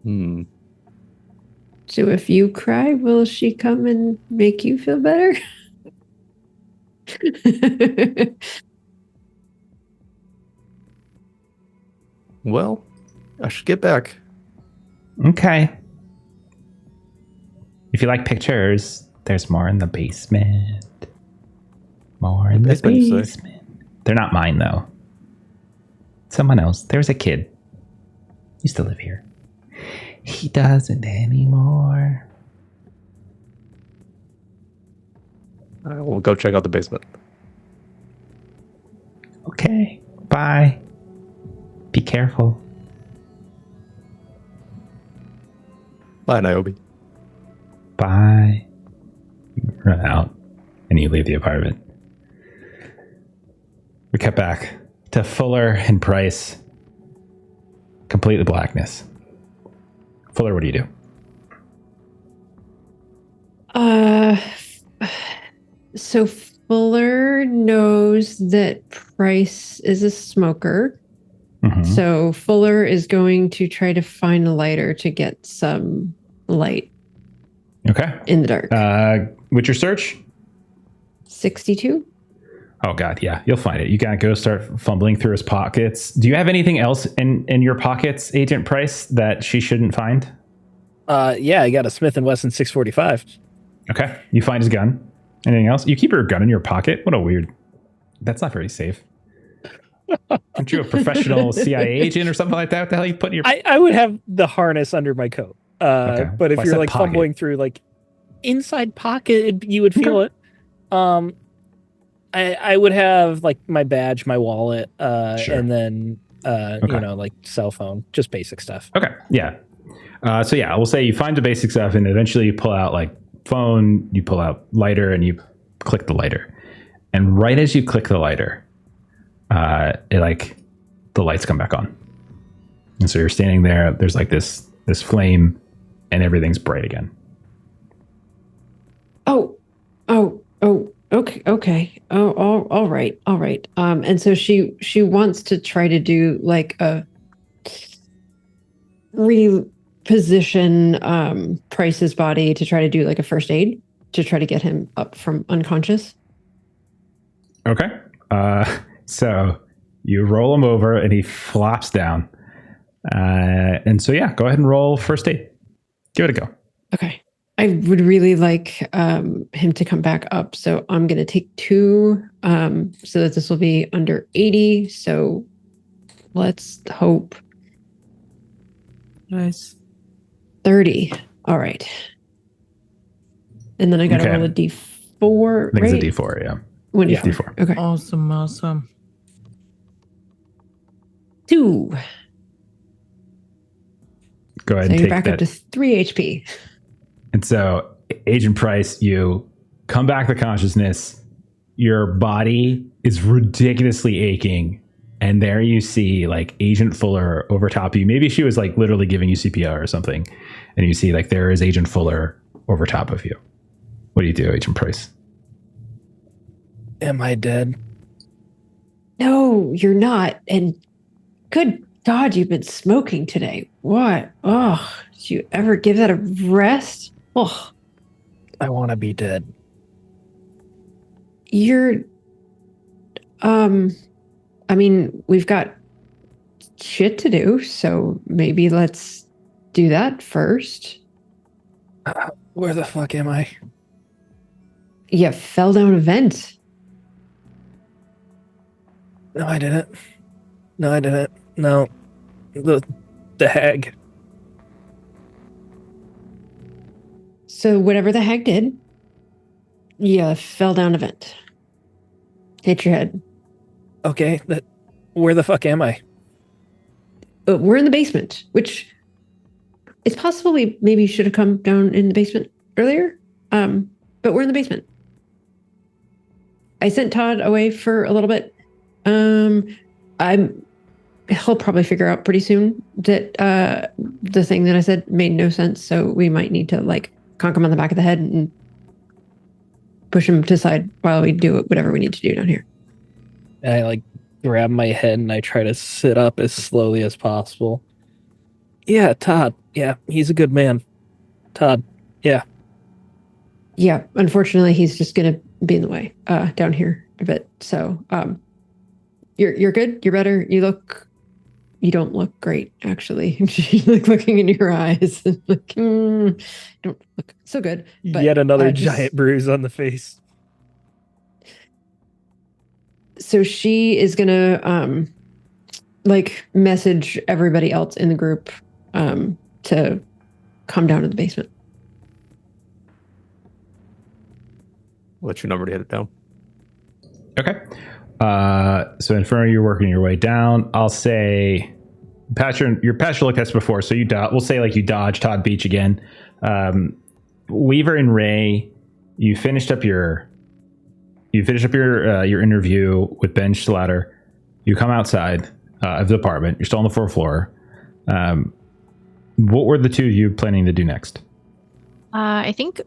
So if you cry, will she come and make you feel better? Well, I should get back. Okay. If you like pictures, there's more in the basement. More in the Basement, you say? basement. They're not mine, though. Someone else. There's a kid. Used to live here. He doesn't anymore. I will go check out the basement. Okay. Bye. Be careful. Bye, Niobe. Bye. You run out and you leave the apartment. We cut back to Fuller and Price. Complete the blackness. Fuller, what do you do? So Fuller knows that Price is a smoker. Mhm. So Fuller is going to try to find a lighter to get some light Okay. in the dark. With your search? 62? Oh, God, yeah. You'll find it. You gotta go start fumbling through his pockets. Do you have anything else in your pockets, Agent Price, that she shouldn't find? Yeah, I got a Smith & Wesson 645. Okay. You find his gun. Anything else? You keep your gun in your pocket? What a weird... That's not very safe. Aren't you a professional CIA agent or something like that? What the hell you put in your... I would have the harness under my coat. Okay. But if Well, I you're said like pocket. fumbling through like inside pocket, you would feel it. I would have like my badge, my wallet, Sure. and then Okay. you know, like cell phone, just basic stuff. Okay. Yeah. So yeah, we'll say you find the basic stuff and eventually you pull out like phone, you pull out lighter and you click the lighter. And right as you click the lighter, it like the lights come back on. And so you're standing there, there's like this flame and everything's bright again. Okay. All right. And so she wants to try to do like a reposition Price's body to try to do like a first aid to try to get him up from unconscious. Okay. So you roll him over and he flops down. And so yeah, go ahead and roll first aid. Give it a go. Okay. I would really like him to come back up. So I'm going to take 2 so that this will be under 80. So let's hope Nice. 30. All right. And then I got to roll a D4, I think right? it's a D4, yeah. One Yeah. D4. D4. Okay. Awesome. 2. Go ahead So and you're take back that. up to 3 HP. And so, Agent Price, you come back to consciousness. Your body is ridiculously aching. And there you see like Agent Fuller over top of you. Maybe she was like literally giving you CPR or something. And you see like there is Agent Fuller over top of you. What do you do, Agent Price? Am I dead? No, you're not. And good God, you've been smoking today. What? Oh, did you ever give that a rest? Oh, I want to be dead. you're, I mean, we've got shit to do, so maybe let's do that first. Where the fuck am I? You fell down a vent. No, I didn't. No, the hag. So whatever the hag did, you fell down a vent. Hit your head. Okay, where the fuck am I? We're in the basement, which it's possible we maybe should have come down in the basement earlier. But we're in the basement. I sent Todd away for a little bit. He'll probably figure out pretty soon that the thing that I said made no sense. So we might need to like conk him on the back of the head and push him to the side while we do whatever we need to do down here. And I like grab my head and I try to sit up as slowly as possible. Yeah, Todd. Yeah, he's a good man. Todd. Yeah. Yeah, unfortunately, he's just going to be in the way down here a bit. So you're good. You're better. You don't look great, actually. Like looking in your eyes, like don't look so good. But, yet another giant bruise on the face. So she is gonna like message everybody else in the group to come down to the basement. What's your number to hit it down? Okay. So Inferno, you're working your way down. I'll say you're past your look test before, so we'll say like you dodge Todd Beach again. Weaver and Ray, you finished up your interview with Ben Schlatter. You come outside of the apartment. You're still on the 4th floor. What were the two of you planning to do next? I think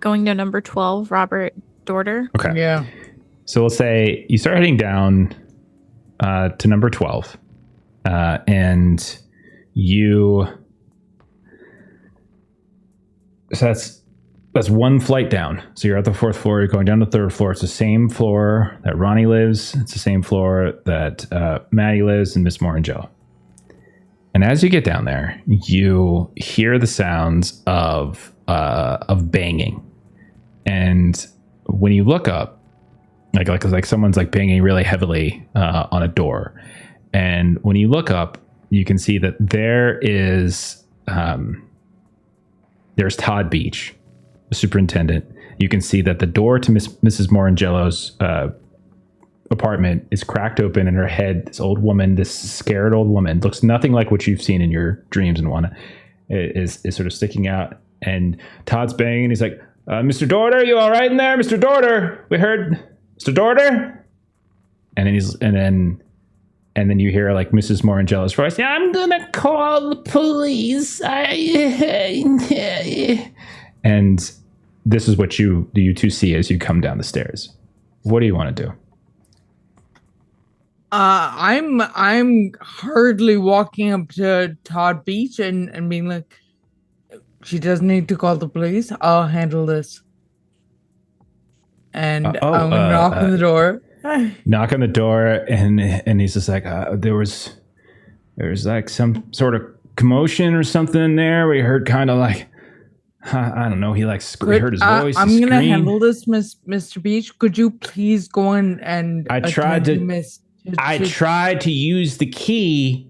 going to number 12, Robert Dorter. Okay. Yeah. So let's say you start heading down to number 12, and that's one flight down. So you're at the 4th floor. You're going down to the 3rd floor. It's the same floor that Ronnie lives. It's the same floor that Maddie lives and Miss Morangella. And as you get down there, you hear the sounds of banging, and when you look up, like someone's like banging really heavily on a door, and when you look up, you can see that there's Todd Beach, the superintendent. You can see that the door to Mrs. Morangello's apartment is cracked open, and her head, this old woman, this scared old woman, looks nothing like what you've seen in your dreams and whatnot, is sort of sticking out. And Todd's banging. He's like, Mr. Dorter, you all right in there? Mr. Dorter, we heard Mr. Dorter. And then you hear like Mrs. Morangella's voice. Yeah, I'm gonna call the police. And this is what you two see as you come down the stairs. What do you want to do? I'm hardly walking up to Todd Beach and being like, she doesn't need to call the police. I'll handle this. And I'm gonna knock on the door. Knock on the door, and he's just like, there was like some sort of commotion or something in there. We heard kind of like, I don't know. He like heard his voice. I'm gonna handle this, Mr. Beach. Could you please go in and I tried to use the key,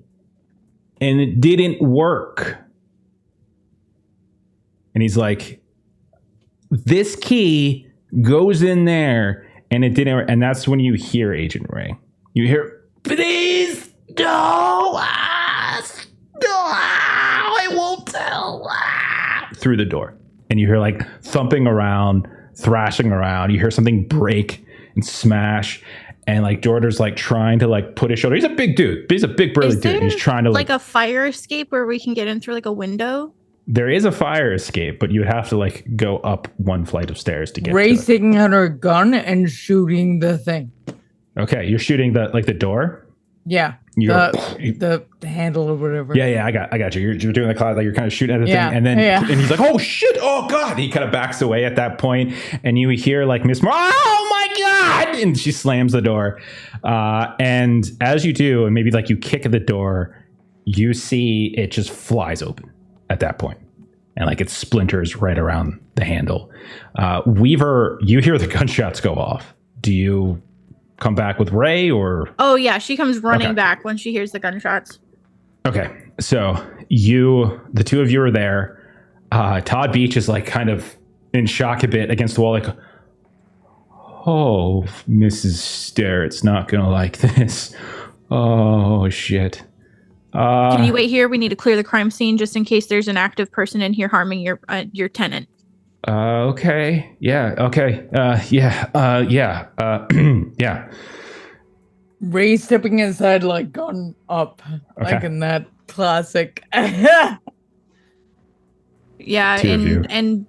and it didn't work. And he's like, this key goes in there, and it didn't. And that's when you hear Agent Ray. You hear, please, no, I won't tell. Through the door. And you hear like thumping around, thrashing around. You hear something break and smash. And like Jordan's like trying to like put his shoulder. He's a big dude. He's a big burly dude. And he's trying to like a fire escape where we can get in through like a window. There is a fire escape, but you would have to like go up one flight of stairs to get Ray's taking out her gun and shooting the thing. Okay, you're shooting the door? Yeah. The handle or whatever. Yeah, I got you. You're doing the cloud, like you're kind of shooting at the thing, and then and he's like, "Oh shit! Oh god!" And he kind of backs away at that point, and you hear like Miss Moore, "Oh my god!" And she slams the door. And as you do, and maybe like you kick at the door, you see it just flies open at that point, and like it splinters right around the handle. Weaver, you hear the gunshots go off. Do you come back with Ray or? Oh yeah, she comes running back when she hears the gunshots. Okay, so the two of you are there. Todd Beach is like kind of in shock a bit against the wall, like, oh, Mrs. Sterrett's not gonna like this. Oh shit. Can you wait here? We need to clear the crime scene just in case there's an active person in here harming your tenant. Okay. Yeah. Okay. Yeah. Yeah. Ray stepping inside, like gone up, like in that classic. Yeah, and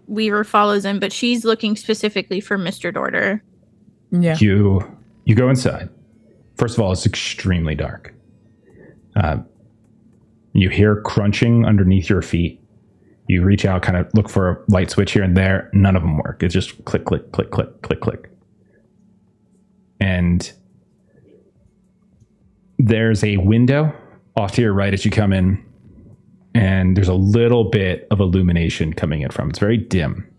Weaver follows him, but she's looking specifically for Mr. Dorder. Yeah. You go inside. First of all, it's extremely dark. You hear crunching underneath your feet. You reach out, kind of look for a light switch here and there. None of them work. It's just click, click, click, click, click, click. And there's a window off to your right as you come in. And there's a little bit of illumination coming in from it. It's very dim.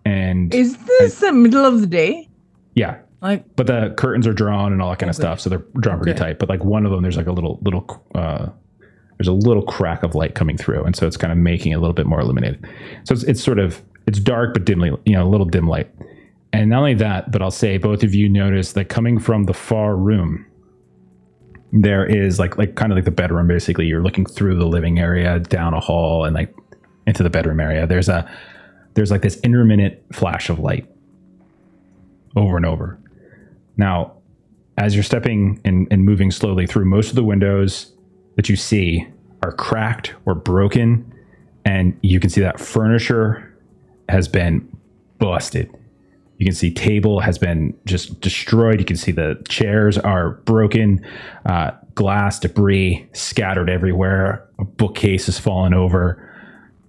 And is this the middle of the day? Yeah. But the curtains are drawn and all that kind of stuff, so they're drawn pretty tight. But like one of them, there's like a little there's a little crack of light coming through, and so it's kind of making it a little bit more illuminated. So it's dark but dimly, a little dim light. And not only that, but I'll say both of you notice that coming from the far room, there is like kind of like the bedroom. Basically, you're looking through the living area, down a hall, and like into the bedroom area. There's like this intermittent flash of light over and over. Now, as you're stepping and moving slowly through, most of the windows that you see are cracked or broken, and you can see that furniture has been busted. You can see table has been just destroyed. You can see the chairs are broken, glass debris scattered everywhere. A bookcase has fallen over,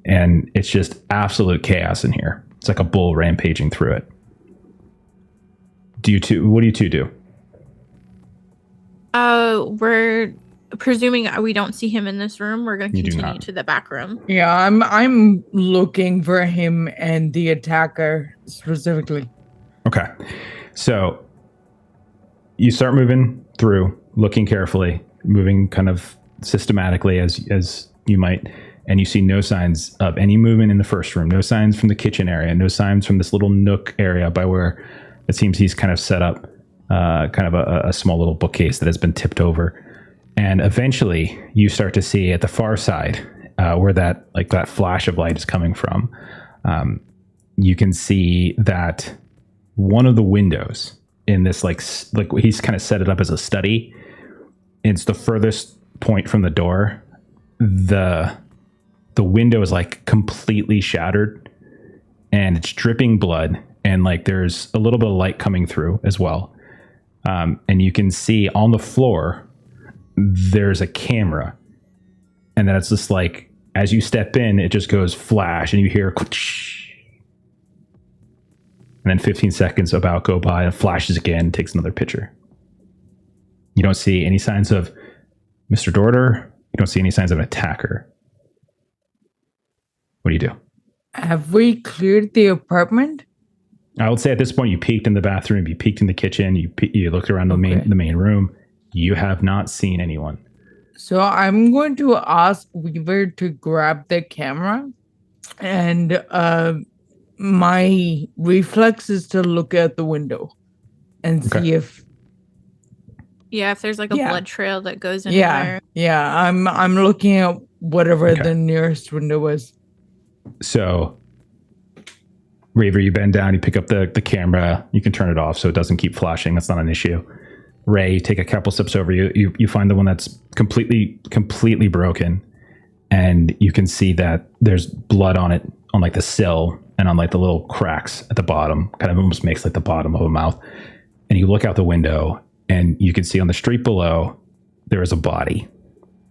and it's just absolute chaos in here. It's like a bull rampaging through it. What do you two do? We're presuming we don't see him in this room. We're going to continue to the back room. Yeah, I'm looking for him and the attacker specifically. Okay. So you start moving through, looking carefully, moving kind of systematically as you might, and you see no signs of any movement in the first room, no signs from the kitchen area, no signs from this little nook area by where it seems he's kind of set up kind of a small little bookcase that has been tipped over. And eventually you start to see at the far side where that flash of light is coming from. You can see that one of the windows in this, like he's kind of set it up as a study. It's the furthest point from the door. The window is like completely shattered and it's dripping blood. And like there's a little bit of light coming through as well. And you can see on the floor, there's a camera. And then it's just like, as you step in, it just goes flash and you hear, and then 15 seconds about go by and flashes again, takes another picture. You don't see any signs of Mr. Dorder. You don't see any signs of an attacker. What do you do? Have we cleared the apartment? I would say at this point, you peeked in the bathroom, you peeked in the kitchen, you looked around the main room. You have not seen anyone. So I'm going to ask Weaver to grab the camera, and my reflex is to look at the window and see if there's like a blood trail that goes anywhere. Yeah, I'm looking at whatever the nearest window is. So, Raver, you bend down, you pick up the camera, you can turn it off so it doesn't keep flashing. That's not an issue. Ray, you take a couple steps over, you find the one that's completely broken, and you can see that there's blood on it, on like the sill and on like the little cracks at the bottom, kind of almost makes like the bottom of a mouth. And you look out the window and you can see on the street below, there is a body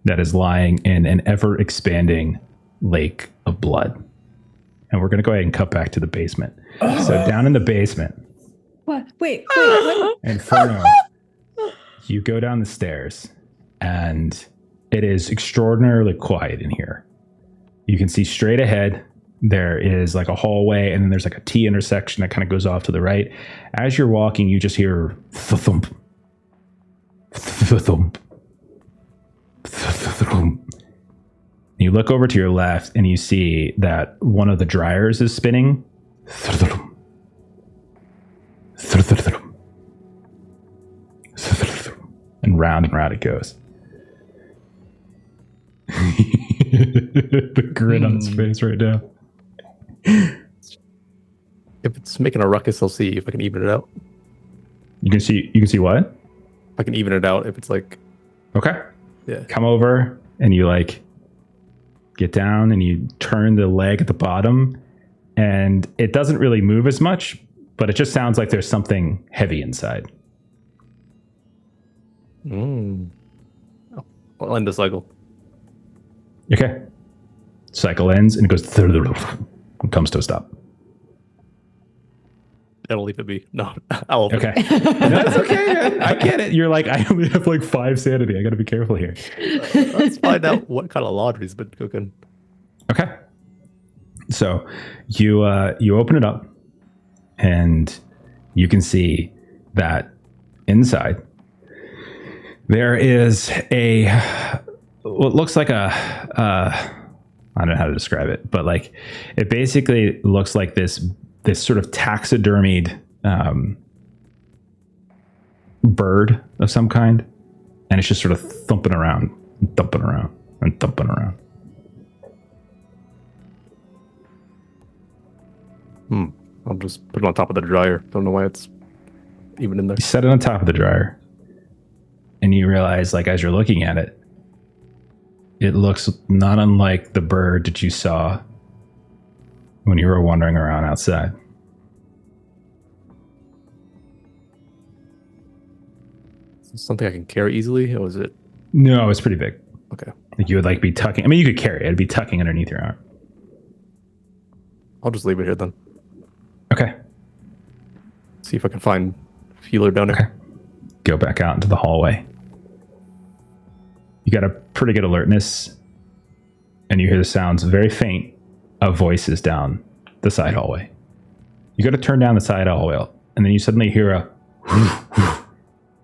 that is lying in an ever expanding lake of blood. And we're going to go ahead and cut back to the basement. So down in the basement. What? Wait. Inferno. You go down the stairs and it is extraordinarily quiet in here. You can see straight ahead. There is like a hallway, and then there's like a T intersection that kind of goes off to the right. As you're walking, you just hear thump, thump, thump. You look over to your left, and you see that one of the dryers is spinning. And round it goes. The grin on his face right now. If it's making a ruckus, I'll see if I can even it out. You can see what? I can even it out if it's like, okay. Yeah. Come over and you like get down and you turn the leg at the bottom, and it doesn't really move as much, but it just sounds like there's something heavy inside. I'll end the cycle. Okay. Cycle ends and it goes and comes to a stop. That'll leave it be. No, I'll open Okay. No, it's okay, man. I get it. You're like, I only have like 5 sanity. I got to be careful here. Let's find out what kind of laundry's been cooking. Okay. So you open it up, and you can see that inside there is what looks like I don't know how to describe it, but like it basically looks like this sort of taxidermied bird of some kind, and it's just sort of thumping around and thumping around and thumping around. I'll just put it on top of the dryer. Don't know why it's even in there. You set it on top of the dryer, and you realize, like, as you're looking at it, it looks not unlike the bird that you saw when you were wandering around outside. Is this something I can carry easily, or is it? No, it's pretty big. Okay. Like you would like be tucking. I mean, you could carry it. It'd be tucking underneath your arm. I'll just leave it here then. Okay. See if I can find feeler down there. Okay. Go back out into the hallway. You got a pretty good alertness, and you hear the sounds, very faint, of voices down the side hallway. You got to turn down the side hallway, and then you suddenly hear a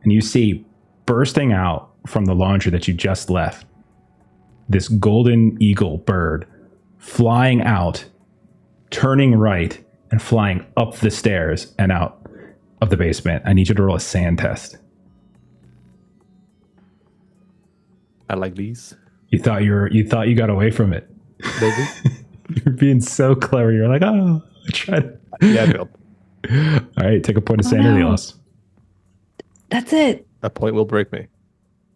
and you see bursting out from the laundry that you just left this golden eagle bird flying out, turning right, and flying up the stairs and out of the basement. I need you to roll a sand test. I like these. You thought you got away from it. Maybe. You're being so clever. You're like, oh, I tried. Yeah, I failed. All right, take a point of sanity loss. That's it. That point will break me.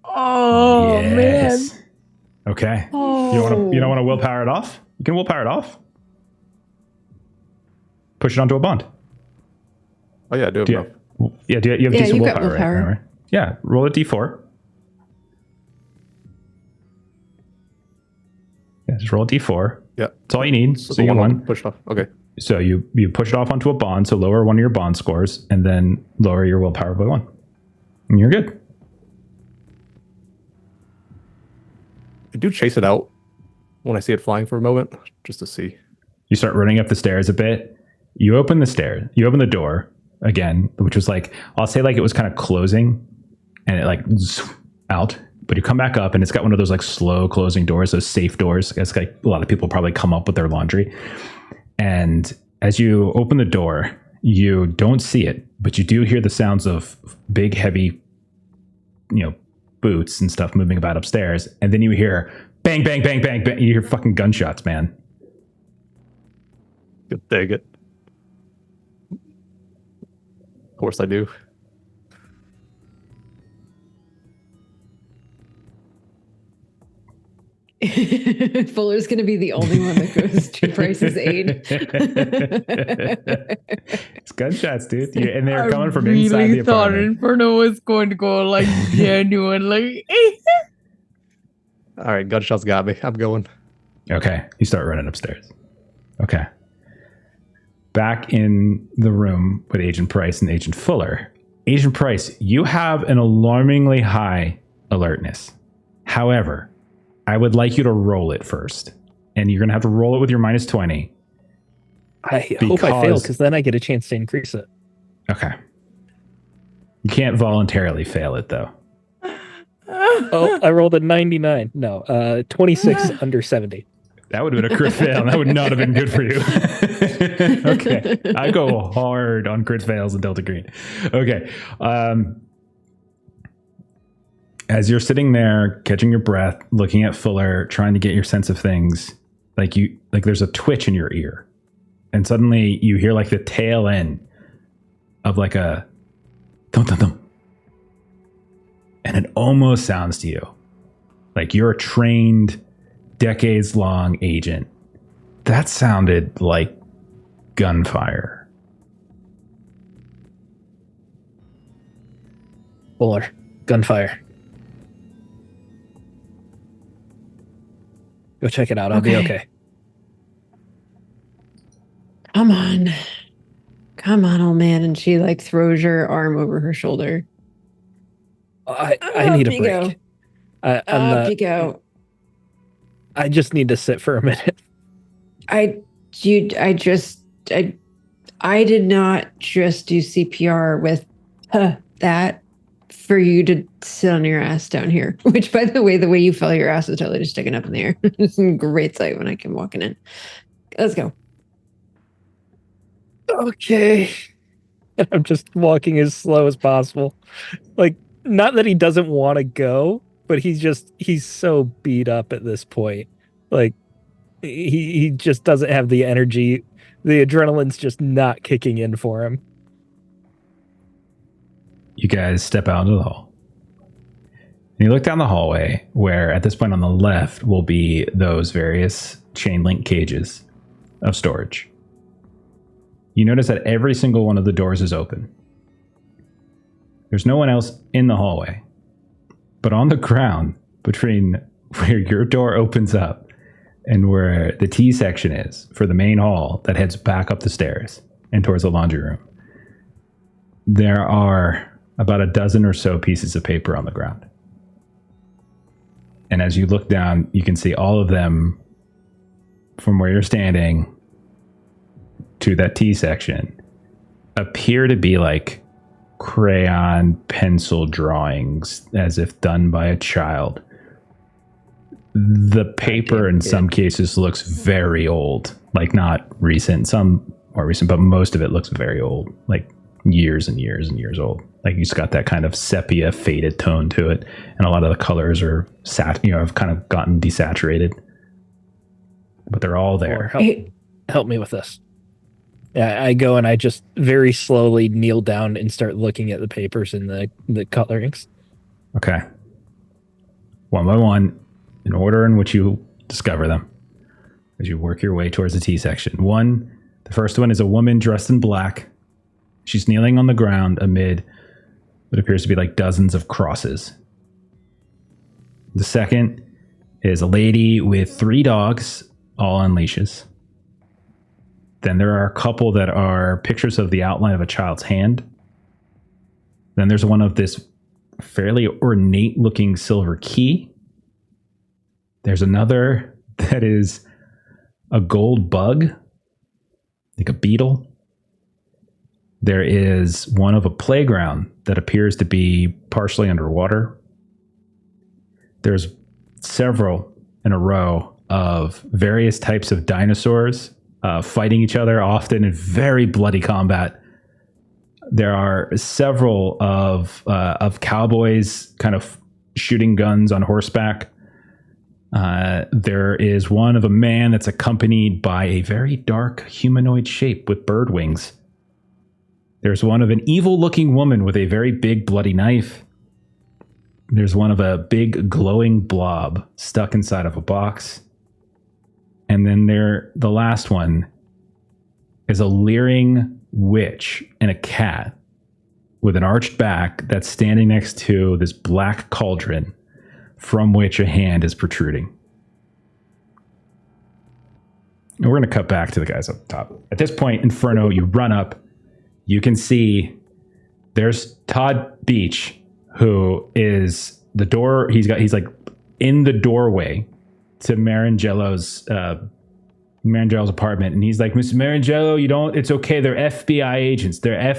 Oh man. Okay. Oh. You don't want to willpower it off? You can willpower it off. Push it onto a bond. Oh yeah, I do have enough. You have Yeah, decent you've got willpower, right? Yeah, roll a d4. Yeah, just roll a d4. Yeah. That's all you need. So you won. Push off. Okay. So you push it off onto a bond, so lower one of your bond scores, and then lower your willpower by 1. And you're good. I do chase it out when I see it flying for a moment, just to see. You start running up the stairs a bit. You open the stairs. You open the door again, which was like, I'll say like it was kind of closing, and it like out. But you come back up, and it's got one of those like slow closing doors, those safe doors. It's like a lot of people probably come up with their laundry. And as you open the door, you don't see it, but you do hear the sounds of big, heavy, boots and stuff moving about upstairs. And then you hear bang, bang, bang, bang, bang. You hear fucking gunshots, man. Good dang it. Of course I do. Fuller's going to be the only one that goes to Bryce's aid. It's gunshots, dude. And they're coming from inside the I thought apartment. Inferno was going to go like genuine, like. All right, gunshots got me. I'm going. Okay, you start running upstairs. Okay. Back in the room with Agent Price and Agent Fuller. Agent Price, you have an alarmingly high alertness. However, I would like you to roll it first. and you're going to have to roll it with your minus 20. I hope I fail, because then I get a chance to increase it. Okay. You can't voluntarily fail it, though. Oh, I rolled a 99. No, 26 under 70. That would have been a crit fail. That would not have been good for you. Okay. I go hard on crit fails in deltagreen. Okay. As you're sitting there, catching your breath, looking at Fuller, trying to get your sense of things, like there's a twitch in your ear. And suddenly you hear like the tail end of like a thump, thump, thump. And it almost sounds to you like you're a trained, decades-long agent. That sounded like gunfire. Fuller, gunfire. Go check it out. I'll be okay. Come on, old man. And she like throws your arm over her shoulder. I need a break. Up you go. I just need to sit for a minute. I did not just do CPR with that for you to sit on your ass down here. Which, by the way you fell, your ass is totally just sticking up in the air. It's a great sight when I came walking in. Let's go. Okay. And I'm just walking as slow as possible. Like, not that he doesn't want to go, but he's so beat up at this point. Like, he just doesn't have the energy. The adrenaline's just not kicking in for him. You guys step out into the hall. And you look down the hallway where at this point on the left will be those various chain link cages of storage. You notice that every single one of the doors is open. There's no one else in the hallway. But on the ground, between where your door opens up and where the T section is for the main hall that heads back up the stairs and towards the laundry room, there are about a dozen or so pieces of paper on the ground. And as you look down, you can see all of them from where you're standing to that T section appear to be like crayon pencil drawings as if done by a child. The paper in some cases looks very old, like not recent, some more recent, but most of it looks very old, like years and years and years old. Like it's got that kind of sepia faded tone to it, and a lot of the colors are have kind of gotten desaturated, but they're all there. Help me with this. Yeah, I go and I just very slowly kneel down and start looking at the papers and the colorings. Okay. One by one, in order in which you discover them, as you work your way towards the T section. The first one is a woman dressed in black. She's kneeling on the ground amid what appears to be like dozens of crosses. The second is a lady with 3 dogs, all on leashes. Then there are a couple that are pictures of the outline of a child's hand. Then there's one of this fairly ornate looking silver key. There's another that is a gold bug, like a beetle. There is one of a playground that appears to be partially underwater. There's several in a row of various types of dinosaurs fighting each other, often in very bloody combat. There are several of cowboys kind of shooting guns on horseback. There is one of a man that's accompanied by a very dark humanoid shape with bird wings. There's one of an evil-looking woman with a very big bloody knife. There's one of a big glowing blob stuck inside of a box. And then the last one is a leering witch and a cat with an arched back that's standing next to this black cauldron from which a hand is protruding. And we're going to cut back to the guys up top. At this point, Inferno, you run up. You can see there's Todd Beach, who is the door. He's like in the doorway to Marangello's apartment, and he's like, Mr. Marangello, you don't. It's okay. They're FBI agents. They're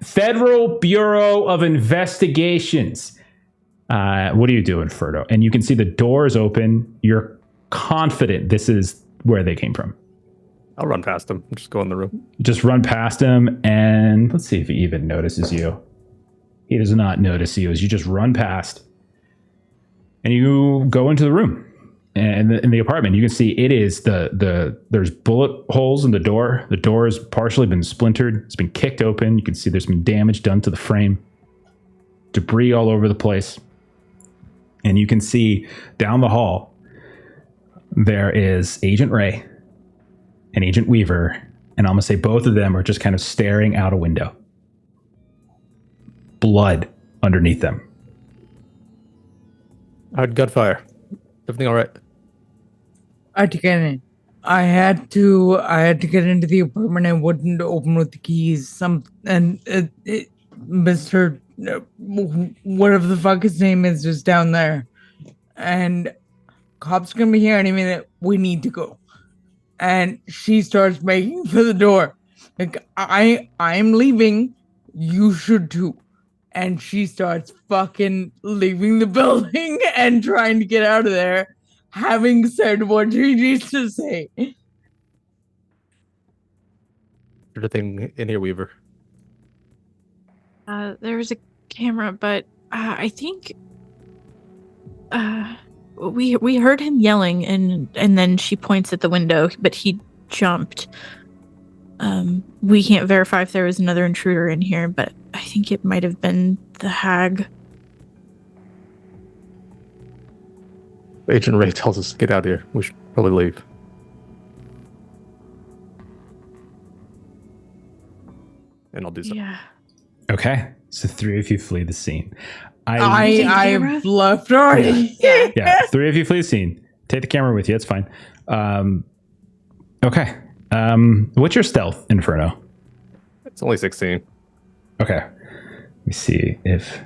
Federal Bureau of Investigations. What are you doing, Ferdo? And you can see the door is open. You're confident this is where they came from. I'll run past him. Just go in the room. Just run past him, and let's see if he even notices you. He does not notice you as you just run past. And you go into the room. And in the apartment, you can see it is there's bullet holes in the door. The door has partially been splintered. It's been kicked open. You can see there's been damage done to the frame. Debris all over the place. And you can see down the hall, there is Agent Ray and Agent Weaver. And I'm going to say both of them are just kind of staring out a window. Blood underneath them. I heard gunfire. Everything all right? I had to get in. I had to get into the apartment. I wouldn't open with the keys. Mr. Whatever the fuck his name is just down there, and cops gonna be here any minute. We need to go. And she starts making for the door. Like, I'm leaving. You should too. And she starts fucking leaving the building and trying to get out of there, having said what she needs to say. Everything in here, Weaver? There was a camera, but I think we heard him yelling, and then she points at the window, but he jumped. We can't verify if there was another intruder in here, but I think it might have been the hag. Agent Ray tells us to get out of here. We should probably leave. And I'll do so. Yeah. Okay, so 3 of you flee the scene. I've left already. Yeah, 3 of you flee the scene. Take the camera with you. It's fine. Okay. What's your stealth, Inferno? It's only 16. Okay. Let me see if...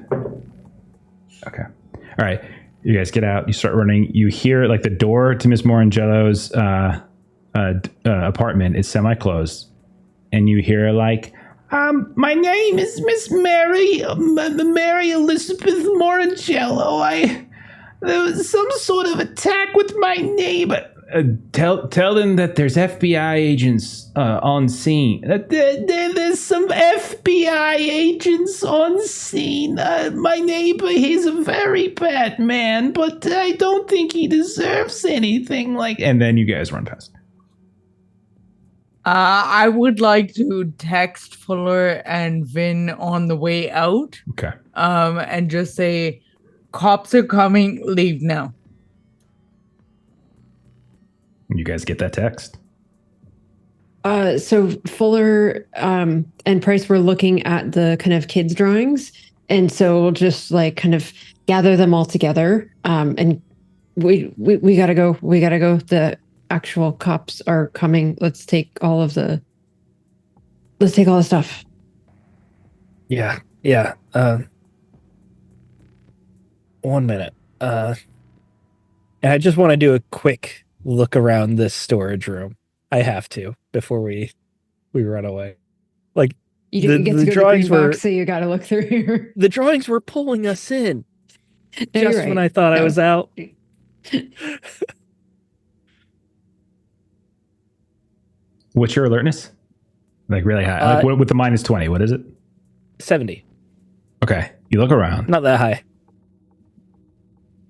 Okay. All right. You guys get out. You start running. You hear like the door to Miss Morangello's apartment is semi-closed. And you hear like, my name is Miss Mary Elizabeth Morangello. There was some sort of attack with my neighbor. Tell them that there's FBI agents on scene. There's some FBI agents on scene. My neighbor, he's a very bad man, but I don't think he deserves anything like... And then you guys run past. I would like to text Fuller and Vin on the way out. Okay. And just say, cops are coming, leave now. You guys get that text? So Fuller and Price were looking at the kind of kids' drawings, and so we'll just like kind of gather them all together. And we gotta go. We gotta go. The actual cops are coming. Let's take all the stuff. Yeah. 1 minute. And I just want to do a quick look around this storage room. I have to before we run away. Like You didn't get to go drawings to the green were box, so you got to look through here. the drawings were pulling us in No, just when I thought I was out. What's your alertness? Like really high. Like with the minus 20, what is it? 70. Okay. You look around. Not that high.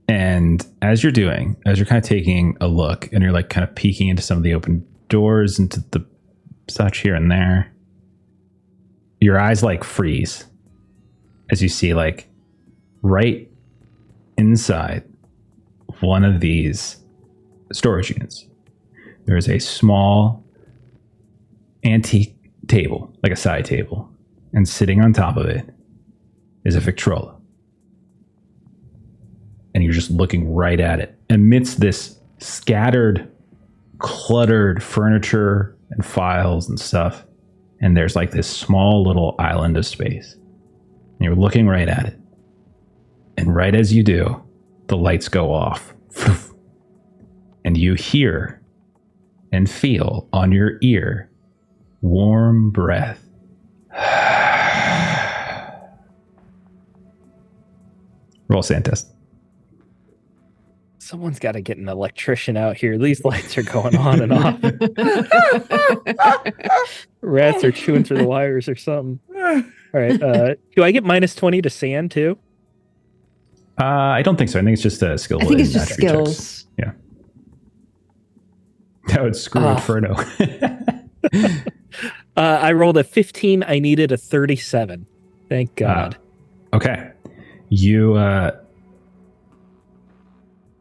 And as you're kind of taking a look and you're like kind of peeking into some of the open doors, into the such here and there, your eyes like freeze as you see like right inside one of these storage units, there is a small antique table, like a side table, and sitting on top of it is a Victrola. And you're just looking right at it amidst this scattered, cluttered furniture and files and stuff. And there's like this small little island of space. And you're looking right at it. And right as you do, the lights go off. And you hear and feel on your ear warm breath. Roll sand test. Someone's got to get an electrician out here. These lights are going on and off. Rats are chewing through the wires or something. All right. Do I get -20 to sand too? I don't think so. I think it's just a skill. I think it's and just attribute checks. skills. Yeah. That would screw Inferno. I rolled a 15. I needed a 37. Thank God. Okay. You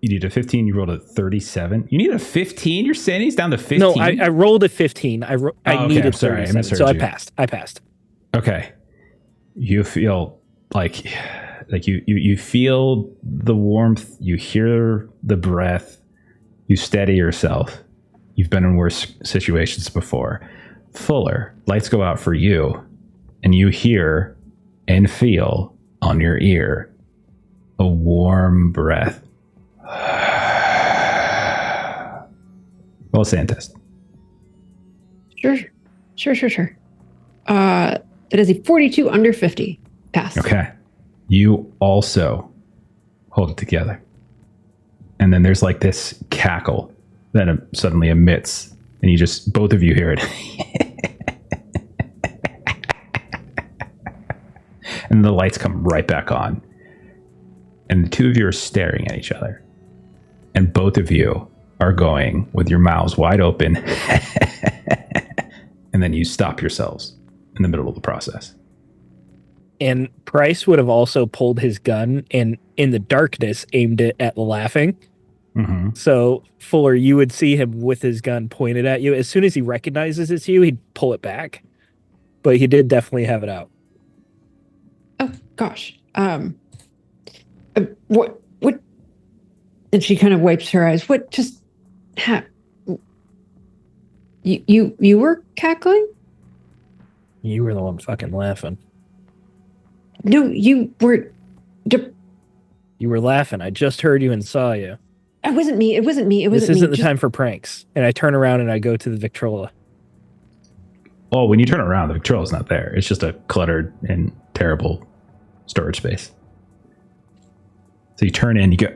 need a 15. You rolled a 37. You need a 15? Your sanity's down to 15? No, I rolled a 15. I needed 37. So I passed. Okay. You feel like you feel the warmth. You hear the breath. You steady yourself. You've been in worse situations before. Fuller, lights go out for you, and you hear and feel on your ear a warm breath. Roll a sand test. Sure. That is a 42 under 50. Pass. Okay. You also hold it together. And then there's like this cackle that suddenly emits, and you just, both of you hear it. And the lights come right back on. And the two of you are staring at each other. And both of you are going with your mouths wide open. And then you stop yourselves in the middle of the process. And Price would have also pulled his gun and in the darkness aimed it at the laughing. Mm-hmm. So Fuller, you would see him with his gun pointed at you. As soon as he recognizes it's you, he'd pull it back. But he did definitely have it out. Oh gosh. What? And she kind of wipes her eyes. What just happened? You were cackling? You were the one fucking laughing. No, you were. You were laughing. I just heard you and saw you. It wasn't me. This isn't the time for pranks. And I turn around and I go to the Victrola. Oh, when you turn around, the Victrola's not there. It's just a cluttered and terrible storage space. So you turn in, you go,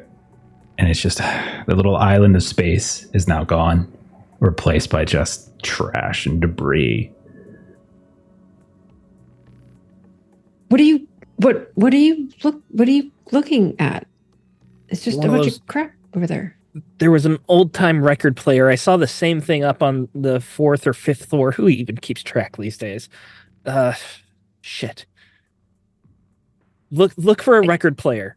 and it's just the little island of space is now gone, replaced by just trash and debris. What are you looking at? It's just a bunch of crap over there. There was an old time record player. I saw the same thing up on the 4th or 5th floor. Who even keeps track these days? Shit. Look for a record player.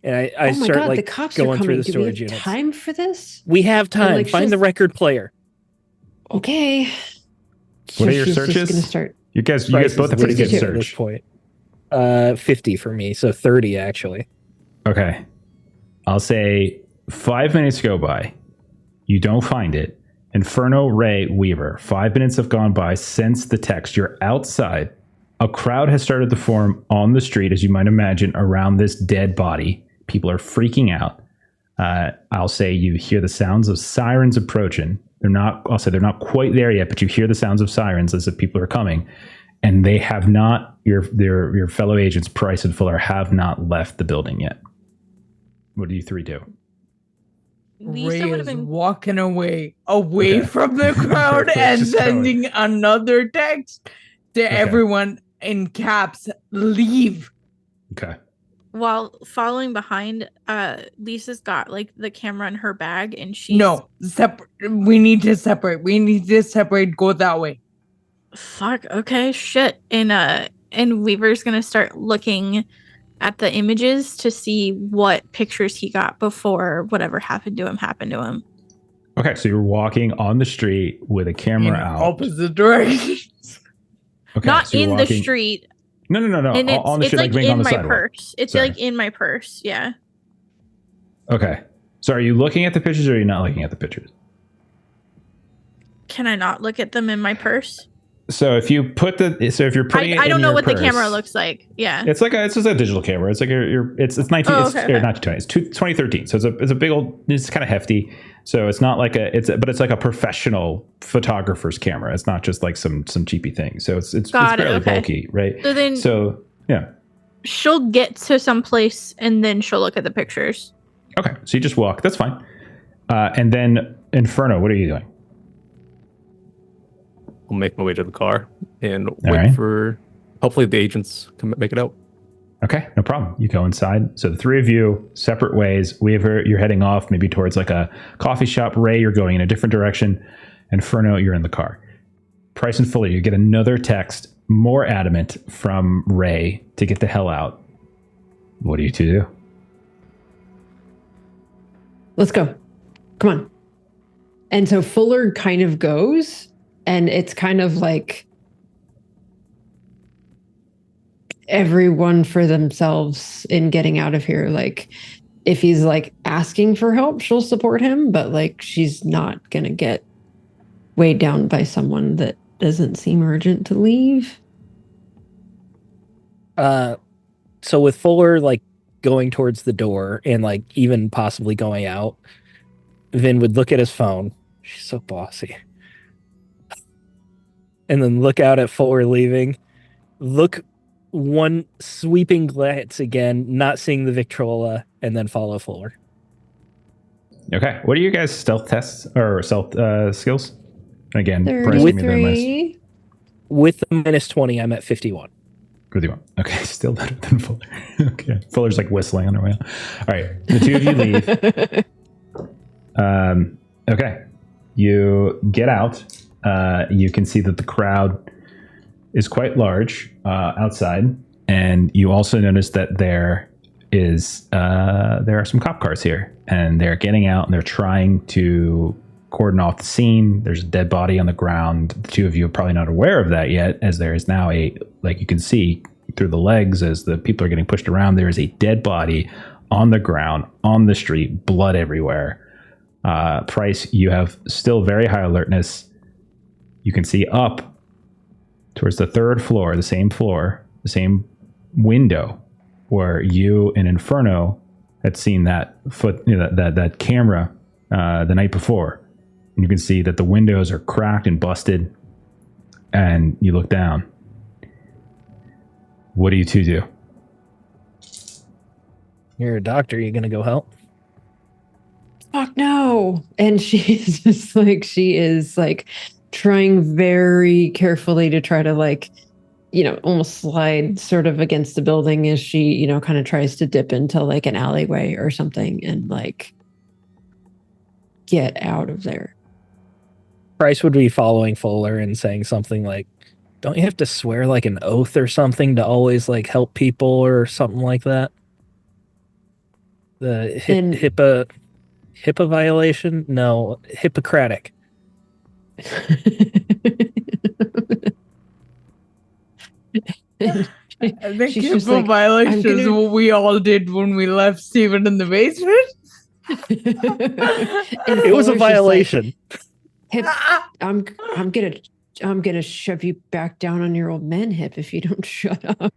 And I start like the cops going are coming. through the Do storage we have units. time for this? We have time. Like, Find the record player. Okay. What are your she's searches? Just gonna start. You guys both have pretty good 62 at this search. point. 50 for me, so 30 actually. Okay. I'll say 5 minutes go by. You don't find it. Inferno, Ray, Weaver. 5 minutes have gone by since the text. You're outside. A crowd has started to form on the street, as you might imagine, around this dead body. People are freaking out. I'll say you hear the sounds of sirens approaching. They're not quite there yet, but you hear the sounds of sirens as if people are coming. And they have not, your fellow agents, Price and Fuller, have not left the building yet. What do you three do? Ray is walking away from the crowd and sending another text to everyone in caps, leave. Okay. While following behind, Lisa's got like the camera in her bag and she's... No, we need to separate. Go that way. Fuck, okay, shit. And Weaver's gonna start looking at the images to see what pictures he got before whatever happened to him. Okay, so you're walking on the street with a camera out. Opposite directions. Okay, Not so in the street. No. And On the it's street, like being on in the my sidewalk. purse. It's Sorry. like in my purse, yeah. Okay. So are you looking at the pictures or are you not looking at the pictures? Can I not look at them in my purse? So if you're putting it I don't in know your what the purse, camera looks like. Yeah. it's just a digital camera. It's like it's 19 Oh, it's, okay, or okay. not 2020. It's 2013. So it's a big old. It's kind of hefty. So it's not like but it's like a professional photographer's camera. It's not just like some cheapy thing. So it's fairly bulky, right? So yeah. She'll get to some place and then she'll look at the pictures. Okay, so you just walk. That's fine. And then Inferno, what are you doing? I'll make my way to the car and All wait right. for. Hopefully, the agents can make it out. Okay, no problem. You go inside. So the three of you, separate ways. Weaver, you're heading off maybe towards like a coffee shop. Ray, you're going in a different direction. Inferno, you're in the car. Price and Fuller, you get another text, more adamant from Ray to get the hell out. What do you two do? Let's go. Come on. And so Fuller kind of goes, and it's kind of like everyone for themselves in getting out of here. Like, if he's like asking for help, she'll support him, but like she's not gonna get weighed down by someone that doesn't seem urgent to leave. So with Fuller like going towards the door and like even possibly going out, Vin would look at his phone. She's so bossy. And then look out at Fuller leaving. Look one sweeping glance again, not seeing the Victrola, and then follow Fuller. Okay, what are you guys' stealth tests or stealth skills? Again, Bryce, give me the minus. With the -20, I'm at 51. Good you want. Okay, still better than Fuller. Okay, Fuller's like whistling on her way out. All right, the two of you leave. Okay, you get out. You can see that the crowd is quite large outside, and you also notice that there are some cop cars here, and they're getting out and they're trying to cordon off the scene. There's a dead body on the ground. The two of you are probably not aware of that yet, as there is now like you can see through the legs as the people are getting pushed around, there is a dead body on the ground, on the street, blood everywhere. Price, you have still very high alertness. You can see up towards the third floor, the same window where you and Inferno had seen that that camera the night before. And you can see that the windows are cracked and busted. And you look down. What do you two do? You're a doctor. You gonna go help? Fuck no. And she is trying very carefully to try to almost slide sort of against the building as she, kind of tries to dip into like an alleyway or something and get out of there. Price would be following Fuller and saying something like, don't you have to swear like an oath or something to always like help people or something like that? The HIPAA violation? No, Hippocratic. I think HIPAA violation is what we all did when we left Steven in the basement. It was a violation. I'm gonna shove you back down on your old man hip if you don't shut up.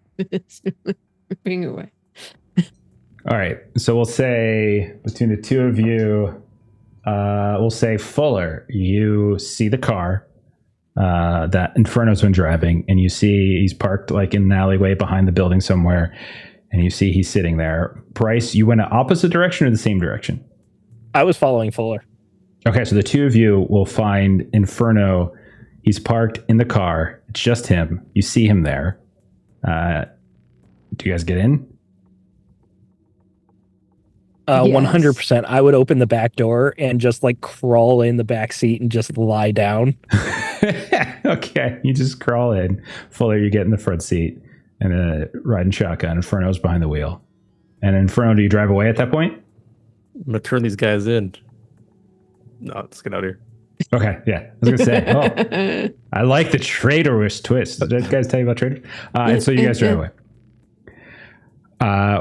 Moving away. All right, so we'll say between the two of you, we'll say Fuller, you see the car that Inferno's been driving, and you see he's parked like in an alleyway behind the building somewhere, and you see he's sitting there. Bryce, you went in opposite direction or the same direction? I was following Fuller. Okay, so the two of you will find Inferno. He's parked in the car. It's just him. You see him there. Do you guys get in? 100%. I would open the back door and just like crawl in the back seat and just lie down. Okay, you just crawl in. Fuller, you get in the front seat and riding shotgun. Inferno's behind the wheel. And Inferno, do you drive away at that point? I'm gonna turn these guys in. No, let's get out of here. Okay, yeah. I was going to say, I like the traitorous twist. Did you guys tell you about traitors? And so you guys drive away.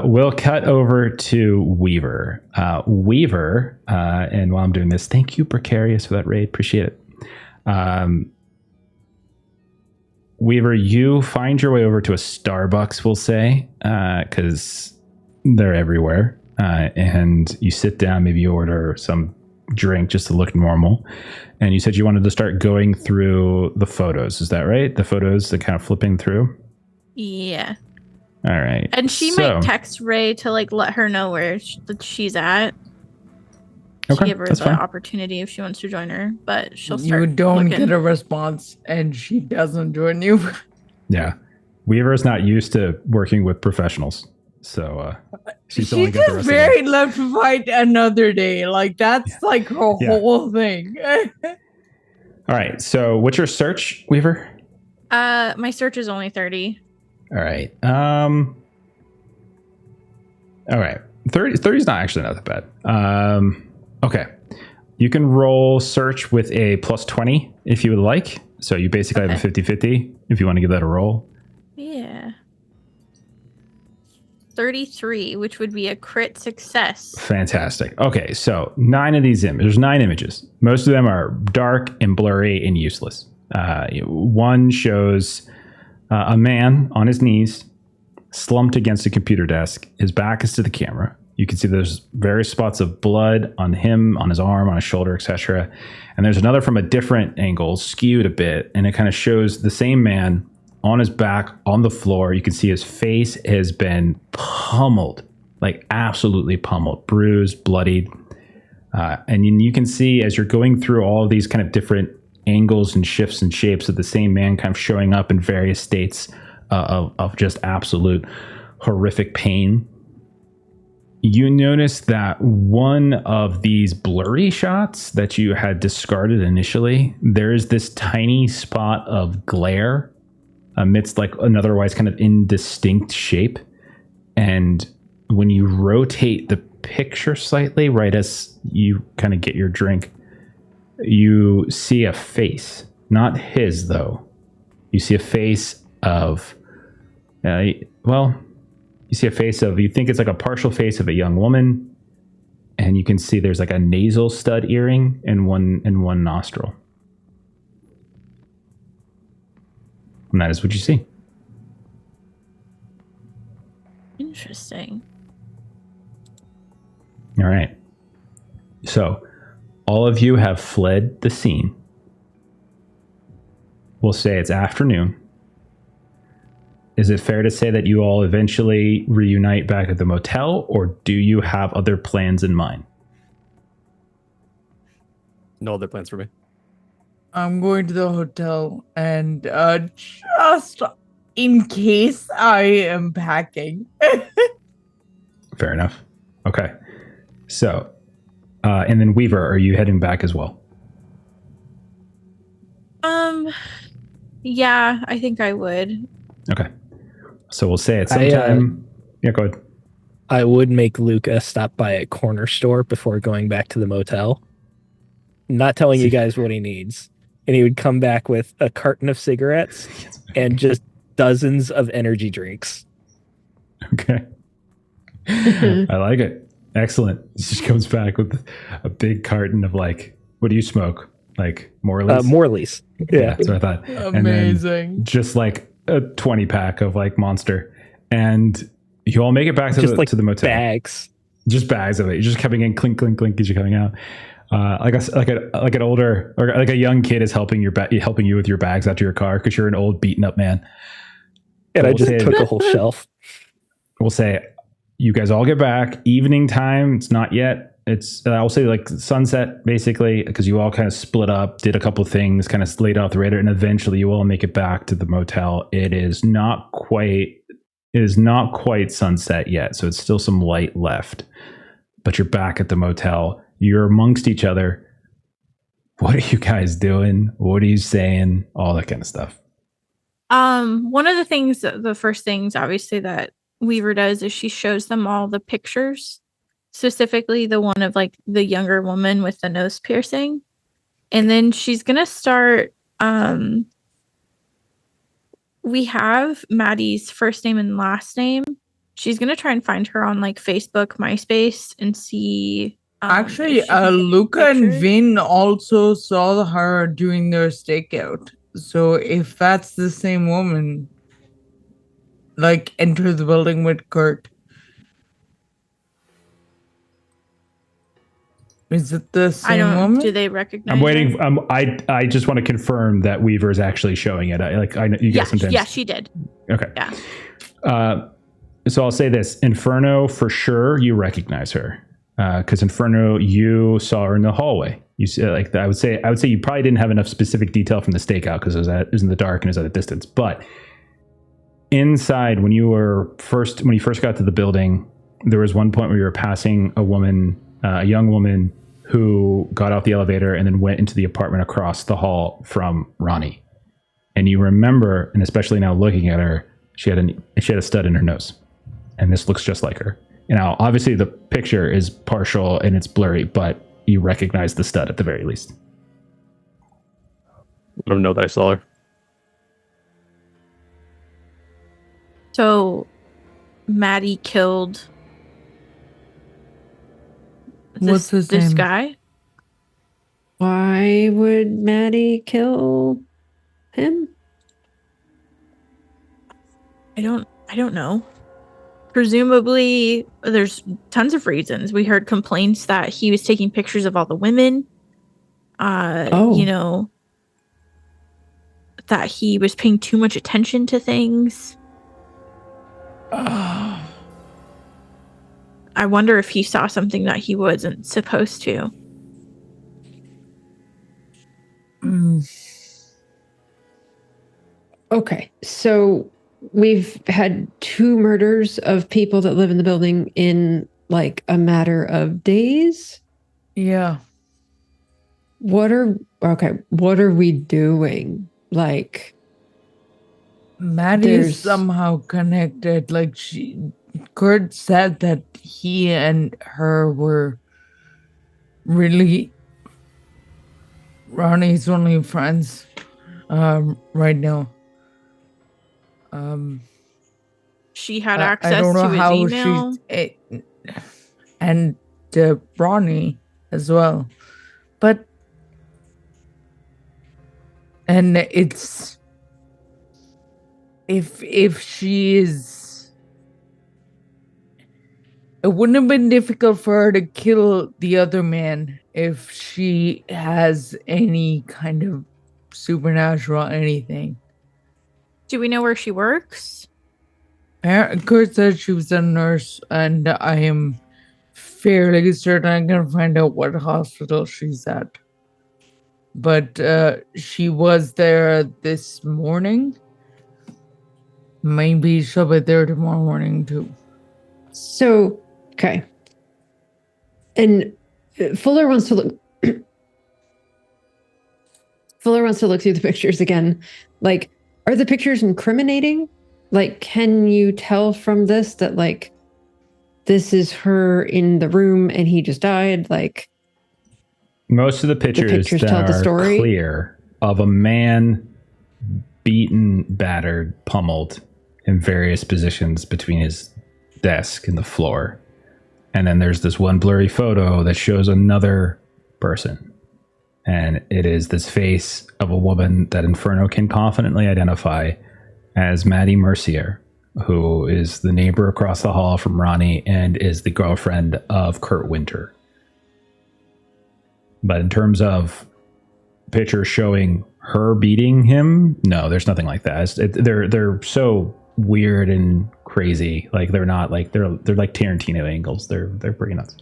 We'll cut over to Weaver. Weaver, and while I'm doing this, thank you, Precarious, for that raid. Appreciate it. Weaver, you find your way over to a Starbucks, we'll say, because they're everywhere. And you sit down, maybe you order some drink just to look normal. And you said you wanted to start going through the photos. Is that right? The photos, that kind of flipping through? Yeah. All right. And she might text Ray to like let her know where she's at. To give her the opportunity if she wants to join her, but she'll start. You don't get a response, and she doesn't join you. Yeah, Weaver is not used to working with professionals, so she's only got the rest very left to fight another day. Like that's like her whole thing. All right. So, what's your search, Weaver? My search is only 30. All right. All right. 30 is not that bad. Okay. You can roll search with a plus 20 if you would like. So you basically have a 50-50 if you want to give that a roll. Yeah. 33, which would be a crit success. Fantastic. Okay, so 9 of these images. There's 9 images. Most of them are dark and blurry and useless. One shows a man on his knees, slumped against a computer desk. His back is to the camera. You can see there's various spots of blood on him, on his arm, on his shoulder, etc. And there's another from a different angle, skewed a bit, and it kind of shows the same man on his back on the floor. You can see his face has been pummeled, like absolutely pummeled, bruised, bloodied. And you can see as you're going through all of these kind of different angles and shifts and shapes of the same man kind of showing up in various states of just absolute horrific pain. You notice that one of these blurry shots that you had discarded initially, there's this tiny spot of glare amidst like an otherwise kind of indistinct shape. And when you rotate the picture slightly, right as you kind of get your drink, you see a face. Not his, though. You see a face of, you see a face of, you think it's like a partial face of a young woman, and you can see there's like a nasal stud earring in one nostril. And that is what you see. Interesting. All right. So, all of you have fled the scene. We'll say it's afternoon. Is it fair to say that you all eventually reunite back at the motel, or do you have other plans in mind? No other plans for me. I'm going to the hotel, and just in case I am packing. Fair enough. Okay. So, and then Weaver, are you heading back as well? Yeah, I think I would. Okay. So we'll say at some time. Yeah, go ahead. I would make Luca stop by a corner store before going back to the motel. Not telling you guys what he needs. And he would come back with a carton of cigarettes and just dozens of energy drinks. Okay. I like it. Excellent. He just comes back with a big carton of like, what do you smoke? Like Morley's? Morley's. Yeah. That's what I thought. Amazing. And then just like a 20 pack of like Monster. And you all make it back to the motel. Bags. Just bags of it. You're just coming in, clink, clink, clink as you're coming out. Like an older or like a young kid is helping you with your bags out to your car because you're an old beaten up man. And I just took a whole shelf. We'll say you guys all get back evening time. It's not yet. It's I'll say like sunset basically because you all kind of split up, did a couple of things, kind of laid off the radar, and eventually you all make it back to the motel. It is not quite sunset yet, so it's still some light left. But you're back at the motel. You're amongst each other. What are you guys doing? What are you saying? All that kind of stuff. One of the first things, obviously, that Weaver does is she shows them all the pictures, specifically the one of like the younger woman with the nose piercing. And then she's going to start, we have Maddie's first name and last name. She's going to try and find her on like Facebook, MySpace, and see. Actually, Luca and Vin also saw her doing their stakeout. So if that's the same woman, like enter the building with Kurt. Is it the I same don't. woman? Do they recognize? I'm waiting. her? I just want to confirm that Weaver is actually showing it. I know you guys sometimes. Yeah, she did. Okay. Yeah. So I'll say this: Inferno for sure. You recognize her because Inferno, you saw her in the hallway. You see, like I would say you probably didn't have enough specific detail from the stakeout because it was in the dark and it was at a distance. But inside, when you first got to the building, there was one point where you were passing a young woman who got off the elevator and then went into the apartment across the hall from Ronnie. And you remember, and especially now looking at her, she had a stud in her nose. And this looks just like her. Now, obviously the picture is partial and it's blurry, but you recognize the stud at the very least. I don't know that I saw her. So, Maddie killed What's his this name? guy. Why would Maddie kill him? I don't know. Presumably, there's tons of reasons. We heard complaints that he was taking pictures of all the women. You know, that he was paying too much attention to things. I wonder if he saw something that he wasn't supposed to. Okay, so we've had 2 murders of people that live in the building in like a matter of days. Yeah. What are we doing? Like, Maddie's somehow connected. Like Kurt said that he and her were really Ronnie's only friends right now. She had access I don't know to his how email. And Ronnie as well. But and it's if she is, it wouldn't have been difficult for her to kill the other man if she has any kind of supernatural anything. Do we know where she works? Kurt said she was a nurse, and I am fairly certain I can find out what hospital she's at. But she was there this morning. Maybe she'll be there tomorrow morning too. So, okay. And Fuller wants to look through the pictures again. Like, are the pictures incriminating? Like, can you tell from this that like this is her in the room and he just died? Like, most of the pictures that tell the are story? clear of a man beaten, battered, pummeled in various positions between his desk and the floor. And then there's this one blurry photo that shows another person. And it is this face of a woman that Inferno can confidently identify as Maddie Mercier, who is the neighbor across the hall from Ronnie and is the girlfriend of Kurt Winter. But in terms of pictures showing her beating him, no, there's nothing like that. They're so weird and crazy. Like they're not like they're like Tarantino angles. They're pretty nuts.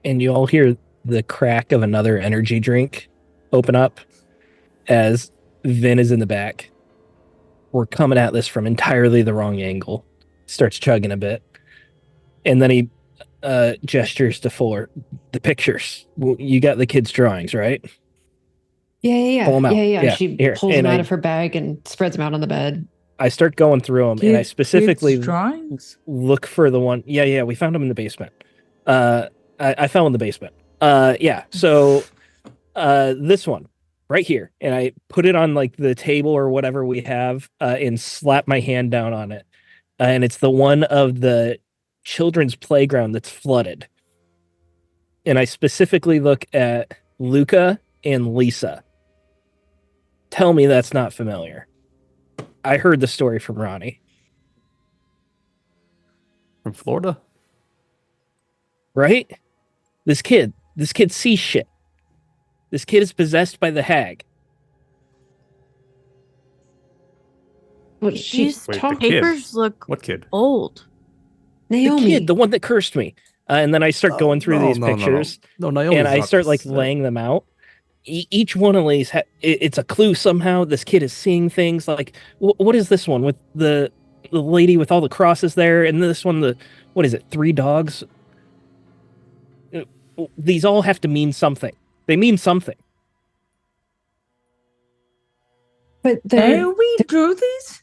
And you all hear the crack of another energy drink open up as Vin is in the back. We're coming at this from entirely the wrong angle. Starts chugging a bit. And then he gestures to Fuller. The pictures. You got the kids' drawings, right? Yeah. Pull 'em out. Yeah. She pulls them out I of her bag and spreads them out on the bed. I start going through them, and I specifically drawings? look for the one. Yeah, we found them in the basement. I fell in the basement. Yeah. So this one right here, and I put it on like the table or whatever we have, and slap my hand down on it, and it's the one of the children's playground that's flooded. And I specifically look at Luca and Lisa. tell me that's not familiar. I heard the story from Ronnie. From Florida? Right? This kid sees shit. This kid is possessed by the hag. Well, These she's Wait, the talking. kid? papers look What kid? old. Naomi. The kid, the one that cursed me. And then I start going through these pictures. No, Naomi's And I not start this- like laying them out. Each one of these, it's a clue somehow. This kid is seeing things like, what is this one with the lady with all the crosses there? And this one, what is it, 3 dogs? These all have to mean something. They mean something. But We drew these?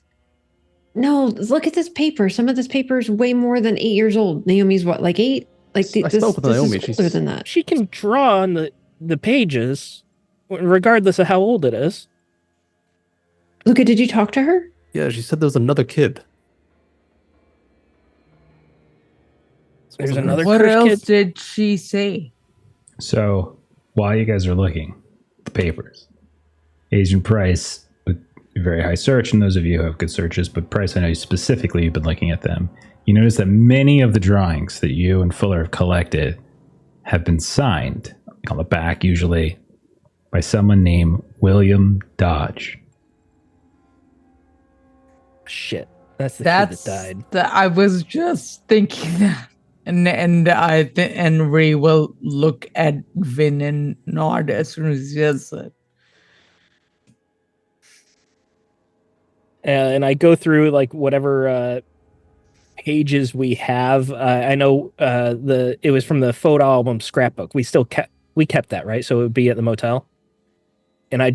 no, look at this paper. Some of this paper is way more than 8 years old. Naomi's what, like 8? Like I spoke with Naomi. is older than that. She can draw on the pages, regardless of how old it is. Luca, did you talk to her? Yeah, she said there was another kid. There's Wasn't her. another What cursed else kid. did she say? So while you guys are looking at the papers, Agent Price, with very high search, and those of you who have good searches, but Price, I know specifically you've been looking at them. You notice that many of the drawings that you and Fuller have collected have been signed on the back, usually by someone named William Dodge. Shit. That's the kid that died. I was just thinking that. And Ray will look at Vin and nod as soon as he says it. And I go through like whatever pages we have. I know it was from the photo album scrapbook. We kept that, right? So it would be at the motel. And I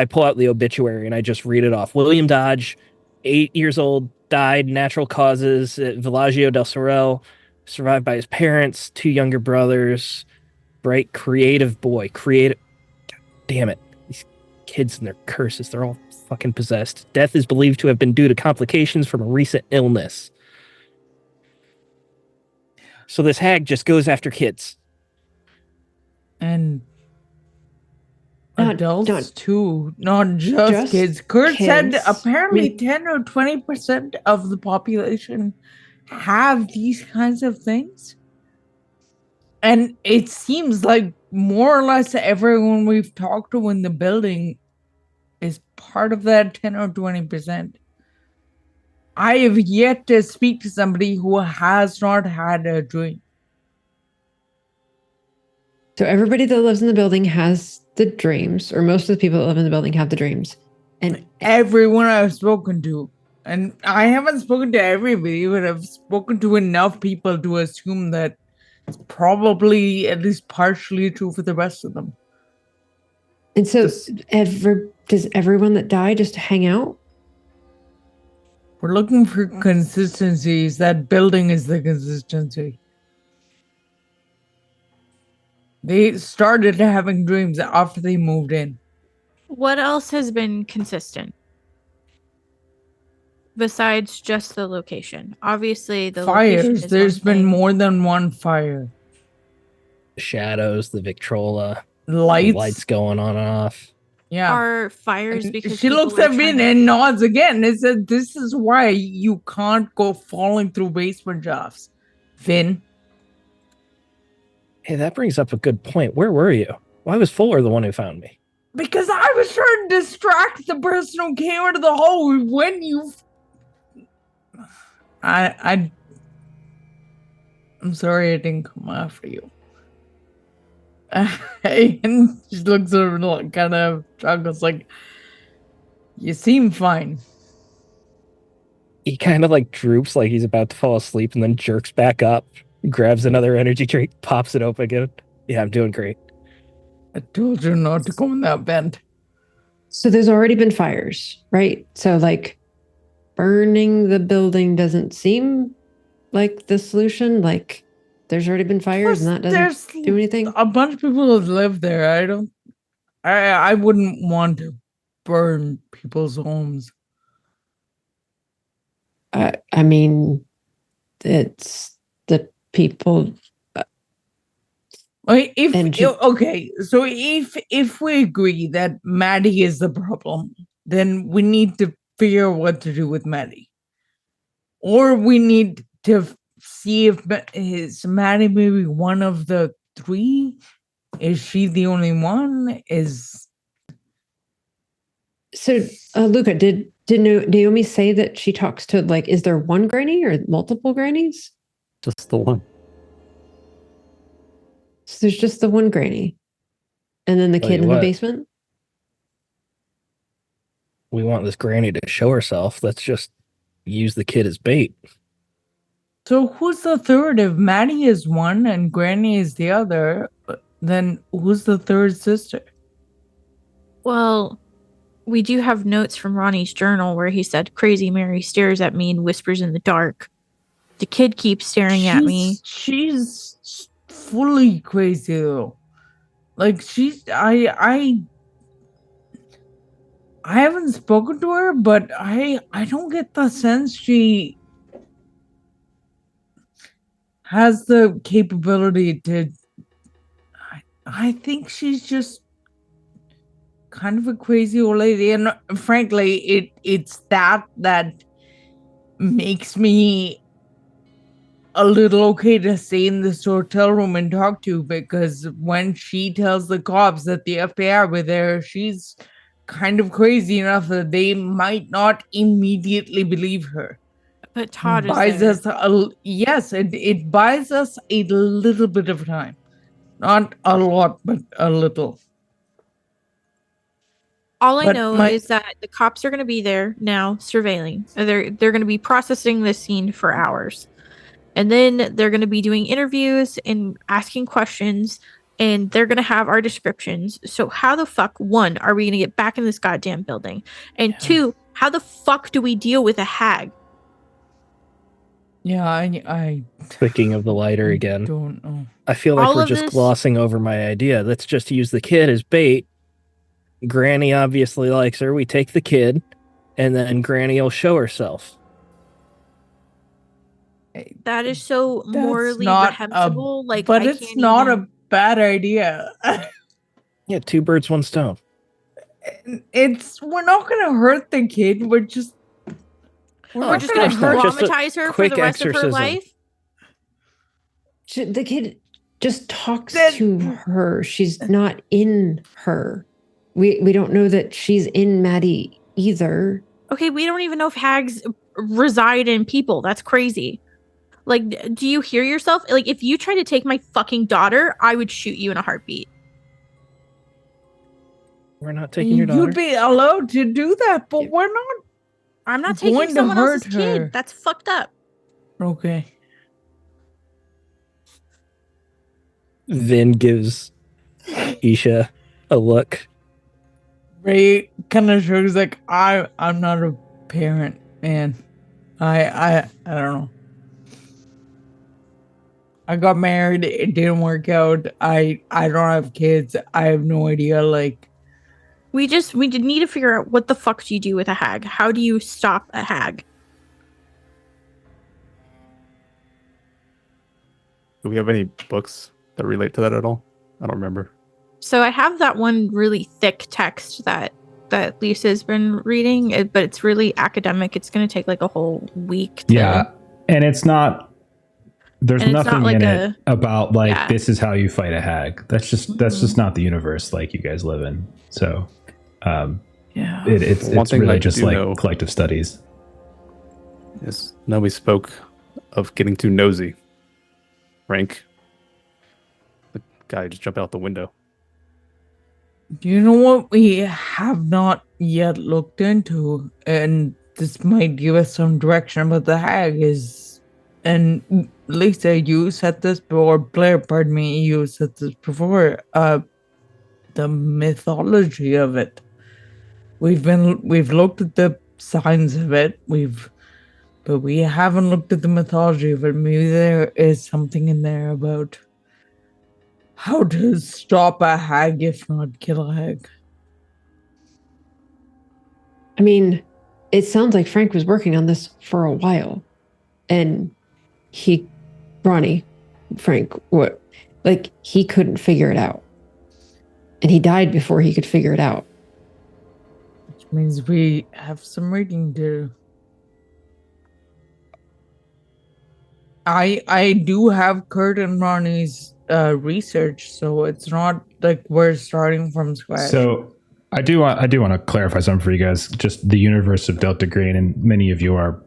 pull out the obituary and I just read it off. William Dodge, 8 years old, died natural causes at Villagio del Sorelle, survived by his parents, 2 younger brothers, bright, creative boy. God damn it. These kids and their curses, they're all fucking possessed. Death is believed to have been due to complications from a recent illness. So this hag just goes after kids. And Not- adults too, not just kids. Kurt said kids. apparently I mean- 10 or 20% of the population have these kinds of things. And it seems like more or less everyone we've talked to in the building is part of that 10 or 20%. I have yet to speak to somebody who has not had a dream. So everybody that lives in the building has the dreams, or most of the people that live in the building have the dreams. And Everyone I've spoken to, and I haven't spoken to everybody, but I've spoken to enough people to assume that it's probably at least partially true for the rest of them. and so does everyone that died just hang out? We're looking for consistencies. That building is the consistency. They started having dreams after they moved in. What else has been consistent? Besides just the location. Obviously, the location Fires. is There's one been thing. more than one fire. The shadows, the Victrola, Lights. lights going on and off. Yeah. Are fires And because she looks people are at me trying to- and nods again and said, "This is why you can't go falling through basement shafts, Finn." Hey, that brings up a good point. Where were you? Why was Fuller the one who found me? Because I was trying to distract the person who came into the hole when you. I'm sorry I didn't come after you. And she looks over like kind of chuckles like, "You seem fine." He kind of like droops like he's about to fall asleep and then jerks back up, grabs another energy drink, pops it open again. Yeah, I'm doing great. I told you not to go in that vent. So there's already been fires, right? So like burning the building doesn't seem like the solution. Like there's already been fires and that doesn't do anything. A bunch of people have lived there. I wouldn't want to burn people's homes. I mean, it's the people. Okay, so if we agree that Maddie is the problem, then we need to figure out what to do with Maddie, or we need to see if is Maddie maybe one of the three. Is she the only one? So, Luca, did Naomi say that she talks to, like, is there one granny or multiple grannies? Just the one. So there's just the one granny. And then the Tell kid you in the what. basement? We want this granny to show herself. Let's just use the kid as bait. So who's the third? If Maddie is one and Granny is the other, then who's the third sister? Well, we do have notes from Ronnie's journal where he said, Crazy Mary stares at me and whispers in the dark. The kid keeps staring at me. She's fully crazy though. Like I haven't spoken to her, but I don't get the sense she has the capability to. I think she's just kind of a crazy old lady, and frankly, it's that makes me a little okay to stay in this hotel room and talk to, because when she tells the cops that the FBI were there, she's kind of crazy enough that they might not immediately believe her. But Todd buys is there. us it buys us a little bit of time. Not a lot, but a little. All I know is that the cops are going to be there now surveilling. They're going to be processing this scene for hours. And then they're going to be doing interviews and asking questions, and they're going to have our descriptions. So how the fuck, one, are we going to get back in this goddamn building? And two, how the fuck do we deal with a hag? Yeah, I Clicking of the lighter again. don't know. I feel like we're just glossing over my idea. Let's just use the kid as bait. Granny obviously likes her. We take the kid, and then Granny will show herself. That is so morally reprehensible. But it's not a bad idea. Yeah, two birds, one stone. We're not gonna hurt the kid. We're just gonna traumatize her for the rest of her life. The kid just talks to her. She's not in her. We don't know that she's in Maddie either. Okay, we don't even know if hags reside in people. That's crazy. Like, do you hear yourself? Like, if you try to take my fucking daughter, I would shoot you in a heartbeat. We're not taking your daughter. You'd be allowed to do that, but we're not. I'm not taking someone else's kid. That's fucked up. Okay. Vin gives Isha a look. Ray kind of shrugs like, I'm not a parent, man. I don't know. I got married, it didn't work out. I don't have kids. I have no idea. Like, we need to figure out what the fuck do you do with a hag? How do you stop a hag? Do we have any books that relate to that at all? I don't remember. So I have that one really thick text that Lisa's been reading, but it's really academic. It's going to take like a whole week. Yeah, and it's not. There's nothing in it about like this is how you fight a hag. That's just not the universe like you guys live in. So, it's really just like collective studies. Yes, nobody spoke of getting too nosy. Frank, the guy just jumped out the window. Do you know what we have not yet looked into? And this might give us some direction about the hag is, and Lisa, you said this before, Blair, pardon me, you said this before, the mythology of it. We've looked at the signs of it, but we haven't looked at the mythology of it. Maybe there is something in there about how to stop a hag, if not kill a hag. I mean, it sounds like Frank was working on this for a while. And Frank, what? Like, he couldn't figure it out. And he died before he could figure it out. Which means we have some reading to do. I do have Kurt and Ronnie's research, so it's not like we're starting from scratch. So I do want to clarify something for you guys. Just the universe of deltagreen, and many of you are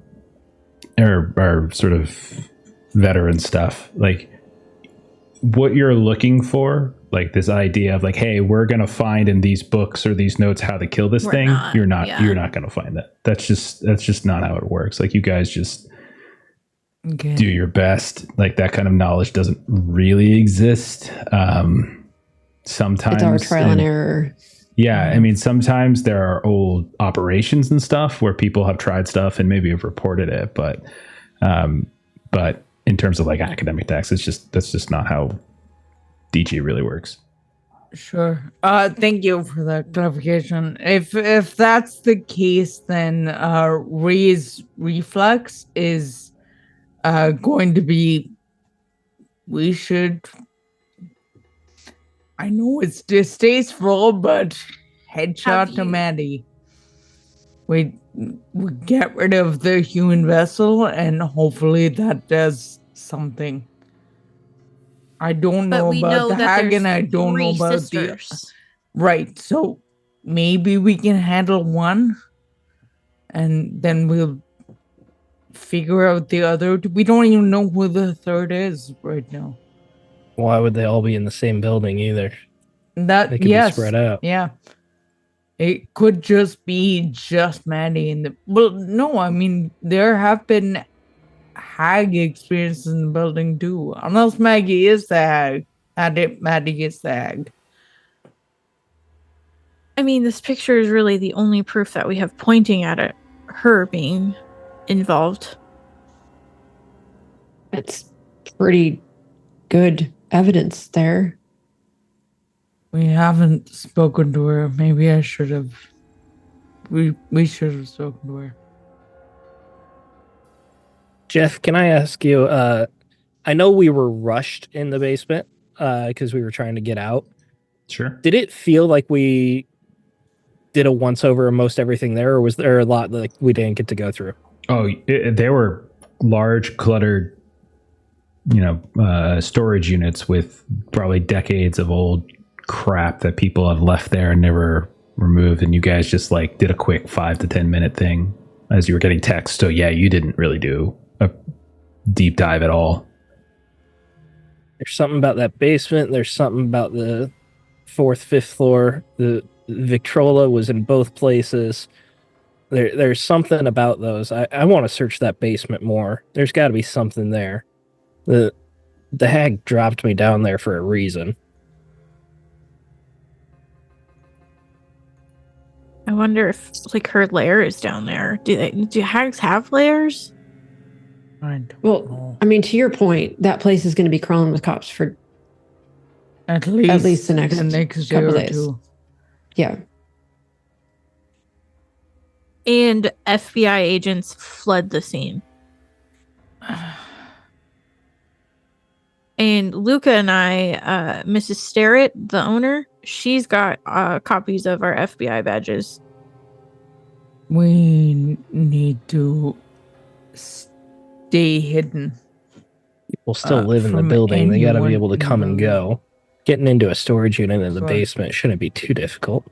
sort of veteran stuff. Like, what you're looking for, like this idea of like, hey, we're gonna find in these books or these notes how to kill this thing. You're not gonna find that. That's just not how it works. Like, you guys just do your best. Like, that kind of knowledge doesn't really exist. Sometimes it's our trial and error. Yeah, I mean, sometimes there are old operations and stuff where people have tried stuff and maybe have reported it, but in terms of like academic text, that's just not how DG really works. Sure. Thank you for that clarification. If that's the case, then Ray's reflex is going to be. We should. I know it's distasteful, but headshot to Maddie. We get rid of the human vessel, and hopefully that does something. I don't know about the hag, and I don't know about sisters. Right, so maybe we can handle one, and then we'll figure out the other. We don't even know who the third is right now. Why would they all be in the same building either? They could be spread out. Yeah. It could just be Maddie well, no, I mean, there have been hag experiences in the building too. Unless Maggie is the hag. Maddie is the hag. I mean, this picture is really the only proof that we have pointing at it, her being involved. It's pretty good evidence there. We haven't spoken to her. Maybe I should have. We should have spoken to her. Jeff, can I ask you, I know we were rushed in the basement because we were trying to get out. Sure. Did it feel like we did a once over of most everything there, or was there a lot like we didn't get to go through? Oh, there were large, cluttered, storage units with probably decades of old crap that people have left there and never removed, and you guys just like did a quick 5 to 10 minute thing as you were getting text. So yeah, you didn't really do a deep dive at all. There's something about that basement. There's something about the 4th, 5th floor. The Victrola was in both places. There's something about those. I want to search that basement more. There's got to be something there. The hag dropped me down there for a reason. I wonder if like her lair is down there. Do hags have lairs? Well, I mean, to your point, that place is going to be crawling with cops for at least the next couple days. Two. Yeah. And FBI agents fled the scene. And Luca and I, Mrs. Starrett, the owner, she's got copies of our FBI badges. We need to stay hidden. People still live in the building. They got to be able to come and go. Getting into a storage unit in the basement shouldn't be too difficult.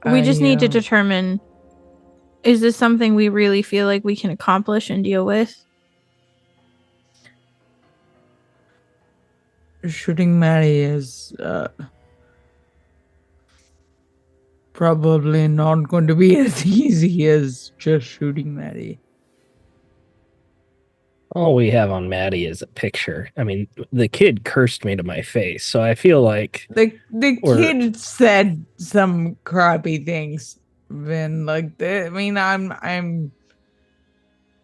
We just need to determine, is this something we really feel like we can accomplish and deal with? Shooting Maddie is probably not going to be as easy as just shooting Maddie. All we have on Maddie is a picture. I mean, the kid cursed me to my face, so I feel like the kid said some crappy things. Then, I mean, I'm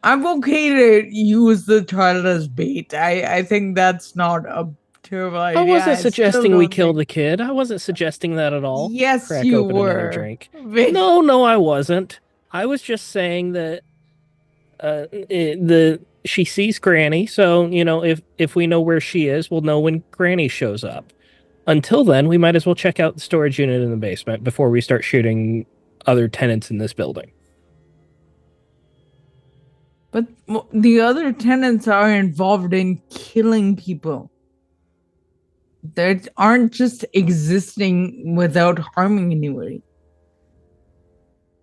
okay to use the child as bait. I think that's not a terrible idea. I wasn't suggesting we kill the kid. I wasn't suggesting that at all. Yes, Crack you open were. Another drink. No, I wasn't. I was just saying that she sees Granny, so if we know where she is, we'll know when Granny shows up. Until then, we might as well check out the storage unit in the basement before we start shooting other tenants in this building. But the other tenants are involved in killing people. They aren't just existing without harming anybody.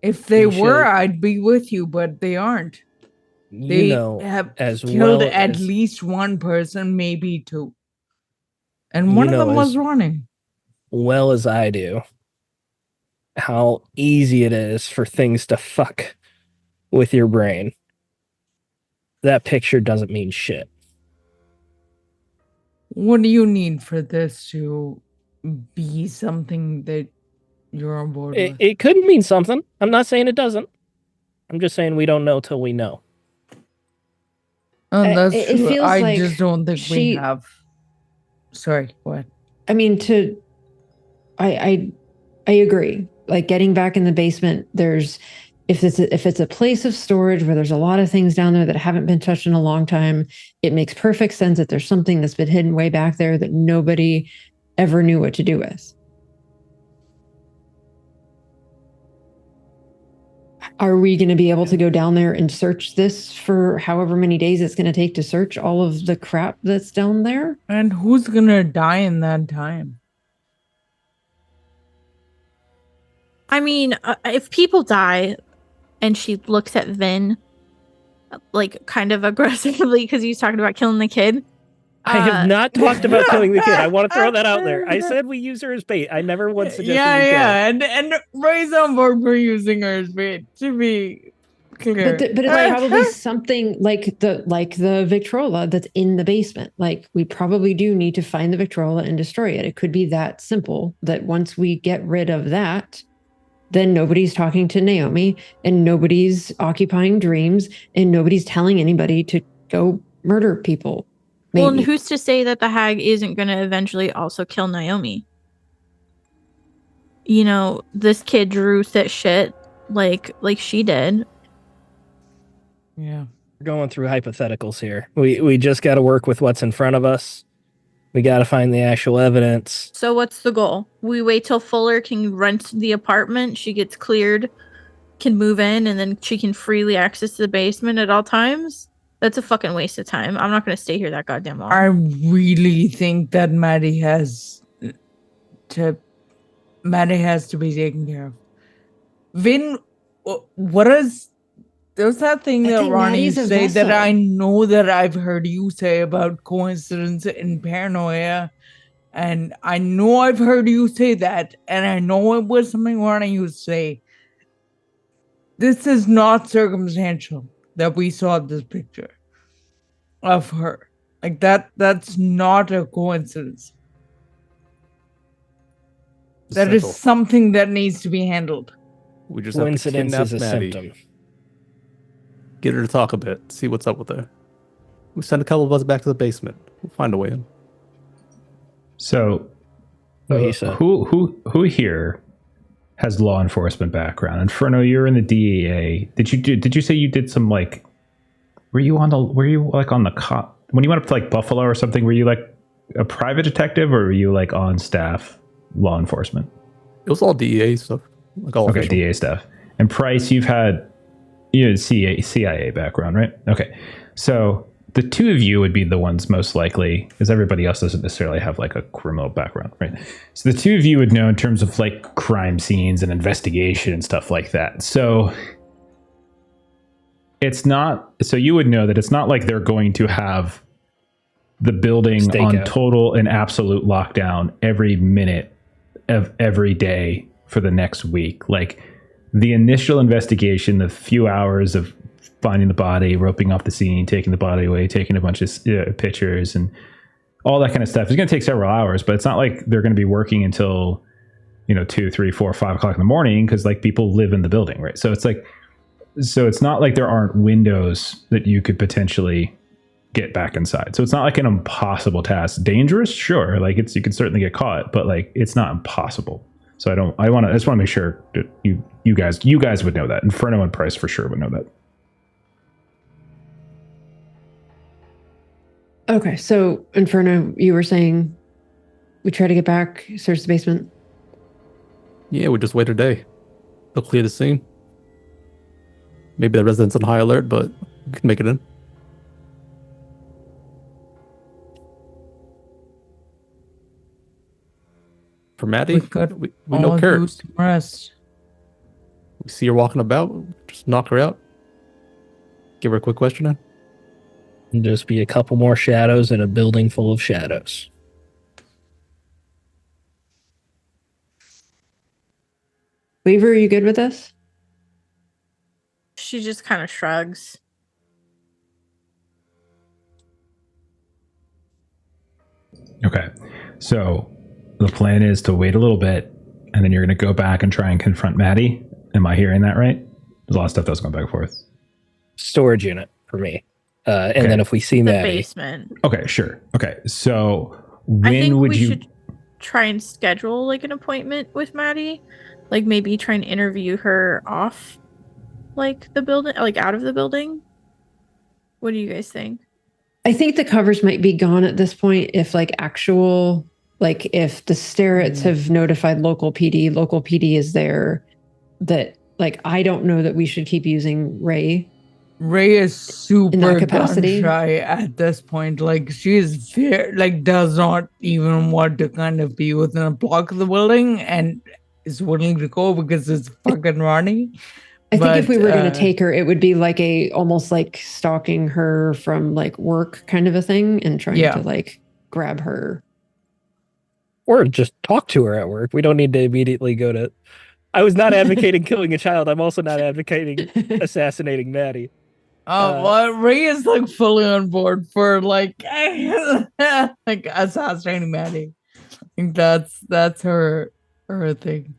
If they were, I'd be with you, but they aren't. They have killed at least one person, maybe two. And one of them was running. Well as I do, how easy it is for things to fuck with your brain. That picture doesn't mean shit. What do you need for this to be something that you're on board with? It could mean something. I'm not saying it doesn't. I'm just saying we don't know till we know. Oh, that's it true. feels I like just don't think we have. Sorry, go ahead. I mean, I agree. Like getting back in the basement, if it's a place of storage where there's a lot of things down there that haven't been touched in a long time, it makes perfect sense that there's something that's been hidden way back there that nobody ever knew what to do with. Are we going to be able to go down there and search this for however many days it's going to take to search all of the crap that's down there? And who's going to die in that time? I mean, if people die and she looks at Vin like kind of aggressively because he's talking about killing the kid. I have not talked about killing the kid. I want to throw that out there. I said we use her as bait. I never once suggested we kill her. And Ray's on board for using her as bait, to be clear. But it's probably something like the Victrola that's in the basement. Like, we probably do need to find the Victrola and destroy it. It could be that simple that once we get rid of that, then nobody's talking to Naomi and nobody's occupying dreams and nobody's telling anybody to go murder people. Maybe. Well, and who's to say that the hag isn't going to eventually also kill Naomi? You know, this kid drew that shit like she did. Yeah. We're going through hypotheticals here. We just got to work with what's in front of us. We got to find the actual evidence. So what's the goal? We wait till Fuller can rent the apartment. She gets cleared, can move in, and then she can freely access the basement at all times? That's a fucking waste of time. I'm not going to stay here that goddamn long. I really think that Maddie has to be taken care of. Vin, there's that thing that Ronnie used to say that I know that I've heard you say about coincidence and paranoia. And I know I've heard you say that. And I know it was something Ronnie used to say. This is not circumstantial that we saw this picture of her. Like that's not a coincidence. That is something that needs to be handled. We just have to kidnap is a Maddie. Symptom. Get her to talk a bit, see what's up with her. We send a couple of us back to the basement. We'll find a way in. So, who here has law enforcement background? Inferno, you're in the DEA. Did you say you did some like? Were you on the cop when you went up to like Buffalo or something? Were you like a private detective or were you like on staff law enforcement? It was all DEA stuff. Like all official. DEA stuff. And Price, you've had CIA background, right? Okay. So the two of you would be the ones most likely, because everybody else doesn't necessarily have like a criminal background, right? So the two of you would know in terms of like crime scenes and investigation and stuff like that. So you would know that it's not like they're going to have the building on total and absolute lockdown every minute of every day for the next week. Like the initial investigation, the few hours of finding the body, roping off the scene, taking the body away, taking a bunch of pictures and all that kind of stuff is going to take several hours, but it's not like they're going to be working until, 2, 3, 4, 5 o'clock in the morning. Cause like people live in the building, right? So it's not like there aren't windows that you could potentially get back inside. So it's not like an impossible task. Dangerous, sure. Like you could certainly get caught, but like it's not impossible. So I just want to make sure that you guys would know that. Inferno and Price for sure would know that. Okay, so Inferno, you were saying we try to get back, search the basement. Yeah, we just wait a day. They'll clear the scene. Maybe the residents on high alert, but we can make it in. For Maddie, We could we know all do Kurt. some rest. We see her walking about, just knock her out. Give her a quick question in. And just be a couple more shadows in a building full of shadows. Weaver, are you good with this? She just kind of shrugs. Okay. So the plan is to wait a little bit, and then you're going to go back and try and confront Maddie. Am I hearing that right? There's a lot of stuff that's going back and forth. Storage unit for me. And Okay. then if we see The Maddie, basement. Okay, sure. Okay, so I think when would we you? should try and schedule like an appointment with Maddie. Like maybe try and interview her off like the building, like out of the building. What do you guys think? I think the covers might be gone at this point if if the Starretts have notified local PD is there, that like I don't know that we should keep using Ray. Ray is super capacity? gun shy at this point. Like she's does not even want to kind of be within a block of the building and is willing to go because it's fucking Ronnie. I think if we were going to take her, it would be like almost like stalking her from like work kind of a thing and trying to like grab her. or just talk to her at work. We don't need to immediately go to. I was not advocating killing a child. I'm also not advocating assassinating Maddie. Well, Ray is like fully on board for like assassinating Maddie. I think that's her thing.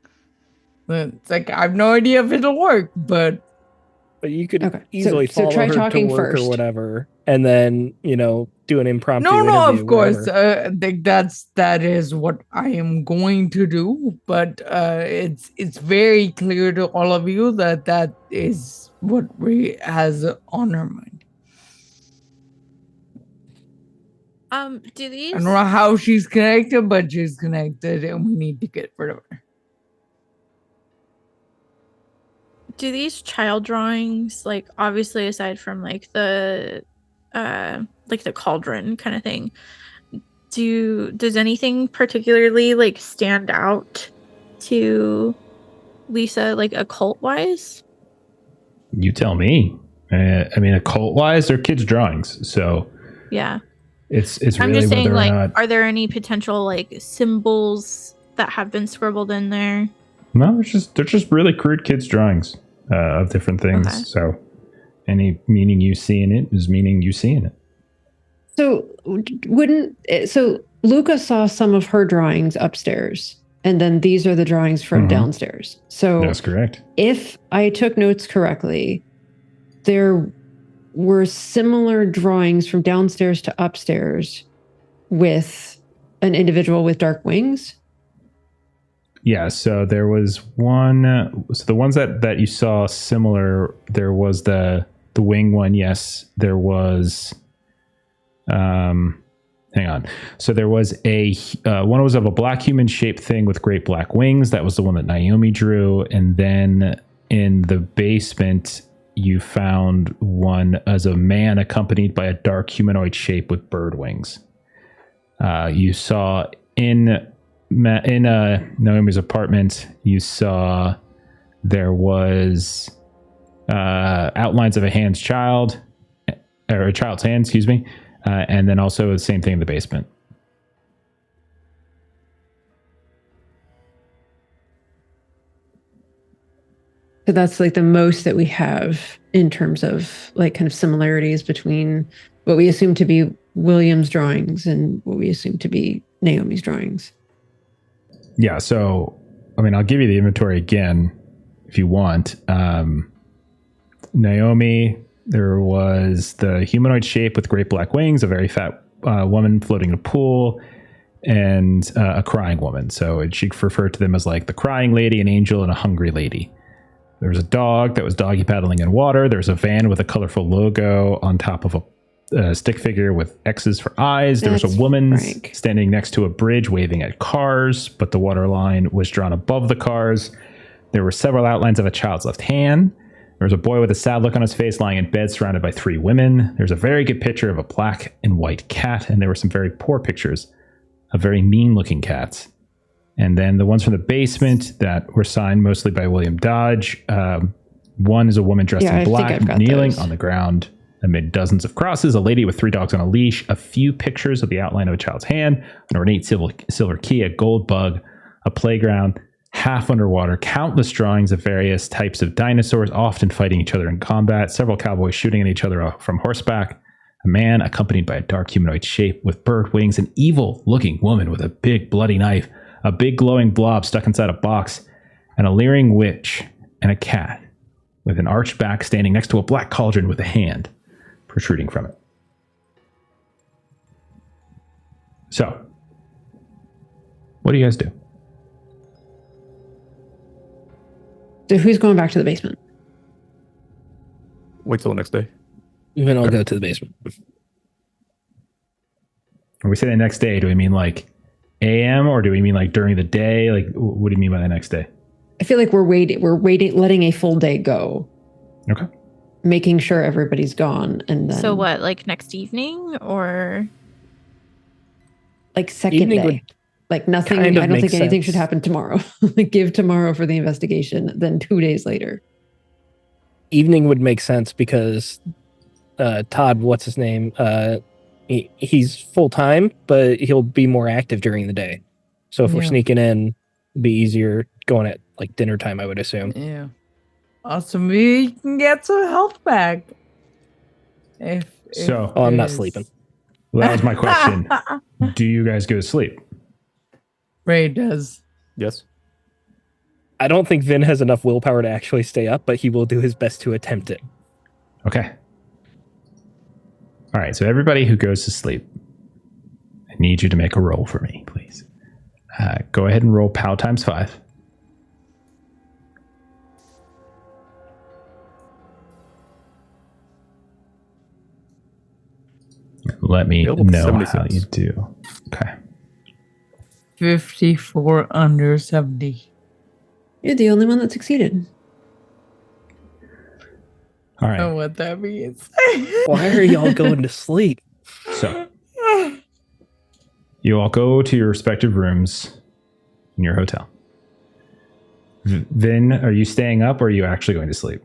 It's like I have no idea if it'll work, but you could Okay, easily so follow try her to talking work first. or whatever, and then do an impromptu. no, interview, of course. whatever. I think that is what I am going to do. But it's very clear to all of you that is what Ray has on her mind. Do these I don't know how she's connected, but she's connected, and we need to get rid of her. do these child drawings, like obviously aside from like the cauldron kind of thing, does anything particularly like stand out to Lisa, like occult wise? You tell me. I mean, occult wise, they're kids' drawings, so Yeah. it's I'm really just saying, whether like, or not. are there any potential like symbols that have been scribbled in there? No, they're just really crude kids' drawings of different things. Okay. So any meaning you see in it is meaning you see in it. So Luca saw some of her drawings upstairs, and then these are the drawings from downstairs. So That's correct. if I took notes correctly, there were similar drawings from downstairs to upstairs with an individual with dark wings. Yeah, so there was one. So the ones that you saw similar, there was the wing one. Yes, there was. Hang on. So there was one was of a black human shaped thing with great black wings. That was the one that Naomi drew, and then in the basement you found one as a man accompanied by a dark humanoid shape with bird wings. You saw in Naomi's apartment, you saw there was outlines of a child's hand, excuse me, and then also the same thing in the basement. So that's like the most that we have in terms of like kind of similarities between what we assume to be William's drawings and what we assume to be Naomi's drawings. Yeah, so I mean, I'll give you the inventory again if you want. Naomi, there was the humanoid shape with great black wings, a very fat woman floating in a pool, and a crying woman. So she referred to them as like the crying lady, an angel, and a hungry lady. There was a dog that was doggy paddling in water. There's a van with a colorful logo on top of a stick figure with X's for eyes. There was That's a woman Frank. standing next to a bridge waving at cars, but the water line was drawn above the cars. There were several outlines of a child's left hand. There was a boy with a sad look on his face lying in bed surrounded by 3 women. There's a very good picture of a black and white cat, and there were some very poor pictures of very mean-looking cats. And then the ones from the basement that were signed mostly by William Dodge. One is a woman dressed Yeah, I in think black, I've got kneeling those. on the ground amid dozens of crosses, a lady with 3 dogs on a leash, a few pictures of the outline of a child's hand, an ornate silver key, a gold bug, a playground, half underwater, countless drawings of various types of dinosaurs, often fighting each other in combat, several cowboys shooting at each other from horseback, a man accompanied by a dark humanoid shape with bird wings, an evil-looking woman with a big bloody knife, a big glowing blob stuck inside a box, and a leering witch, and a cat with an arched back standing next to a black cauldron with a hand protruding from it. So, what do you guys do? So who's going back to the basement? Wait till the next day. Then I'll go to the basement. When we say the next day, do we mean like AM or do we mean like during the day? Like, what do you mean by the next day? I feel like we're waiting, letting a full day go, Okay. making sure everybody's gone, and then So what, like next evening or? like second Evening day. would Like nothing. kind of I don't make think anything sense. should happen tomorrow. Give tomorrow for the investigation, then 2 days later. Evening would make sense because Todd, what's his name? He's full time, but he'll be more active during the day. So if we're Yeah. sneaking in, it'd be easier going at like dinner time, I would assume. Yeah. Awesome. We can get some health back. So- Oh, I'm not there's- sleeping. Well, that was my question. Do you guys go to sleep? Ray does. Yes. I don't think Vin has enough willpower to actually stay up, but he will do his best to attempt it. Okay. All right. So everybody who goes to sleep, I need you to make a roll for me, please. Go ahead and roll POW times 5. Let me Failed with know 76. how you do. Okay. 54 under 70. You're the only one that succeeded. All I right. don't know what that means. Why are y'all going to sleep? So you all go to your respective rooms in your hotel. Vin, are you staying up or are you actually going to sleep?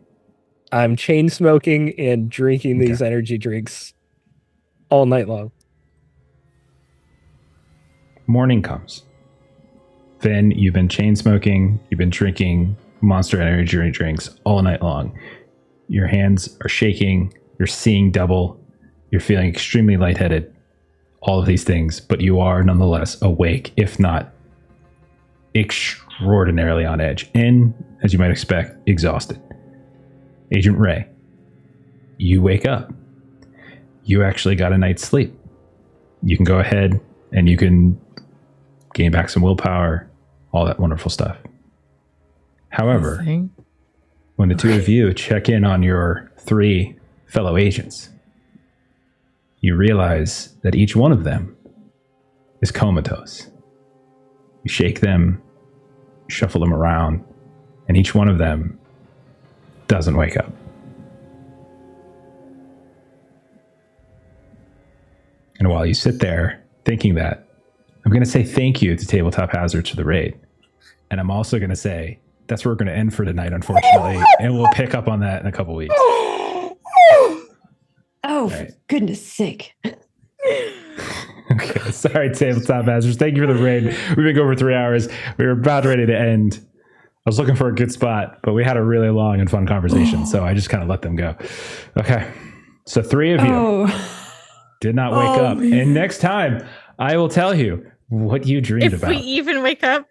I'm chain smoking and drinking these energy drinks all night long. Morning comes. Vin, you've been chain smoking, you've been drinking Monster Energy drinks all night long. Your hands are shaking, you're seeing double, you're feeling extremely lightheaded, all of these things, but you are nonetheless awake, if not extraordinarily on edge, and, as you might expect, exhausted. Agent Ray, you wake up. You actually got a night's sleep. You can go ahead and you can gain back some willpower, all that wonderful stuff. However, when the two of you check in on your 3 fellow agents, you realize that each one of them is comatose. You shake them, shuffle them around, and each one of them doesn't wake up. And while you sit there thinking that, I'm going to say thank you to Tabletop Hazards for the raid. And I'm also going to say that's where we're going to end for tonight, unfortunately. And we'll pick up on that in a couple weeks. Oh, Right. for goodness sake. Okay, sorry, Tabletop Hazards. Thank you for the raid. We've been going for 3 hours. We were about ready to end. I was looking for a good spot, but we had a really long and fun conversation, so I just kind of let them go. Okay, so 3 of you Oh, did not wake up. man. And next time, I will tell you what you dreamed If about. we even wake up.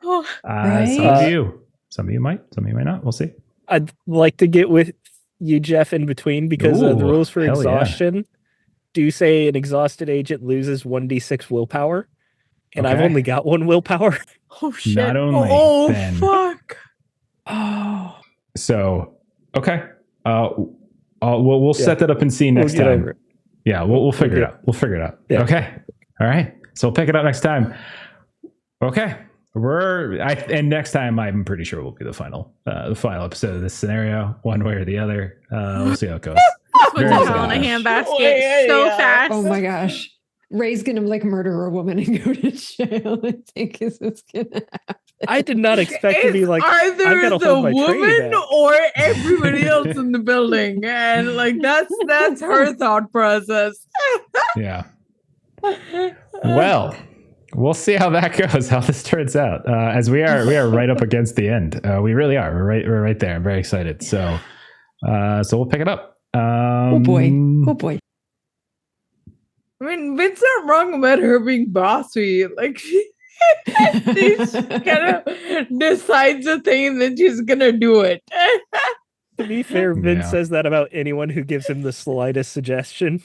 Oh, Some Right? of you. Some of you might. Some of you might not. We'll see. I'd like to get with you, Jeff, in between because the Ooh, rules for hell yeah. exhaustion do say an exhausted agent loses 1d6 willpower, and I've Okay. only got 1 willpower. oh shit. Not only Oh, then. fuck. oh. So, okay. We'll set that up and see We'll next get time. over it. Yeah, we'll figure it out. We'll figure it out. Yeah. Okay. All right. So we'll pick it up next time. Okay. And next time I'm pretty sure will be the final episode of this scenario, one way or the other. We'll see how it goes. Put the hell in a handbasket so fast. Oh my gosh. Ray's gonna like murder a woman and go to jail. I think is what's gonna happen. I did not expect to be like either I've got to the hold my tray woman back. or everybody else in the building, and like that's her thought process. Yeah. Well, we'll see how that goes, how this turns out. As we are right up against the end. We really are. We're right there. I'm very excited. So we'll pick it up. Oh boy. I mean, Vin's not wrong about her being bossy. Like she kind of decides a thing and then she's gonna do it. To be fair, Vince Yeah. says that about anyone who gives him the slightest suggestion.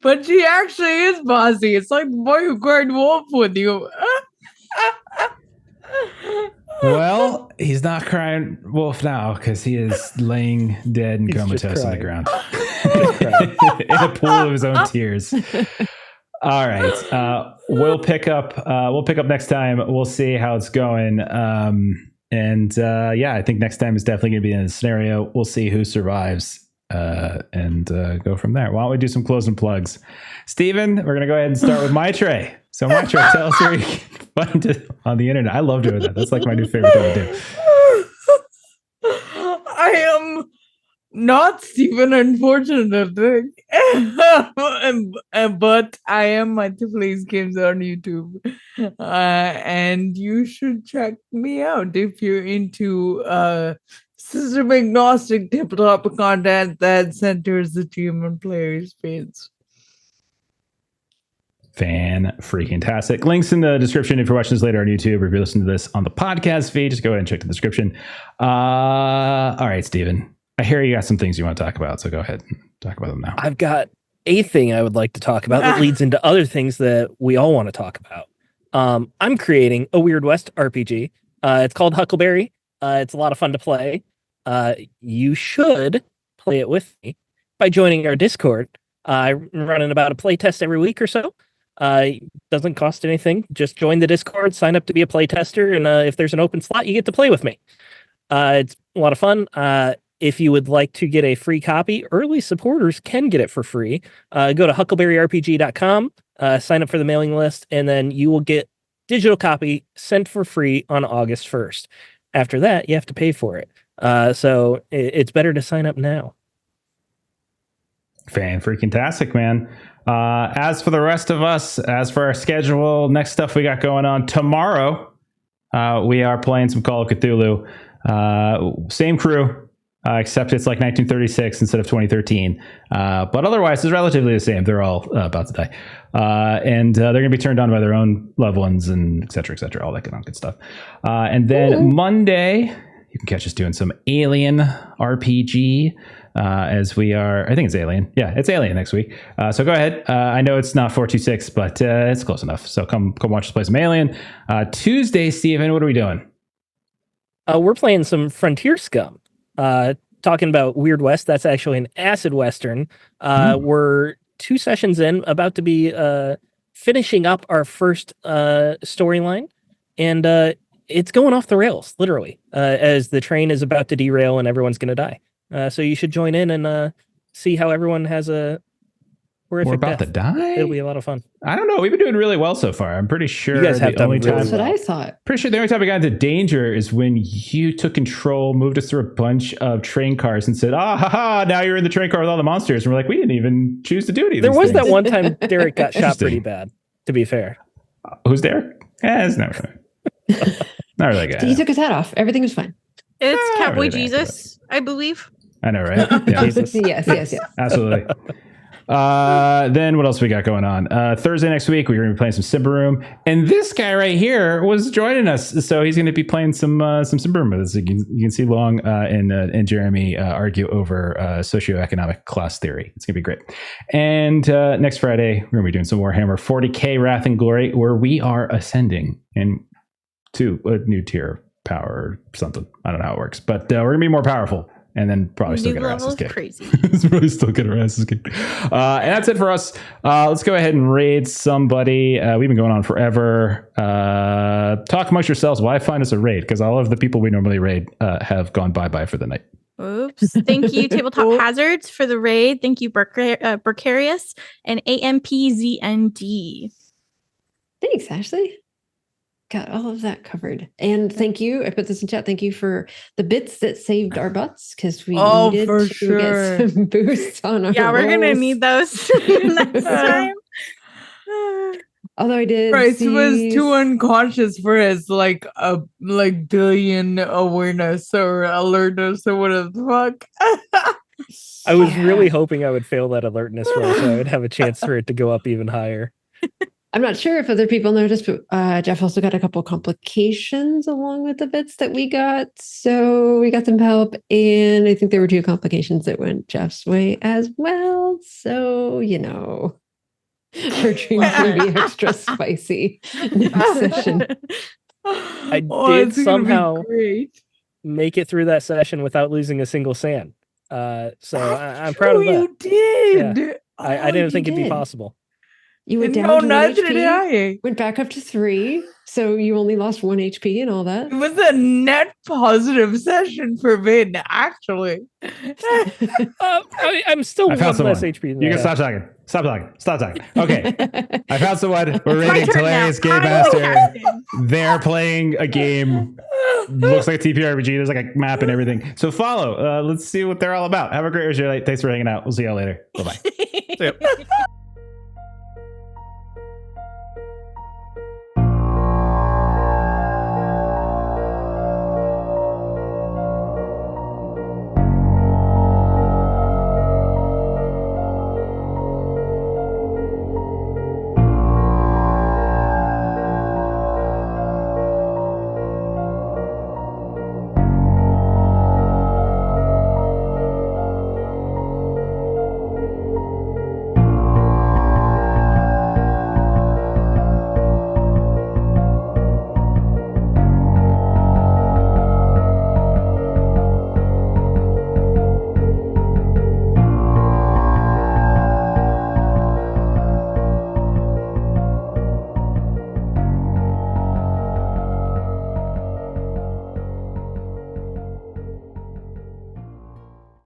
But she actually is bossy. It's like the boy who cried wolf with you. Well, he's not crying wolf now because he is laying dead and He's just comatose on the crying. ground in a pool of his own tears. All right, we'll pick up next time. We'll see how it's going. I think next time is definitely going to be in a scenario. We'll see who survives and go from there. Why don't we do some closing plugs? Steven, we're going to go ahead and start with my tray. So my tray, tell us where you can find it on the internet. I love doing that. That's like my new favorite thing to do. I am not Stephen, unfortunately. But I am Plays Games on YouTube. And you should check me out if you're into system agnostic tabletop content that centers the team and player space. Fan-freaking-tastic. Links in the description if you're watching this later on YouTube or if you're listening to this on the podcast feed. Just go ahead and check the description. All right, Steven. I hear you got some things you want to talk about, so go ahead and talk about them now. I've got a thing I would like to talk about that leads into other things that we all want to talk about. I'm creating a Weird West RPG. It's called Huckleberry. It's a lot of fun to play. You should play it with me by joining our Discord. I'm running about a playtest every week or so. Doesn't cost anything. Just join the Discord, sign up to be a playtester, and if there's an open slot, you get to play with me. It's a lot of fun. If you would like to get a free copy, early supporters can get it for free. Go to huckleberryrpg.com, sign up for the mailing list, and then you will get digital copy sent for free on August 1st. After that, you have to pay for it. So it's better to sign up now. Fan-freaking-tastic, man. As for the rest of us, as for our schedule, next stuff we got going on tomorrow, we are playing some Call of Cthulhu. Same crew, except it's like 1936 instead of 2013. But otherwise, it's relatively the same. They're all about to die. And they're going to be turned on by their own loved ones and et cetera, all that good stuff. And then Monday, you can catch us doing some Alien RPG. As we are, I think it's Alien. Yeah, it's Alien next week. So go ahead. I know it's not 426, but it's close enough. So come watch us play some Alien. Tuesday, Steven, what are we doing? We're playing some Frontier Scum. Talking about Weird West, that's actually an acid western. We're 2 sessions in, about to be finishing up our first storyline, and it's going off the rails, literally, as the train is about to derail and everyone's going to die. So you should join in and see how everyone has a horrific We're about death. to die? It'll be a lot of fun. I don't know. We've been doing really well so far. I'm pretty sure You guys have the done only really time That's what I thought. pretty sure the only time we got into danger is when you took control, moved us through a bunch of train cars and said, now you're in the train car with all the monsters. And we're like, we didn't even choose to do any of There these was things. that one time Derek got shot Interesting. pretty bad, to be fair. Who's Derek? It's not really. Not really good. He took his hat off. Everything was fine. It's Ah, Cowboy really Jesus, I believe. I know, right? Yeah, Jesus. Yes. absolutely. Then what else we got going on? Thursday next week, we're going to be playing some Simba Room. And this guy right here was joining us. So he's going to be playing some Simba Room with us. You can see Long and Jeremy argue over socioeconomic class theory. It's going to be great. And next Friday, we're going to be doing some Warhammer 40K Wrath and Glory, where we are ascending into a new tier of power or something. I don't know how it works. But we're going to be more powerful. and then probably still New get our level asses of kicked. crazy. It's probably still get our asses kicked. And that's it for us. Let's go ahead and raid somebody. We've been going on forever. Talk amongst yourselves. Why find us a raid? Because all of the people we normally raid have gone bye-bye for the night. Oops. Thank you, Tabletop Hazards, for the raid. Thank you, Burkarius and AMPZND. Thanks, Ashley. Got all of that covered. And thank you. I put this in chat. Thank you for the bits that saved our butts because we needed for to sure. get some boosts on our Yeah, we're going to rolls. need those next time. Although I did Bryce see was too unconscious for his like billion awareness or alertness or whatever the fuck. I was really hoping I would fail that alertness roll so I would have a chance for it to go up even higher. I'm not sure if other people noticed, but Jeff also got a couple complications along with the bits that we got. So we got some help. And I think there were 2 complications that went Jeff's way as well. So, you know, our dreams may be extra spicy next session. I Oh, did it's gonna be somehow great. make it through that session without losing a single sand. So I'm proud of that. You did. Yeah. I didn't think it'd be possible. You went No, down to 1 neither did HP, I. went back up to 3. So you only lost 1 HP and all that. It was a net positive session for Vin, actually. I'm still I found 1 less someone. HP than You I can have. stop talking. Stop talking. Stop talking. Okay. I found someone. We're My rating turn now. Hilarious Game I'm the Master. captain. They're playing a game. Looks like a TPRPG. There's like a map and everything. So follow. Let's see what they're all about. Have a great rest of your night. Thanks for hanging out. We'll see y'all later. Bye-bye. Yep.